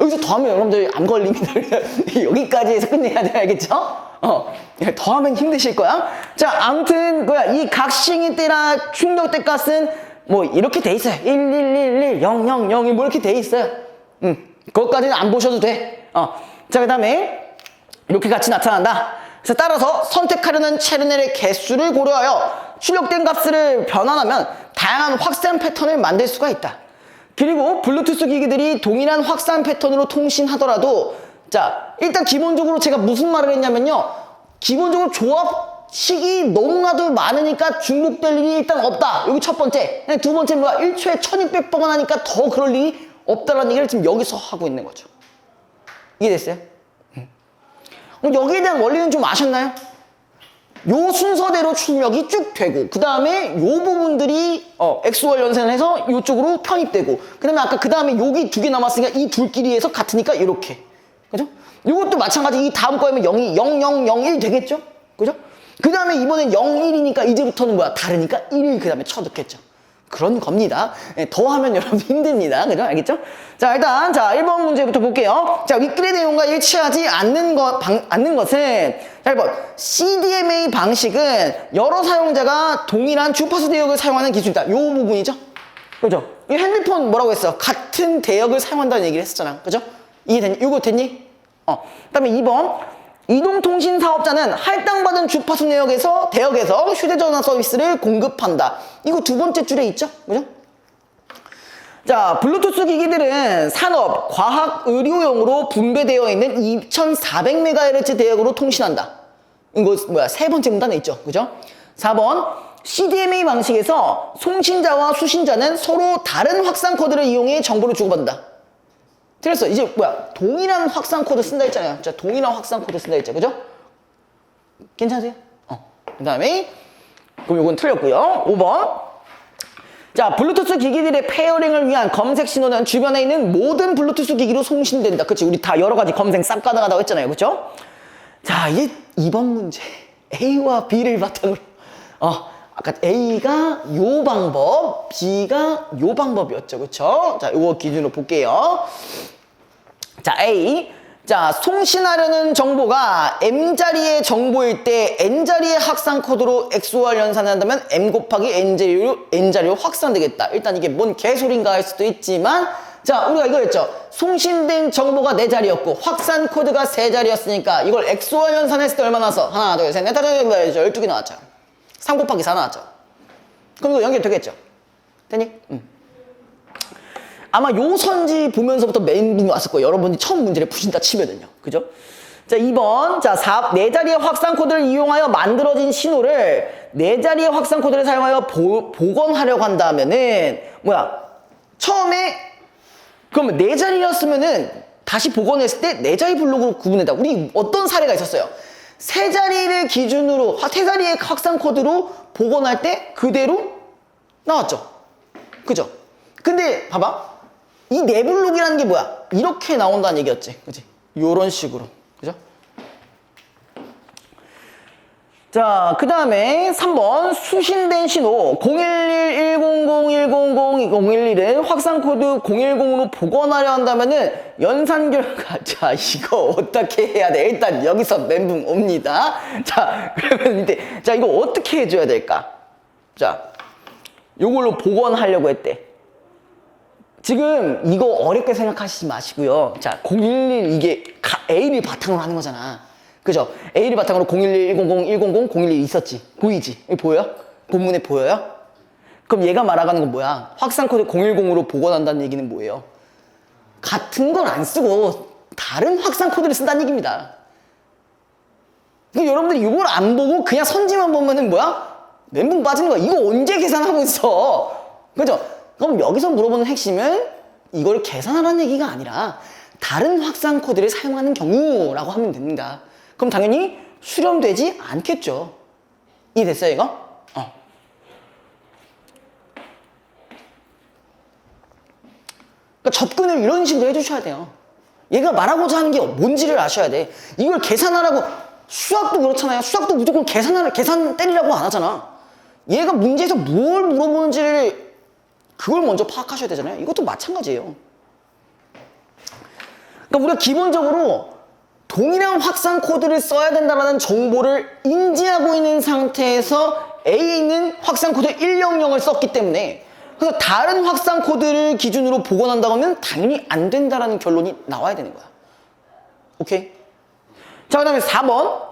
여기서 더하면 여러분들 안 걸립니다. 여기까지 해서 끝내야 돼. 알겠죠? 더하면 힘드실 거야. 자, 아무튼 뭐야, 이 각 시행의 때나 충격대 값은 뭐 이렇게 돼 있어요. 1111, 000, 뭐 이렇게 돼 있어요. 그것까지는 안 보셔도 돼. 자, 그 다음에 이렇게 같이 나타난다. 그래서 따라서 선택하려는 채널의 개수를 고려하여 출력된 값을 변환하면 다양한 확산 패턴을 만들 수가 있다. 그리고 블루투스 기기들이 동일한 확산 패턴으로 통신하더라도, 자, 일단 기본적으로 제가 무슨 말을 했냐면요. 기본적으로 조합식이 너무나도 많으니까 중복될 일이 일단 없다. 여기 첫 번째. 두 번째 뭐야? 1초에 1600번 하니까 더 그럴 일이 없다라는 얘기를 지금 여기서 하고 있는 거죠. 이해됐어요? 그럼 여기에 대한 원리는 좀 아셨나요? 요 순서대로 출력이 쭉 되고, 그 다음에 요 부분들이 XOR 연산을 해서 요쪽으로 편입되고, 그 다음에 아까 그 다음에 여기 두 개 남았으니까 이 둘끼리 해서 같으니까 이렇게. 그죠? 요것도 마찬가지. 이 다음 거에면 0이 0, 0, 0, 1 되겠죠? 그죠? 그 다음에 이번엔 0, 1이니까 이제부터는 뭐야? 다르니까 1을 그 다음에 쳐넣겠죠. 그런 겁니다. 더 하면 여러분 힘듭니다. 그죠? 알겠죠? 자, 일단, 자, 1번 문제부터 볼게요. 자, 윗글의 내용과 일치하지 않는 것은, 자, 1번. CDMA 방식은 여러 사용자가 동일한 주파수 대역을 사용하는 기술이다. 요 부분이죠? 그죠? 이 핸드폰 뭐라고 했어? 같은 대역을 사용한다는 얘기를 했었잖아. 그죠? 이해됐니? 이거 됐니? 그 다음에 2번. 이동통신 사업자는 할당받은 주파수 대역에서 휴대전화 서비스를 공급한다. 이거 두 번째 줄에 있죠? 그죠? 자, 블루투스 기기들은 산업, 과학, 의료용으로 분배되어 있는 2400MHz 대역으로 통신한다. 이거 뭐야? 세 번째 문단에 있죠? 그죠? 4번. CDMA 방식에서 송신자와 수신자는 서로 다른 확산 코드를 이용해 정보를 주고받는다. 틀렸어. 이제 뭐야? 동일한 확산 코드 쓴다 했잖아요. 자, 동일한 확산 코드 쓴다 했죠. 그죠? 괜찮으세요? 그 다음에, 그럼 이건 틀렸고요. 5번. 자, 블루투스 기기들의 페어링을 위한 검색 신호는 주변에 있는 모든 블루투스 기기로 송신된다. 그치? 우리 다 여러 가지 검색 싹 가능하다고 했잖아요. 그쵸? 자, 이제 2번 문제. A와 B를 바탕으로. 아까 A가 요 방법, B가 요 방법이었죠. 그쵸? 자, 요거 기준으로 볼게요. 자, A. 자, 송신하려는 정보가 M자리의 정보일 때 N자리의 확산 코드로 XOR 연산을 한다면 M 곱하기 N자리로 확산되겠다. 일단 이게 뭔 개소리인가 할 수도 있지만, 자, 우리가 이거였죠. 송신된 정보가 4자리였고 확산 코드가 3자리였으니까 이걸 XOR 연산했을 때 얼마 나왔어? 하나, 둘, 셋, 넷, 다섯, 여섯, 12개 나왔죠. 3 곱하기 4 나왔죠. 그럼 이거 연결되겠죠? 됐니? 아마 요 선지 보면서부터 멘붕이 왔을 거예요. 여러분이 처음 문제를 푸신다 치면은요. 그죠? 자, 2번. 자, 4자리의 확산 코드를 이용하여 만들어진 신호를 4자리의 확산 코드를 사용하여 복원하려고 한다면은, 뭐야? 처음에, 그러면 4자리였으면은 다시 복원했을 때 4자리 블록으로 구분된다. 우리 어떤 사례가 있었어요? 3자리를 기준으로, 3자리의 확산 코드로 복원할 때 그대로 나왔죠. 그죠? 근데 봐봐. 이 4블록이라는 게 뭐야? 이렇게 나온다는 얘기였지. 그치? 요런 식으로. 그죠? 자, 그 다음에 3번. 수신된 신호 011-100-100-011을 확산코드 010으로 복원하려 한다면은 연산 결과, 자, 이거 어떻게 해야 돼? 일단 여기서 멘붕 옵니다. 자, 그러면 이제, 자, 이거 어떻게 해줘야 될까? 자, 요걸로 복원하려고 했대. 지금 이거 어렵게 생각하시지 마시고요. 자, 011 이게 A를 바탕으로 하는 거잖아. 그죠? A를 바탕으로 011, 100, 100, 011 있었지. 보이지? 여기 보여요? 본문에 보여요? 그럼 얘가 말하는 건 뭐야? 확산 코드 010으로 복원한다는 얘기는 뭐예요? 같은 걸 안 쓰고 다른 확산 코드를 쓴다는 얘기입니다. 그러니까 여러분들이 이걸 안 보고 그냥 선지만 보면은 뭐야? 멘붕 빠지는 거야. 이거 언제 계산하고 있어? 그죠? 그럼 여기서 물어보는 핵심은 이걸 계산하라는 얘기가 아니라 다른 확산 코드를 사용하는 경우라고 하면 됩니다. 그럼 당연히 수렴되지 않겠죠. 이해됐어요, 이거? 그러니까 접근을 이런 식으로 해주셔야 돼요. 얘가 말하고자 하는 게 뭔지를 아셔야 돼. 이걸 계산하라고, 수학도 그렇잖아요. 수학도 무조건 계산 때리라고 안 하잖아. 얘가 문제에서 뭘 물어보는지를 그걸 먼저 파악하셔야 되잖아요. 이것도 마찬가지예요. 그러니까 우리가 기본적으로 동일한 확산 코드를 써야 된다는 정보를 인지하고 있는 상태에서 A는 확산 코드 100을 썼기 때문에 그래서 다른 확산 코드를 기준으로 복원한다고 하면 당연히 안 된다라는 결론이 나와야 되는 거야. 오케이? 자, 그 다음에 4번.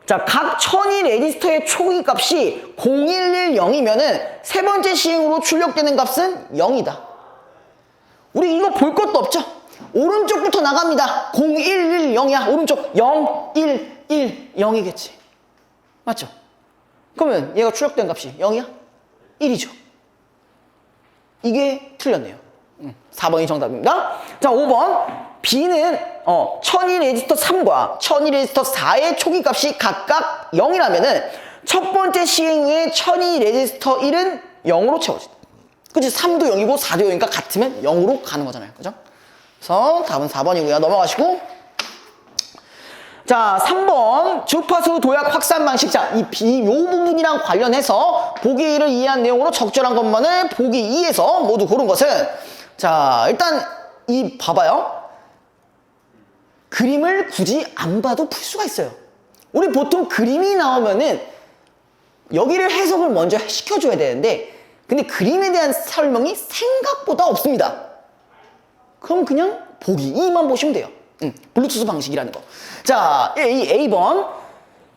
자, 각 천이 레지스터의 초기 값이 0110이면은 세 번째 시행으로 출력되는 값은 0이다. 우리 이거 볼 것도 없죠? 오른쪽부터 나갑니다. 0110이야. 오른쪽 0, 1, 1, 0이겠지. 맞죠? 그러면 얘가 출력된 값이 0이야? 1이죠. 이게 틀렸네요. 4번이 정답입니다. 자, 5번. B는 1002 레지스터 3과 1002 레지스터 4의 초기 값이 각각 0이라면은 첫 번째 시행 후에 1002 레지스터 1은 0으로 채워진다. 그치? 3도 0이고 4도 0이니까 같으면 0으로 가는 거잖아요. 그죠? 그래서 답은 4번이고요. 넘어가시고. 자, 3번. 주파수 도약 확산 방식. 자, 요 부분이랑 관련해서 보기 1을 이해한 내용으로 적절한 것만을 보기 2에서 모두 고른 것은 자, 일단 봐봐요. 그림을 굳이 안 봐도 풀 수가 있어요. 우리 보통 그림이 나오면은 여기를 해석을 먼저 시켜줘야 되는데 근데 그림에 대한 설명이 생각보다 없습니다. 그럼 그냥 보기 2만 보시면 돼요. 블루투스 방식이라는 거. 자, 이 A번.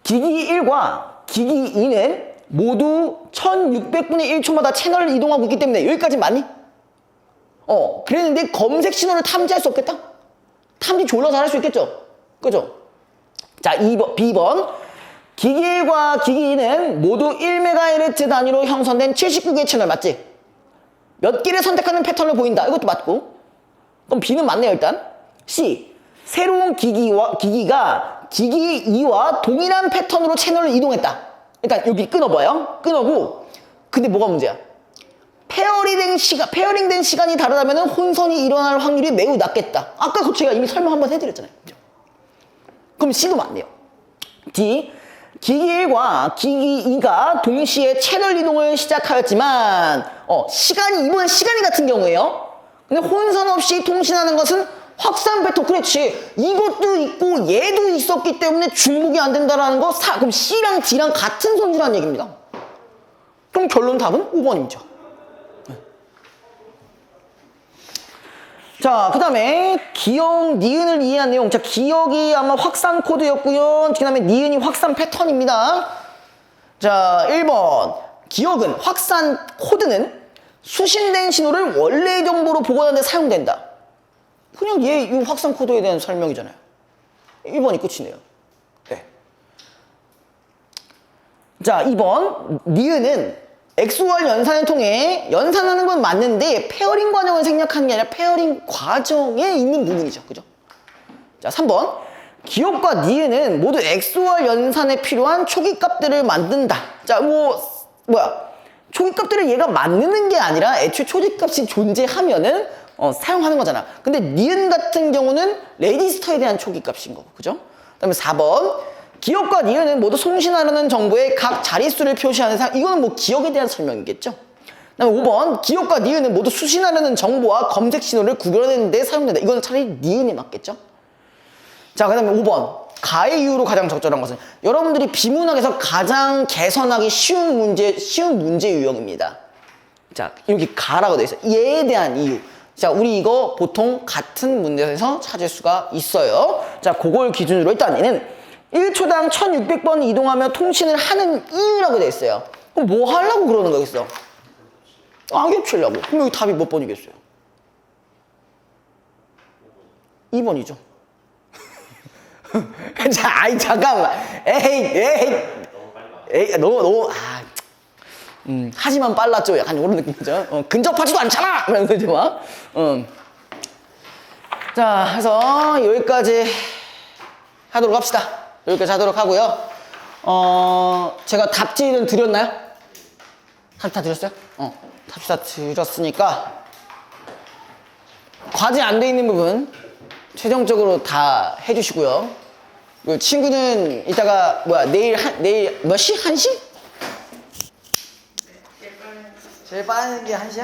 기기 1과 기기 2는 모두 1600분의 1초마다 채널을 이동하고 있기 때문에 여기까지 맞니? 그랬는데 검색 신호를 탐지할 수 없겠다? 탐지 졸라 잘할 수 있겠죠? 그죠? 자, B번. 기기 1과 기기 2는 모두 1MHz 단위로 형성된 79개의 채널 맞지? 몇 개를 선택하는 패턴을 보인다. 이것도 맞고. 그럼 B는 맞네요, 일단. C. 새로운 기기가 기기 2와 동일한 패턴으로 채널을 이동했다. 일단 여기 끊어봐요. 끊어고. 근데 뭐가 문제야? 페어링된 시간이 다르다면 혼선이 일어날 확률이 매우 낮겠다. 아까 그 제가 이미 설명 한번 해드렸잖아요. 그럼 C도 맞네요. D. 기기 1과 기기 2가 동시에 채널 이동을 시작하였지만 이번엔 시간이 같은 경우에요. 근데 혼선 없이 통신하는 것은 확산 패턴. 그렇지. 이것도 있고 얘도 있었기 때문에 중복이 안 된다라는 거. 그럼 C랑 D랑 같은 성질이라는 얘기입니다. 그럼 결론 답은 5번이죠. 자, 그 다음에 기억, 니은을 이해한 내용. 자, 기억이 아마 확산 코드였고요. 그 다음에 니은이 확산 패턴입니다. 자, 1번. 기억은 확산 코드는 수신된 신호를 원래의 정보로 복원하는 데 사용된다. 그냥 이 확산 코드에 대한 설명이잖아요. 1번이 끝이네요. 네. 자, 2번. 니은은 XOR 연산을 통해 연산하는 건 맞는데 페어링 과정을 생략하는 게 아니라 페어링 과정에 있는 부분이죠. 그죠? 자, 3번. 기억과 니은은 모두 XOR 연산에 필요한 초기 값들을 만든다. 자, 초기 값들을 얘가 만드는 게 아니라 애초에 초기 값이 존재하면은 사용하는 거잖아. 근데 니은 같은 경우는 레지스터에 대한 초기 값인 거고. 그죠? 그 다음에 4번. 기억과 니은은 모두 송신하려는 정보의 각 자릿수를 표시하는 이거는 뭐 기억에 대한 설명이겠죠. 그 다음에 5번. 기억과 니은은 모두 수신하려는 정보와 검색 신호를 구별하는 데 사용된다. 이거는 차라리 니은이 맞겠죠. 자, 그 다음에 5번. 가의 이유로 가장 적절한 것은 여러분들이 비문학에서 가장 개선하기 쉬운 문제 유형입니다. 자, 이렇게 가라고 돼 있어. 얘에 대한 이유. 자, 우리 이거 보통 같은 문제에서 찾을 수가 있어요. 자, 그걸 기준으로 일단 얘는 1초당 1600번 이동하며 통신을 하는 이유라고 돼 있어요. 그럼 뭐 하려고 그러는 거겠어? 악역 치려고. 그럼 여기 답이 몇 번이겠어요? 2번이죠. 자, 아이, 잠깐만. 에이, 너무, 하지만 빨랐죠. 약간 이런 느낌이죠. 근접하지도 않잖아! 이런 거지, 막. 자, 해서 여기까지 하도록 합시다. 여기까지 하도록 하고요. 제가 답지는 드렸나요? 답지 다 드렸어요? 답지 다 드렸으니까 과제 안 돼 있는 부분 최종적으로 다 해주시고요. 그 친구는 이따가 내일 몇 시? 1시? 제일 빠른 게 1시야?